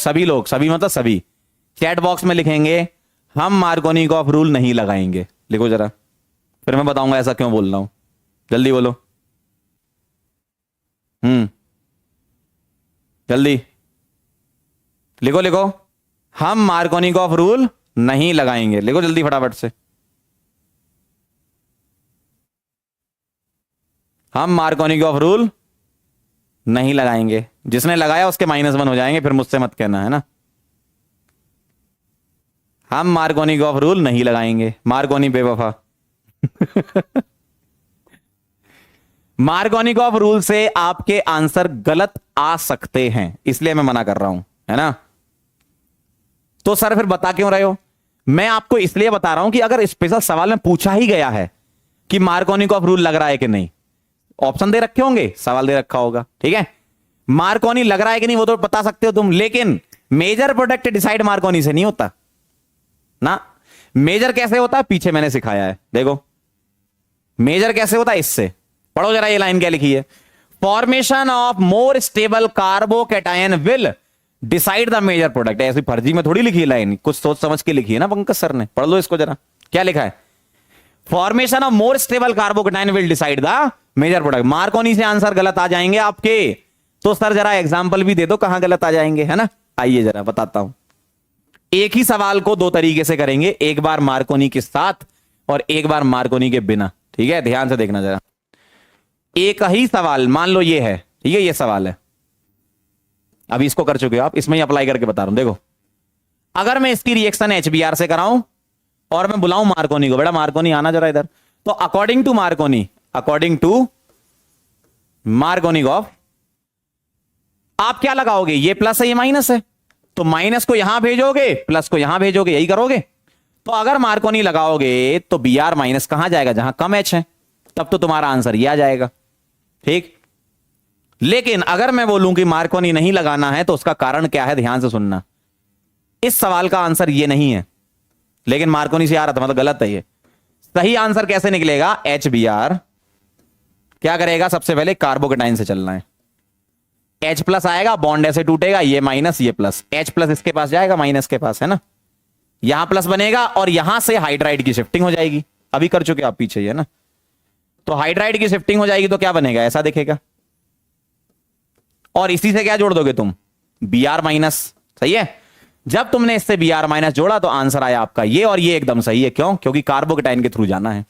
मतलब सभी चैट बॉक्स में लिखेंगे हम मार्कोनिकॉफ रूल नहीं लगाएंगे, लिखो जरा, फिर मैं बताऊंगा ऐसा क्यों बोल रहा हूं, जल्दी बोलो। जल्दी लिखो, हम मार्कोनिकॉफ रूल नहीं लगाएंगे, लिखो जल्दी फटाफट से, हम मार्कोनिकॉफ रूल नहीं लगाएंगे। जिसने लगाया उसके -1 हो जाएंगे, फिर मुझसे मत कहना, है ना। हम मार्कोनिकॉफ रूल नहीं लगाएंगे, मार्कोनी बेवफा। मार्कोनिकॉफ रूल से आपके आंसर गलत आ सकते हैं, इसलिए मैं मना कर रहा हूं, है ना। तो सर फिर बता क्यों रहे हो? मैं आपको इसलिए बता रहा हूं कि अगर स्पेशल सवाल में पूछा ही गया है कि मार्कोनिकॉफ रूल लग रहा है कि नहीं, ऑप्शन दे रखे होंगे, सवाल दे रखा होगा, ठीक है, मार्कोनी लग रहा है कि नहीं वो तो बता सकते हो तुम, लेकिन मेजर प्रोडक्ट डिसाइड मार्कोनी से नहीं होता ना। मेजर कैसे होता है पीछे मैंने सिखाया है, देखो मेजर कैसे होता है, इससे पढ़ो जरा, ये लाइन क्या लिखी है, formation of more stable carbocation will decide the major product. ऐसी फर्जी में थोड़ी लिखी है लाइन, कुछ सोच समझ के लिखी है ना पंकज सर ने, पढ़ लो इसको जरा, क्या लिखा है, formation of more stable carbocation will decide the major product. Markovnikov से आंसर गलत आ जाएंगे आपके, तो सर जरा एग्जांपल भी दे दो कहां गलत आ जाएंगे, है ना। आइए जरा बताता हूं, एक ही सवाल को दो तरीके से करेंगे, एक बार मार्कोनी के साथ और एक बार मार्कोनी के बिना, ठीक है, ध्यान से देखना जरा। एक ही सवाल, मान लो ये है, ठीक है, ये सवाल है, अभी इसको कर चुके हो आप, इसमें ही अप्लाई करके बता रहा हूं, देखो अगर मैं इसकी रिएक्शन एचबीआर से कराऊं और मैं बुलाऊं मार्कोनी को, बेटा मार्कोनी आना जरा इधर, तो अकॉर्डिंग टू मार्कोनिकॉफ आप क्या लगाओगे, ये प्लस है ये माइनस है, तो माइनस को यहां भेजोगे प्लस को यहां भेजोगे, यही करोगे। तो अगर मार्कोनी लगाओगे तो बी आर माइनस कहां जाएगा, जहां कम एच है, तब तो तुम्हारा आंसर ये आ जाएगा, ठीक। लेकिन अगर मैं बोलूं कि मार्कोनी नहीं लगाना है तो उसका कारण क्या है, ध्यान से सुनना, इस सवाल का आंसर ये नहीं है, लेकिन मार्कोनी से आ रहा था, मतलब गलत है ये। सही आंसर कैसे निकलेगा, एच बी आर क्या करेगा, सबसे पहले कार्बोकैटायन से चलना है, H प्लस आएगा, बॉन्ड ऐसे टूटेगा, ये माइनस ये प्लस, H प्लस इसके पास जाएगा माइनस के पास, है ना, यहां प्लस बनेगा और यहां से हाइड्राइड की शिफ्टिंग हो जाएगी, अभी कर चुके आप पीछे, है ना, तो हाइड्राइड की शिफ्टिंग हो जाएगी तो क्या बनेगा, ऐसा दिखेगा, और इसी से क्या जोड़ दोगे तुम, बी आर माइनस, सही है। जब तुमने इससे बी आर माइनस जोड़ा तो आंसर आया आपका ये, और ये एकदम सही है, क्यों, क्योंकि कार्बोकैटायन के थ्रू जाना है,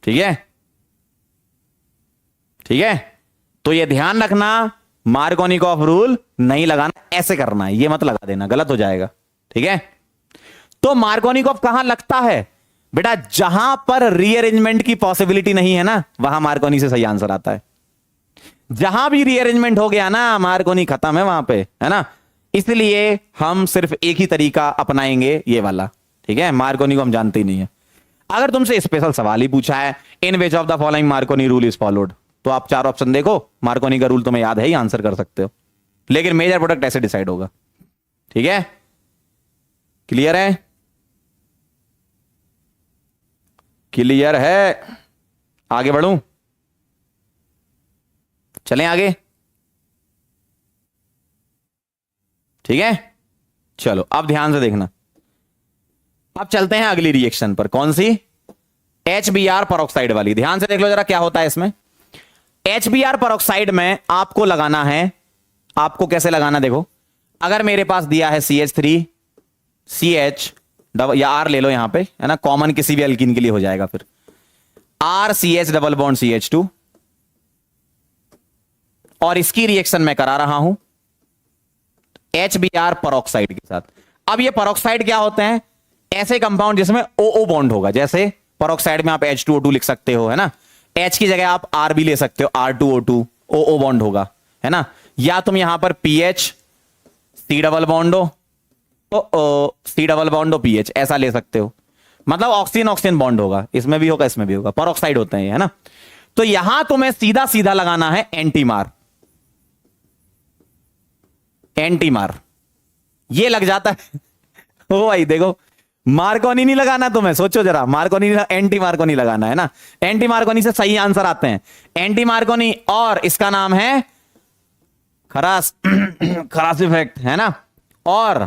ठीक है, ठीक है। तो ये ध्यान रखना, मार्कोनिकॉफ रूल नहीं लगाना, ऐसे करना है, ये मत लगा देना, गलत हो जाएगा, ठीक है। तो मार्कोनिकॉफ कहां लगता है बेटा, जहां पर रीअरेंजमेंट की पॉसिबिलिटी नहीं है ना, वहां मार्कोनी से सही आंसर आता है। जहां भी रीअरेंजमेंट हो गया ना, मार्कोनी खत्म है वहां पे, है ना। इसलिए हम सिर्फ एक ही तरीका अपनाएंगे, ये वाला, ठीक है, मार्कोनी को हम जानते ही नहीं है। अगर तुमसे स्पेशल सवाल ही पूछा है, in which of the following Markovnikov rule is followed, तो आप चार ऑप्शन देखो, मार्कोनी का रूल तुम्हें याद है ही, आंसर कर सकते हो, लेकिन मेजर प्रोडक्ट ऐसे डिसाइड होगा, ठीक है, क्लियर है, क्लियर है, आगे बढ़ूं, चलें आगे, ठीक है, चलो अब ध्यान से देखना, अब चलते हैं अगली रिएक्शन पर, कौन सी, HBr परऑक्साइड वाली। ध्यान से देख लो जरा क्या होता है इसमें। HBr परऑक्साइड में आपको लगाना है, आपको कैसे लगाना, देखो अगर मेरे पास दिया है CH3 CH या R ले लो यहां पे, है ना, कॉमन किसी भी अल्कीन के लिए हो जाएगा, फिर RCH डबल बॉन्ड CH2, और इसकी रिएक्शन मैं करा रहा हूं HBr परऑक्साइड के साथ। अब ये परऑक्साइड क्या होते हैं, ऐसे कंपाउंड जिसमें OO बॉन्ड होगा, जैसे परऑक्साइड में आप H2O2 लिख सकते हो, है ना, H की जगह आप R भी ले सकते हो, R2O2, OO बॉन्ड होगा, है ना, या तुम यहां पर PH C डबल बॉन्ड हो तो C डबल बॉन्ड हो PH, ऐसा ले सकते हो, मतलब ऑक्सीजन ऑक्सीजन बॉन्ड होगा, इसमें भी होगा इसमें भी होगा, परऑक्साइड होते हैं, है ना। तो यहां तुम्हें सीधा सीधा लगाना है एंटीमार, एंटीमार ये लग जाता है ओ भाई देखो, मार्कोनी नहीं लगाना तुम्हें, सोचो जरा, मार्कोनी एंटी मार्कोनी लगाना है ना, एंटी मार्कोनी से सही आंसर आते हैं, एंटी मार्कोनी, और इसका नाम है खरास खरास इफेक्ट, है ना, और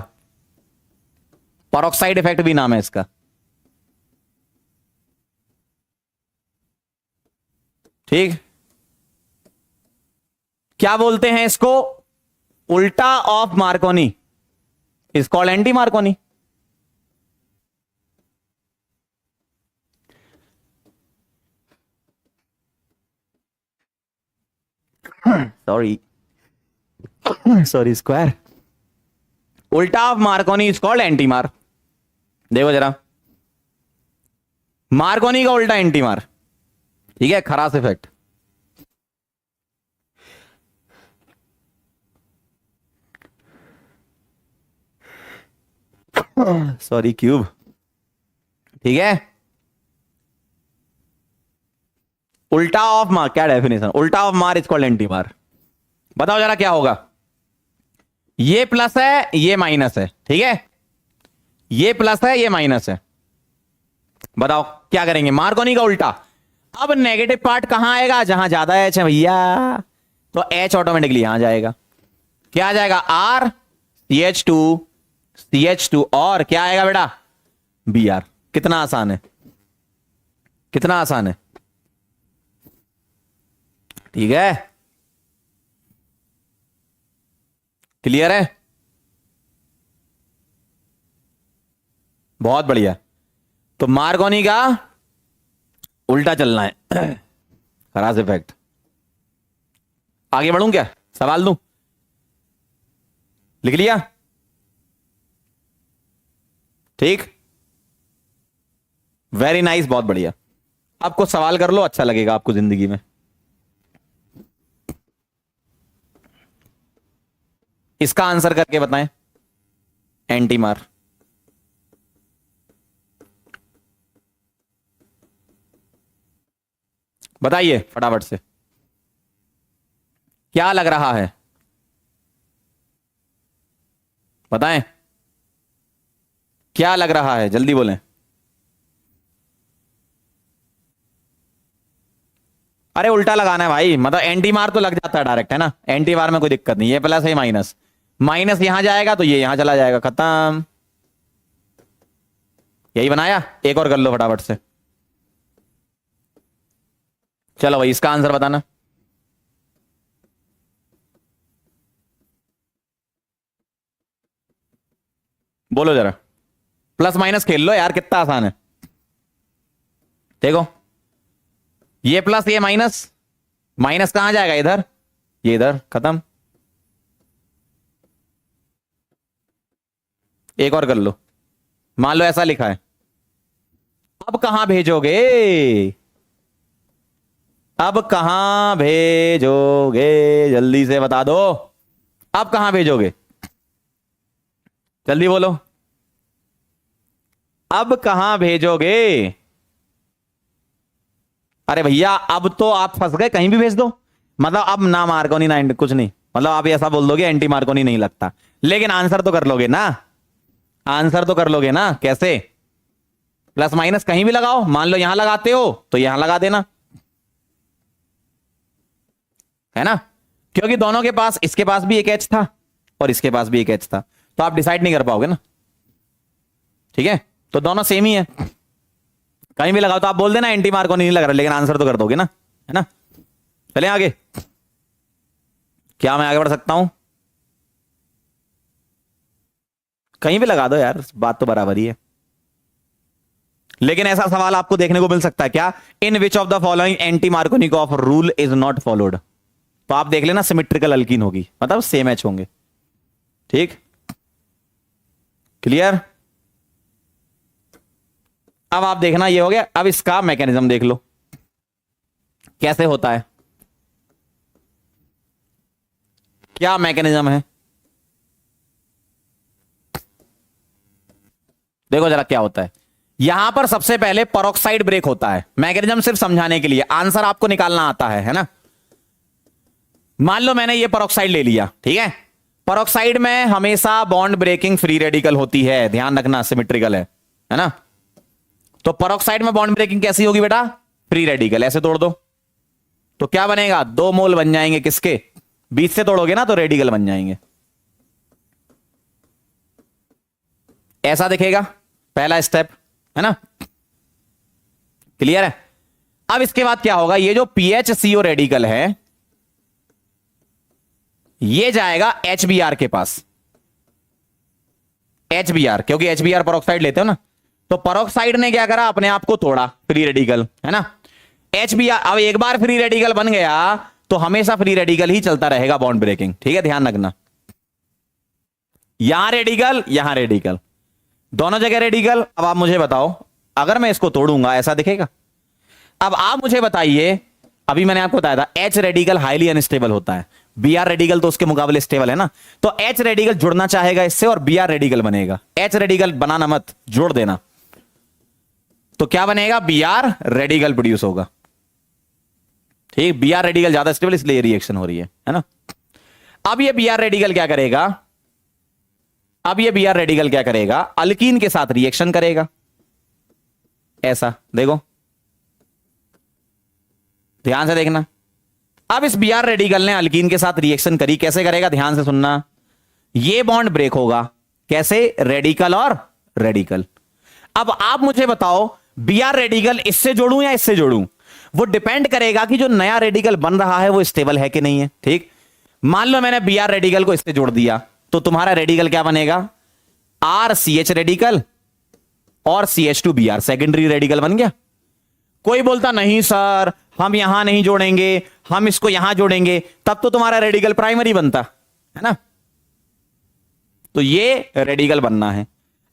परऑक्साइड इफेक्ट भी नाम है इसका, ठीक। क्या बोलते हैं इसको, उल्टा of Markovnikov is called anti Markovnikov. Sorry sorry square, उल्टा of Markovnikov is called anti मार। देखो जरा, मार्कोनी का उल्टा एंटी मार, ठीक है, खरास इफेक्ट। सॉरी क्यूब, ठीक है। उल्टा ऑफ मार, क्या डेफिनेशन, उल्टा ऑफ मार इज कॉल्ड एंटी मार। बताओ जरा क्या होगा, ये प्लस है ये माइनस है, ठीक है, ये प्लस है ये माइनस है, बताओ क्या करेंगे, मार्कोनी का उल्टा। अब नेगेटिव पार्ट कहां आएगा, जहां ज्यादा एच है भैया, तो एच ऑटोमेटिकली यहां जाएगा, क्या आ जाएगा, आर CH2 और क्या आएगा बेटा, Br। कितना आसान है, कितना आसान है, ठीक है, क्लियर है, बहुत बढ़िया। तो मार्कोनी का उल्टा चलना है, खराज इफेक्ट। आगे बढ़ूं क्या, सवाल दूं, लिख लिया, ठीक, वेरी नाइस, बहुत बढ़िया। आपको सवाल कर लो, अच्छा लगेगा आपको जिंदगी में। इसका आंसर करके बताएं, एंटी मार। बताइए फटाफट से, क्या लग रहा है, बताएं क्या लग रहा है, जल्दी बोलें। अरे उल्टा लगाना है भाई, मतलब एंटी मार तो लग जाता है डायरेक्ट, है ना, एंटी मार में कोई दिक्कत नहीं, ये प्लस है माइनस, माइनस यहां जाएगा तो ये यहां चला जाएगा, खत्म। यही बनाया, एक और कर लो फटाफट से। चलो भाई इसका आंसर बताना, बोलो जरा, प्लस माइनस खेल लो यार, कितना आसान है, देखो ये प्लस ये माइनस, माइनस कहां जाएगा, इधर, ये इधर, खत्म। एक और कर लो, मान लो ऐसा लिखा है, अब कहां भेजोगे, अब कहां भेजोगे, जल्दी से बता दो, अब कहां भेजोगे, जल्दी बोलो, अब कहां भेजोगे। अरे भैया अब तो आप फंस गए, कहीं भी भेज दो, मतलब अब ना मार्कोनी ना कुछ नहीं, मतलब आप ऐसा बोल दोगे एंटी मार्कोनी नहीं लगता, लेकिन आंसर तो कर लोगे ना, आंसर तो कर लोगे ना, कैसे, प्लस माइनस कहीं भी लगाओ, मान लो यहां लगाते हो तो यहां लगा देना, है ना, क्योंकि दोनों के पास, इसके पास भी एक एच था और इसके पास भी एक एच था, तो आप डिसाइड नहीं कर पाओगे ना, ठीक है, तो दोनों सेम ही है, कहीं भी लगाओ तो आप बोल देना एंटी मार्को नहीं लग रहा, लेकिन आंसर तो कर दोगे ना, है ना। चलें आगे, क्या मैं आगे बढ़ सकता हूं, कहीं भी लगा दो यार, बात तो बराबर ही है। लेकिन ऐसा सवाल आपको देखने को मिल सकता है क्या, in which of the following anti Markovnikov rule is not followed, तो आप देख लेना सिमेट्रिकल अल्कीन होगी, मतलब सेम एच होंगे, ठीक, क्लियर। अब आप देखना ये हो गया, अब इसका मैकेनिज्म देख लो कैसे होता है, क्या मैकेनिज्म है, देखो जरा क्या होता है। यहां पर सबसे पहले पेरोक्साइड ब्रेक होता है, मैकेनिज्म सिर्फ समझाने के लिए, आंसर आपको निकालना आता है ना। मान लो मैंने ये पेरोक्साइड ले लिया, ठीक है, पेरोक्साइड में हमेशा बॉन्ड ब्रेकिंग फ्री रेडिकल होती है, ध्यान रखना, सिमेट्रिकल है ना। तो पेरोक्साइड में बॉन्ड ब्रेकिंग कैसी होगी बेटा, फ्री रेडिकल, ऐसे तोड़ दो तो क्या बनेगा, 2 मोल बन जाएंगे, किसके, बीच से तोड़ोगे ना तो रेडिकल बन जाएंगे, ऐसा दिखेगा, पहला स्टेप, है ना, क्लियर है। अब इसके बाद क्या होगा, ये जो PHCO रेडिकल है ये जाएगा HBr के पास, HBr, क्योंकि HBr पेरोक्साइड लेते हो ना, तो पेरोक्साइड ने क्या करा, अपने आप को तोड़ा, फ्री रेडिकल, है ना। HBr अब एक बार फ्री रेडिकल बन गया तो हमेशा फ्री रेडिकल ही चलता रहेगा, बॉन्ड ब्रेकिंग, ठीक है, ध्यान रखना, यहां रेडिकल, दोनों जगह रेडिकल। अब आप मुझे बताओ, अगर मैं इसको तोड़ूंगा ऐसा दिखेगा। अब आप मुझे बताइए, अभी मैंने आपको बताया था H रेडिकल हाईली अनस्टेबल होता है, बी आर रेडिकल तो उसके मुकाबले स्टेबल है ना, तो एच रेडिकल जुड़ना चाहेगा इससे और बी आर रेडिकल बनेगा। एच रेडिकल बनाना मत, जोड़ देना, तो क्या बनेगा, बी आर रेडिकल प्रोड्यूस होगा। ठीक, बी आर रेडिकल ज्यादा स्टेबल इसलिए रिएक्शन हो रही है ना। अब ये बी आर रेडिकल क्या करेगा, अब ये बी आर रेडिकल क्या करेगा, अल्कीन के साथ रिएक्शन करेगा। ऐसा देखो, ध्यान से देखना। अब इस बी आर रेडिकल ने अल्कीन के साथ रिएक्शन करी, कैसे करेगा, ध्यान से सुनना। ये बॉन्ड ब्रेक होगा, कैसे, रेडिकल और रेडिकल। अब आप मुझे बताओ, बी आर रेडिकल इससे जोड़ूं या इससे जोड़ूं, वो डिपेंड करेगा कि जो नया रेडिकल बन रहा है वो स्टेबल है कि नहीं है। ठीक, मान लो मैंने बी आर रेडिकल को इससे जोड़ दिया, तो तुम्हारा रेडिकल क्या बनेगा, आर सी एच रेडिकल और CH2Br, सेकेंडरी रेडिकल बन गया। कोई बोलता नहीं सर हम यहां नहीं जोड़ेंगे, हम इसको यहां जोड़ेंगे, तब तो तुम्हारा रेडिकल प्राइमरी बनता है ना। तो ये रेडिकल बनना है।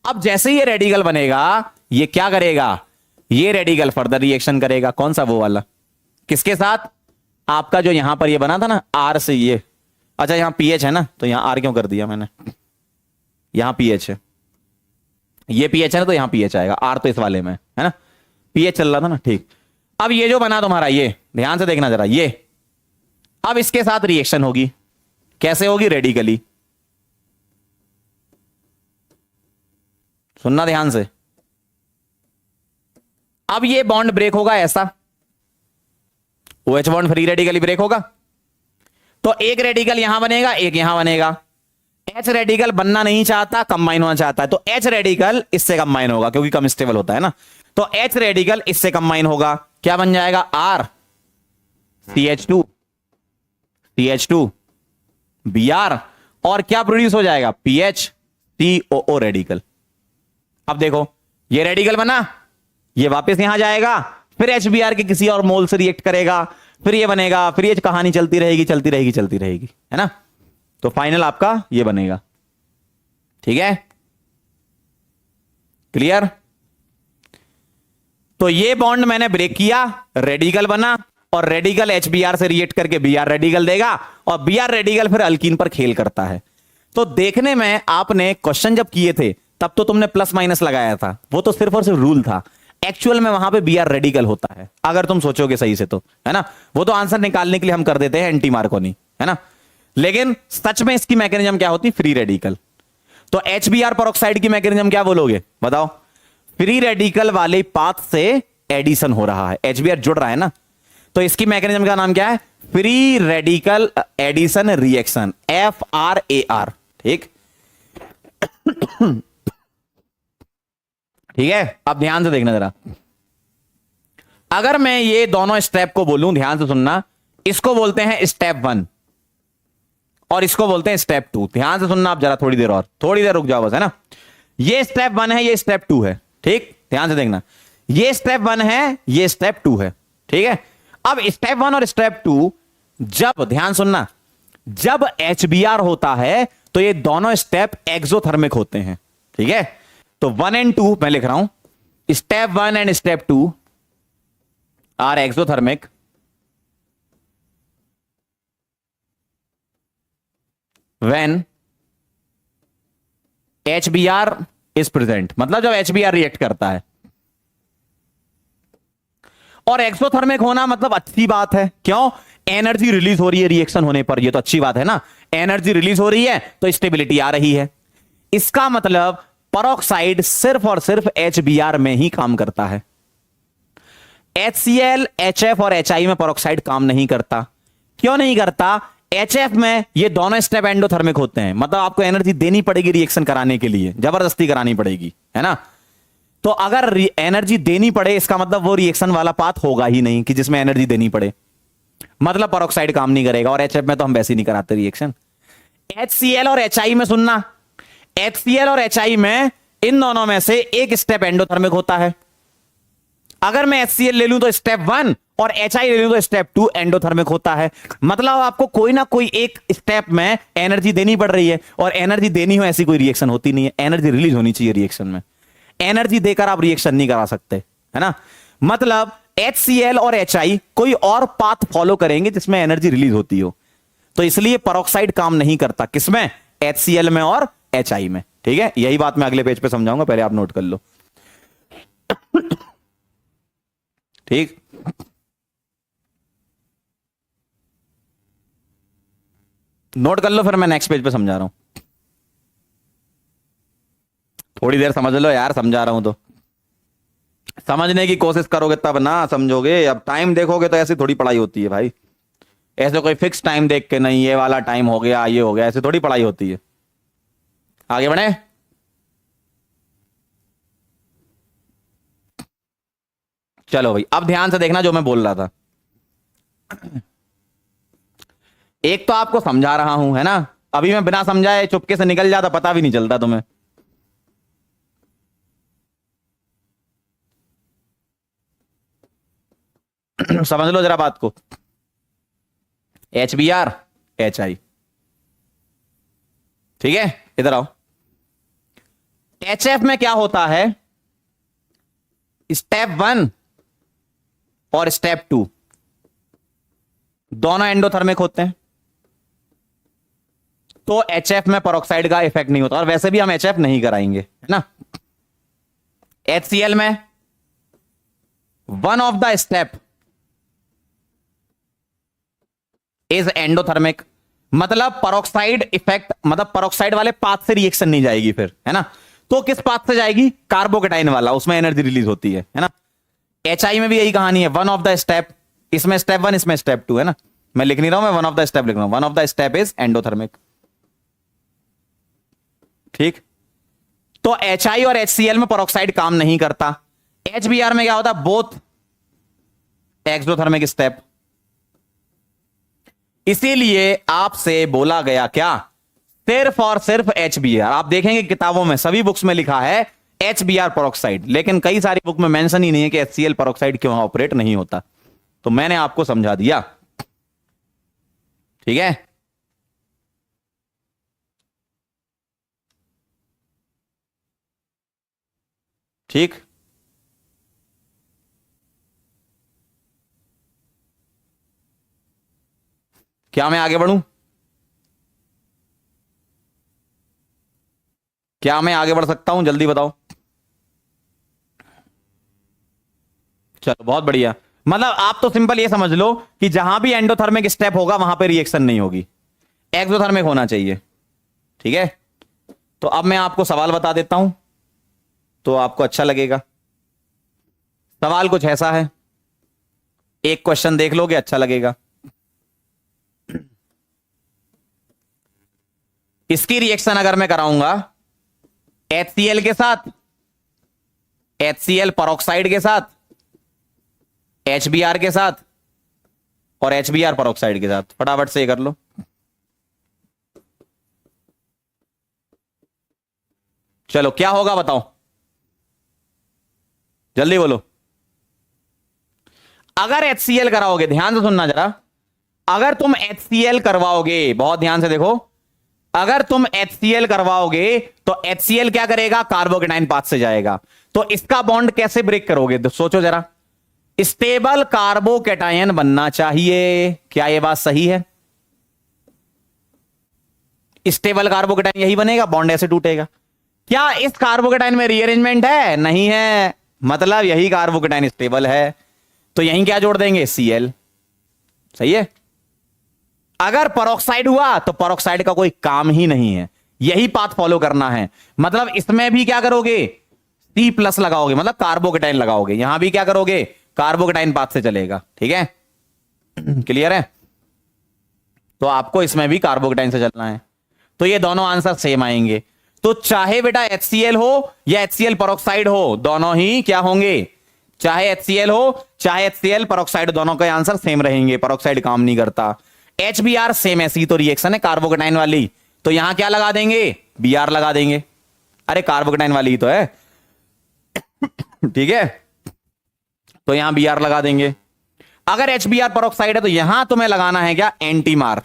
अब जैसे ये रेडिकल बनेगा, ये क्या करेगा, ये रेडिकल फर्दर रिएक्शन करेगा। कौन सा, वो वाला, किसके साथ, आपका जो यहां पर ये बना था ना आर से ये, अच्छा यहां पीएच है ना, तो यहां आर क्यों कर दिया मैंने, यहां पीएच है, ये पीएच है ना, तो यहां पीएच आएगा, आर तो इस वाले में है ना, पीएच चल रहा था ना। ठीक, अब ये जो बना तुम्हारा, ये ध्यान से देखना जरा, ये अब इसके साथ रिएक्शन होगी, कैसे होगी, रेडिकली। सुनना ध्यान से। अब ये बॉन्ड ब्रेक होगा ऐसा, OH bond free radically break होगा, तो एक रेडिकल यहां बनेगा, एक यहां बनेगा। H रेडिकल बनना नहीं चाहता, कंबाइन होना चाहता है, तो H रेडिकल इससे कंबाइन होगा क्योंकि कम स्टेबल होता है ना, तो H रेडिकल इससे कंबाइन होगा, क्या बन जाएगा, R CH2 Br, और क्या प्रोड्यूस हो जाएगा, PH COO रेडिकल। अब देखो ये रेडिकल बना, ये वापस यहां जाएगा, फिर HBr के किसी और मोल से रिएक्ट करेगा, फिर ये बनेगा, फिर ये कहानी चलती रहेगी चलती रहेगी चलती रहेगी, है ना। तो फाइनल आपका ये बनेगा। ठीक है, क्लियर। तो ये बॉन्ड मैंने ब्रेक किया, रेडिकल बना, और रेडिकल HBr से रिएक्ट करके Br रेडिकल देगा, और Br रेडिकल फिर अल्कीन पर खेल करता है। तो देखने में आपने क्वेश्चन जब किए थे तब तो तुमने प्लस माइनस लगाया था, वो तो सिर्फ और सिर्फ रूल था। एक्चुअल में वहां पे Br रेडिकल होता है, अगर तुम सोचोगे सही से तो, है ना। वो तो आंसर निकालने के लिए हम कर देते हैं एंटी मार्कोनी, है ना, लेकिन सच में इसकी मैकेनिज्म क्या होती, फ्री रेडिकल। तो HBr पेरोक्साइड की मैकेनिज्म क्या बोलोगे, बताओ। फ्री रेडिकल वाले पाथ से एडिशन हो रहा है, HBr जुड़ रहा है ना, तो इसकी मैकेनिज्म का नाम क्या है, free radical addition reaction, FRAR। ठीक ठीक है, अब ध्यान से देखना जरा। अगर मैं ये दोनों स्टेप को बोलूं, ध्यान से सुनना, इसको बोलते हैं स्टेप 1 और इसको बोलते हैं स्टेप 2। ध्यान से सुनना आप जरा, थोड़ी देर और, थोड़ी देर रुक जाओ बस, है ना। ये स्टेप 1 है, ये स्टेप 2 है। ठीक, ध्यान से देखना, ये स्टेप 1 है, ये स्टेप 2 है। ठीक है, अब स्टेप 1 और स्टेप 2 जब, ध्यान सुनना, जब HBr होता है तो ये दोनों स्टेप एक्सोथर्मिक होते हैं। ठीक है, तो 1 और 2 मैं लिख रहा हूं, step 1 and step 2 are exothermic when HBr is present, मतलब जब HBr रिएक्ट करता है। और एक्सोथर्मिक होना मतलब अच्छी बात है, क्यों, एनर्जी रिलीज हो रही है रिएक्शन होने पर, ये तो अच्छी बात है ना, एनर्जी रिलीज हो रही है तो स्टेबिलिटी आ रही है। इसका मतलब पेरोक्साइड सिर्फ और सिर्फ HBr में ही काम करता है, HCl, HF और HI में पेरोक्साइड काम नहीं करता। क्यों नहीं करता, HF में ये दोनों स्टेप एंडोथर्मिक होते हैं, मतलब आपको एनर्जी देनी पड़ेगी रिएक्शन कराने के लिए, जबरदस्ती करानी पड़ेगी, है ना। तो अगर एनर्जी देनी पड़े, इसका मतलब वो रिएक्शन वाला पाथ होगा ही नहीं कि जिसमें एनर्जी देनी पड़े, मतलब पेरोक्साइड काम नहीं करेगा। और HF में तो हम वैसे ही नहीं कराते रिएक्शन। HCl और HI में सुनना, HCl और HI में इन दोनों में से एक स्टेप एंडोथर्मिक होता है। अगर मैं HCl ले लूं तो स्टेप 1 और HI ले लूं तो स्टेप 2 एंडोथर्मिक होता है। मतलब आपको कोई ना कोई एक स्टेप में एनर्जी देनी पड़ रही है, और एनर्जी देनी हो ऐसी कोई रिएक्शन होती नहीं है, एनर्जी रिलीज होनी चाहिए रिएक्शन में। एनर्जी देकर आप रिएक्शन नहीं करा सकते, है ना। मतलब HCl और HI कोई और पाथ फॉलो करेंगे जिसमें एनर्जी रिलीज होती हो। तो इसलिए पेरोक्साइड काम नहीं करता किसमें, HCl में और HI में। ठीक है, यही बात मैं अगले पेज पे समझाऊंगा, पहले आप नोट कर लो। ठीक, नोट कर लो, फिर मैं नेक्स्ट पेज पे समझा रहा हूं। थोड़ी देर समझ लो यार, समझा रहा हूं तो समझने की कोशिश करोगे तब ना समझोगे। अब टाइम देखोगे तो ऐसी थोड़ी पढ़ाई होती है भाई, ऐसे कोई फिक्स टाइम देख के नहीं, ये वाला टाइम हो गया, ये हो गया, ऐसे थोड़ी पढ़ाई होती है। आगे बढ़े। चलो भाई, अब ध्यान से देखना जो मैं बोल रहा था। एक तो आपको समझा रहा हूं, है ना, अभी मैं बिना समझाए चुपके से निकल जाता, पता भी नहीं चलता तुम्हें। समझ लो जरा बात को। HBr HI, ठीक है, इधर आओ। HF में क्या होता है, स्टेप 1 और स्टेप 2 दोनों एंडोथर्मिक होते हैं, तो HF में पेरोक्साइड का इफेक्ट नहीं होता, और वैसे भी हम HF नहीं कराएंगे, है ना। HCl में one of the step is endothermic, मतलब पेरोक्साइड इफेक्ट, मतलब पेरोक्साइड वाले पाथ से रिएक्शन नहीं जाएगी फिर, है ना। तो किस पाथ से जाएगी, कार्बोकेटाइन वाला, उसमें एनर्जी रिलीज होती है ना। HI में भी यही कहानी है, वन ऑफ द स्टेप, इसमें स्टेप 1, इसमें स्टेप 2, है ना। मैं लिख नहीं रहा हूं, मैं वन ऑफ द स्टेप लिख रहा हूं, one of the step is endothermic. ठीक, तो HI और HCl में पेरोक्साइड काम नहीं करता। HBr में क्या होता है, बोथ एक्सोथर्मिक स्टेप। इसीलिए आपसे बोला गया क्या, सिर्फ और सिर्फ HBr। आप देखेंगे किताबों में सभी बुक्स में लिखा है HBr पेरोक्साइड, लेकिन कई सारी बुक में मेंशन ही नहीं है कि HCl पेरोक्साइड क्यों ऑपरेट नहीं होता। तो मैंने आपको समझा दिया, ठीक है। ठीक, क्या मैं आगे बढ़ूं, क्या मैं आगे बढ़ सकता हूं, जल्दी बताओ। चलो बहुत बढ़िया, मतलब आप तो सिंपल ये समझ लो कि जहां भी एंडोथर्मिक स्टेप होगा वहां पे रिएक्शन नहीं होगी, एक्सोथर्मिक होना चाहिए। ठीक है, तो अब मैं आपको सवाल बता देता हूं तो आपको अच्छा लगेगा। सवाल कुछ ऐसा है, एक क्वेश्चन देख लोगे अच्छा लगेगा। इसकी रिएक्शन अगर मैं कराऊंगा HCl के साथ, HCl पेरोक्साइड के साथ, HBr के साथ और HBr पेरोक्साइड के साथ, फटाफट से ये कर लो। चलो क्या होगा बताओ, जल्दी बोलो। अगर HCl कराओगे, ध्यान से सुनना जरा, अगर तुम HCl करवाओगे, बहुत ध्यान से देखो, अगर तुम HCl करवाओगे तो HCl क्या करेगा, कार्बोकेटाइन पाथ से जाएगा। तो इसका बॉन्ड कैसे ब्रेक करोगे, तो सोचो जरा। स्टेबल कार्बोकेटाइन बनना चाहिए, क्या यह बात सही है, स्टेबल कार्बोकेटाइन यही बनेगा, बॉन्ड ऐसे टूटेगा। क्या इस कार्बोकेटाइन में रीअरेंजमेंट है, नहीं है, मतलब यही कार्बोकेटाइन स्टेबल है, तो यहीं क्या जोड़ देंगे, Cl। सही है। अगर पेरोक्साइड हुआ तो पेरोक्साइड का कोई काम ही नहीं है, यही पाथ फॉलो करना है, मतलब इसमें भी क्या करोगे, C+ लगाओगे, मतलब कार्बोकेटाइन लगाओगे, यहां भी क्या करोगे, कार्बोकेटाइन पाथ से चलेगा। ठीक है, क्लियर है। तो आपको इसमें भी कार्बोकेटाइन से चलना है, तो ये दोनों आंसर सेम आएंगे। तो चाहे बेटा HCl हो या HCl पेरोक्साइड हो, दोनों ही क्या होंगे, चाहे HCl हो चाहे HCl पेरोक्साइड, दोनों के आंसर सेम रहेंगे, पेरोक्साइड काम नहीं करता। HBr सेम, ऐसी तो रिएक्शन है कार्बोकेटाइन वाली, तो यहां क्या लगा देंगे, Br लगा देंगे, अरे कार्बोकेटाइन वाली ही तो है। ठीक है, तो यहां Br लगा देंगे। अगर HBr पेरोक्साइड है तो यहां तुम्हें लगाना है क्या, एंटी मार,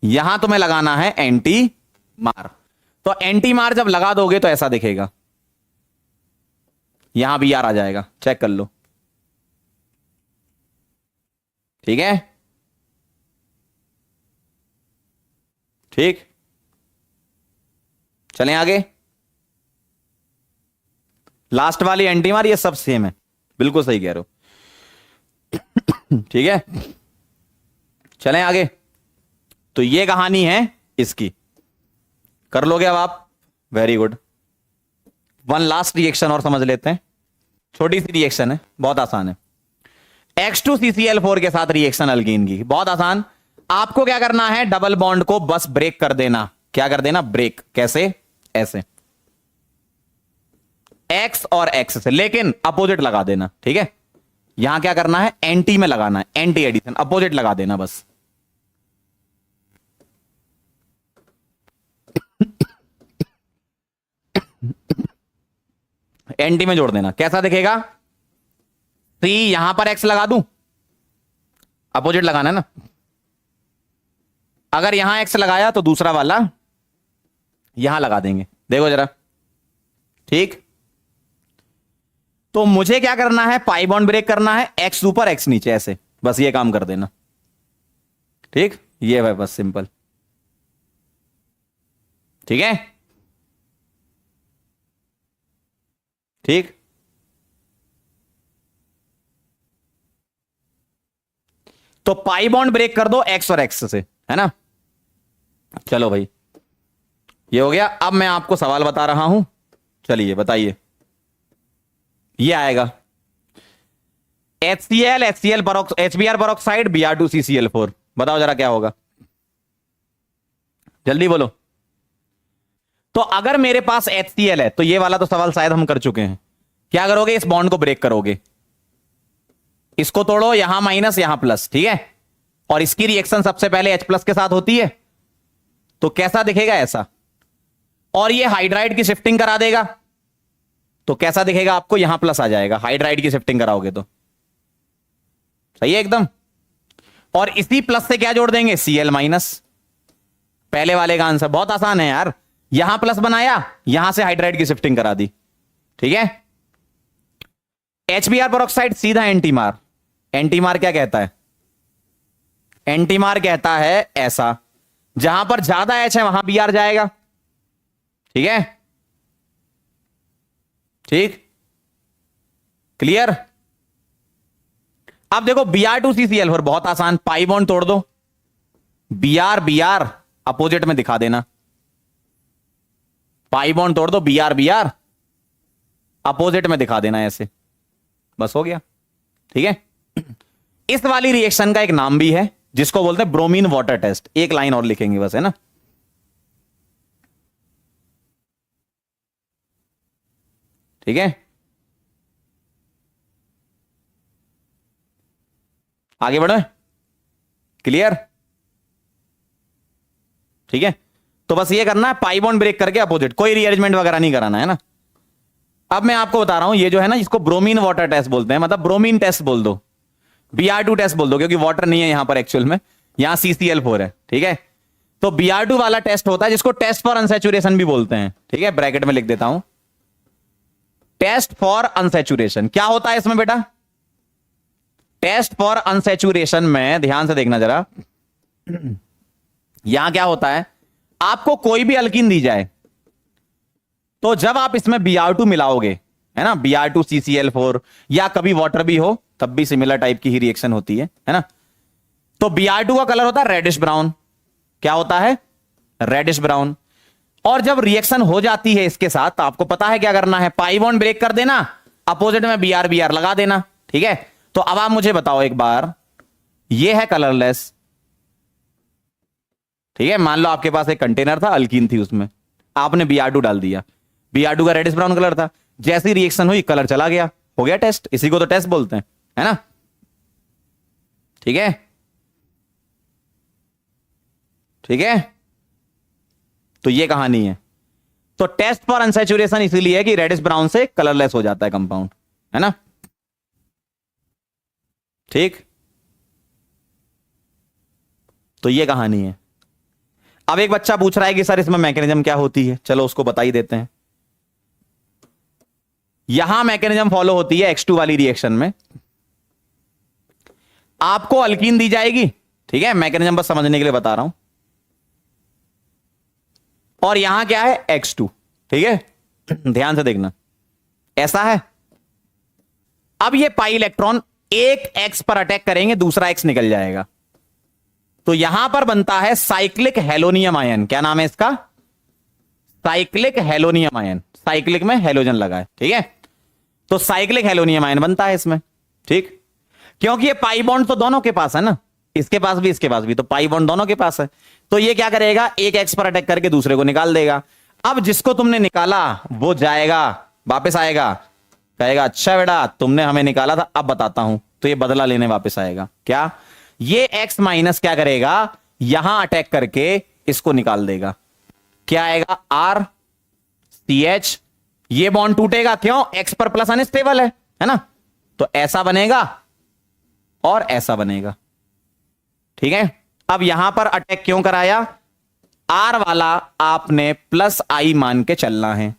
यहां तुम्हें लगाना है एंटी मार। तो एंटी मार जब लगा दोगे तो ऐसा दिखेगा, यहां Br आ जाएगा, चेक कर लो। ठीक है, ठीक, चलें आगे। लास्ट वाली एंटीमर ये सब सेम है, बिल्कुल सही कह रहे हो। ठीक है, चलें आगे। तो ये कहानी है इसकी, कर लोगे अब आप? Very good. One last reaction और समझ लेते हैं, छोटी सी रिएक्शन है, बहुत आसान है। H2CCl4 के साथ रिएक्शन अल्कीन की, बहुत आसान। आपको क्या करना है, डबल बॉन्ड को बस ब्रेक कर देना। क्या कर देना? ब्रेक। कैसे? ऐसे, X और X से, लेकिन अपोजिट लगा देना। ठीक है, यहां क्या करना है, एंटी में लगाना है, एंटी एडिशन, अपोजिट लगा देना बस। एंटी में जोड़ देना। कैसा दिखेगा? सी यहां पर X लगा दूं, अपोजिट लगाना है ना। अगर यहां X लगाया तो दूसरा वाला यहां लगा देंगे, देखो जरा। ठीक, तो मुझे क्या करना है, पाई बॉन्ड ब्रेक करना है, X ऊपर X नीचे, ऐसे बस ये काम कर देना। ठीक, ये है बस, सिंपल। ठीक है, ठीक। तो पाई बॉन्ड ब्रेक कर दो X और X से, है ना। चलो भाई, ये हो गया। अब मैं आपको सवाल बता रहा हूं, चलिए बताइए। ये आएगा HCl HBr पेरोक्साइड Br2CCl4, बताओ जरा क्या होगा, जल्दी बोलो। तो अगर मेरे पास HCl है, तो ये वाला तो सवाल शायद हम कर चुके हैं। क्या करोगे, इस बॉन्ड को ब्रेक करोगे, इसको तोड़ो, यहां माइनस यहां प्लस। ठीक है, और इसकी रिएक्शन सबसे पहले H+ के साथ होती है, तो कैसा दिखेगा, ऐसा। और ये हाइड्राइड की शिफ्टिंग करा देगा, तो कैसा दिखेगा आपको, यहां प्लस आ जाएगा, हाइड्राइड की शिफ्टिंग कराओगे तो। सही है एकदम। और इसी प्लस से क्या जोड़ देंगे, Cl-। पहले वाले का आंसर बहुत आसान है यार, यहां प्लस बनाया, यहां से हाइड्राइड की शिफ्टिंग करा दी। ठीक है, HBr पेरोक्साइड सीधा एंटीमार। एंटीमार क्या कहता है, एंटीमार कहता है ऐसा, जहां पर ज्यादा H है वहां Br जाएगा। ठीक है, ठीक, क्लियर। अब देखो Br2CCl4 बहुत आसान, पाई बॉन्ड तोड़ दो, Br अपोजिट में दिखा देना। पाई बॉन्ड तोड़ दो, Br अपोजिट में दिखा देना, ऐसे बस हो गया। ठीक है, इस वाली रिएक्शन का एक नाम भी है, जिसको बोलते हैं ब्रोमीन वाटर टेस्ट। एक लाइन और लिखेंगे बस, है ना। ठीक है, आगे बढ़े, क्लियर। ठीक है, तो बस ये करना है, पाई बॉन्ड ब्रेक करके अपोजिट, कोई रीअरेंजमेंट वगैरह नहीं कराना, है ना। अब मैं आपको बता रहा हूं, ये जो है ना, इसको ब्रोमीन वाटर टेस्ट बोलते हैं, मतलब ब्रोमीन टेस्ट बोल दो, Br2 टेस्ट बोल दो, क्योंकि वाटर नहीं है यहां पर एक्चुअल में, यहां CCl4 है। ठीक है, तो Br2 वाला टेस्ट होता है, जिसको टेस्ट फॉर अनसैचुरेशन भी बोलते हैं। ठीक है, ब्रैकेट में लिख देता हूं, टेस्ट फॉर अनसैचुरेशन। क्या होता है इसमें बेटा, टेस्ट फॉर अनसैचुरेशन में ध्यान से देखना जरा, यहां क्या होता है, आपको कोई भी अल्कीन दी जाए, तो जब आप इसमें Br2 मिलाओगे, है ना, Br2CCl4, या कभी वाटर भी हो, तब भी सिमिलर टाइप की ही रिएक्शन होती है ना। तो Br2 का कलर होता है रेडिश ब्राउन। क्या होता है, रेडिश ब्राउन। और जब रिएक्शन हो जाती है इसके साथ, तो आपको पता है क्या करना है, पाई बॉन्ड ब्रेक कर देना, अपोजिट में Br लगा देना। ठीक है, तो अब आप मुझे बताओ एक बार, ये है कलरलेस। ठीक है, मान लो आपके पास एक कंटेनर था, अल्कीन थी, उसमें आपने Br2 डाल दिया, Br2 का रेडिश ब्राउन कलर था, जैसी रिएक्शन हुई कलर चला गया, हो गया टेस्ट। इसी को तो टेस्ट बोलते हैं, है ना। ठीक है, ठीक है, तो ये कहानी है। तो टेस्ट फॉर अनसैचुरेशन इसीलिए है कि रेडिश ब्राउन से कलरलेस हो जाता है कंपाउंड, है ना। ठीक, तो ये कहानी है। अब एक बच्चा पूछ रहा है कि सर इसमें मैकेनिज्म क्या होती है, चलो उसको बता ही देते हैं। यहां मैकेनिज्म फॉलो होती है X2 वाली रिएक्शन में, आपको अल्कीन दी जाएगी। ठीक है, मैकेनिज्म बस समझने के लिए बता रहा हूं। और यहां क्या है x2, ठीक है। ध्यान से देखना, ऐसा है। अब ये पाई इलेक्ट्रॉन एक x पर अटैक करेंगे, दूसरा x निकल जाएगा, तो यहां पर बनता है साइक्लिक हेलोनियम आयन। क्या नाम है इसका? Cyclic halonium ion. साइक्लिक में हेलोजन लगा है, ठीक है, तो साइक्लिक हेलोनियम आयन बनता है इसमें, ठीक। क्योंकि ये पाई बॉन्ड तो दोनों के पास है ना, इसके पास भी इसके पास भी, तो पाई बॉन्ड दोनों के पास है, तो ये क्या करेगा, एक एक्स पर अटैक करके दूसरे को निकाल देगा। अब जिसको तुमने निकाला वो जाएगा, वापस आएगा, कहेगा अच्छा बेटा तुमने हमें निकाला था, अब बताता हूं, तो ये बदला लेने वापस आएगा। क्या? ये एक्स माइनस क्या करेगा, यहां अटैक करके इसको निकाल देगा। क्या आएगा? आर सी एच, ये बॉन्ड टूटेगा, क्यों? एक्स पर प्लस अनस्टेबल है ना, तो ऐसा बनेगा और ऐसा बनेगा, ठीक है। अब यहां पर अटैक क्यों कराया? आर वाला आपने प्लस आई मान के चलना है।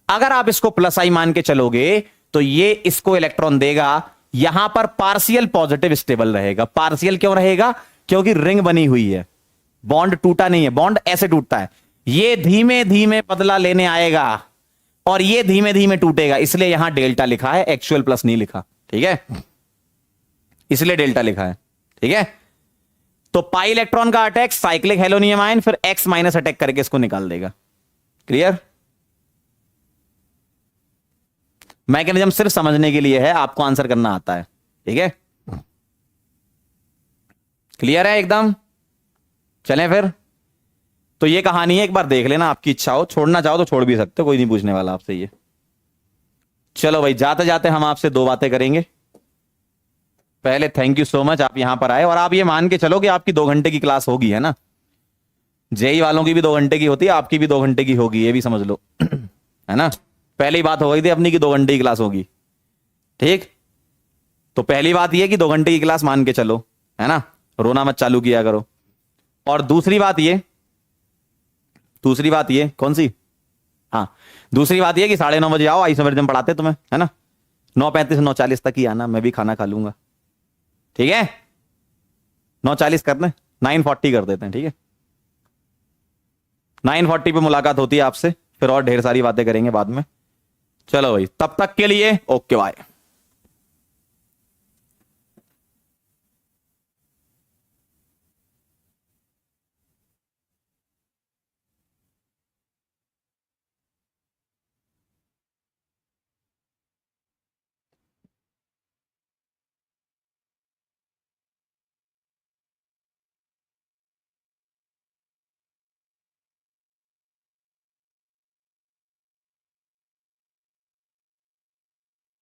अगर आप इसको प्लस आई मान के चलोगे तो ये इसको इलेक्ट्रॉन देगा, यहां पर पार्शियल पॉजिटिव स्टेबल रहेगा। पार्शियल क्यों रहेगा? क्योंकि रिंग बनी हुई है, बॉन्ड टूटा नहीं है, बॉन्ड ऐसे टूटता है, ये धीमे धीमे बदला लेने आएगा और ये धीमे धीमे टूटेगा, इसलिए यहां डेल्टा लिखा है, एक्चुअल प्लस नहीं लिखा, ठीक है, इसलिए डेल्टा लिखा है, ठीक है। तो पाई इलेक्ट्रॉन का अटैक साइक्लिक हेलोनियम आयन, फिर एक्स माइनस अटैक करके इसको निकाल देगा। क्लियर? मैकेनिज्म सिर्फ समझने के लिए है, आपको आंसर करना आता है, ठीक है। क्लियर है एकदम? चलें फिर। तो ये कहानी है, एक बार देख लेना, आपकी इच्छा हो, छोड़ना चाहो तो छोड़ भी सकते हो, कोई नहीं पूछने वाला आपसे ये। चलो भाई, जाते जाते हम आपसे दो बातें करेंगे। पहले थैंक यू सो मच, आप यहां पर आए, और आप ये मान के चलो कि आपकी 2 घंटे की क्लास होगी, है ना। जेई वालों की भी 2 घंटे की होती है, आपकी भी 2 घंटे की होगी, ये भी समझ लो, है ना। पहली बात हो गई थी अपनी की 2 घंटे की क्लास होगी, ठीक। तो पहली बात यह कि 2 घंटे की क्लास मान के चलो, है ना, रोना मत चालू किया करो। और दूसरी बात ये कौन सी? हाँ, दूसरी बात ये कि 9:30 बजे आओ, आइसोमेरिज्म पढ़ाते तुम्हें, है ना। 9:35 से 9:40 तक ही आना, मैं भी खाना खा लूंगा, ठीक है। 9:40 करते, 9:40 कर देते हैं, ठीक है। 9:40 पे मुलाकात होती है आपसे, फिर और ढेर सारी बातें करेंगे बाद में। चलो भाई, तब तक के लिए ओके बाय।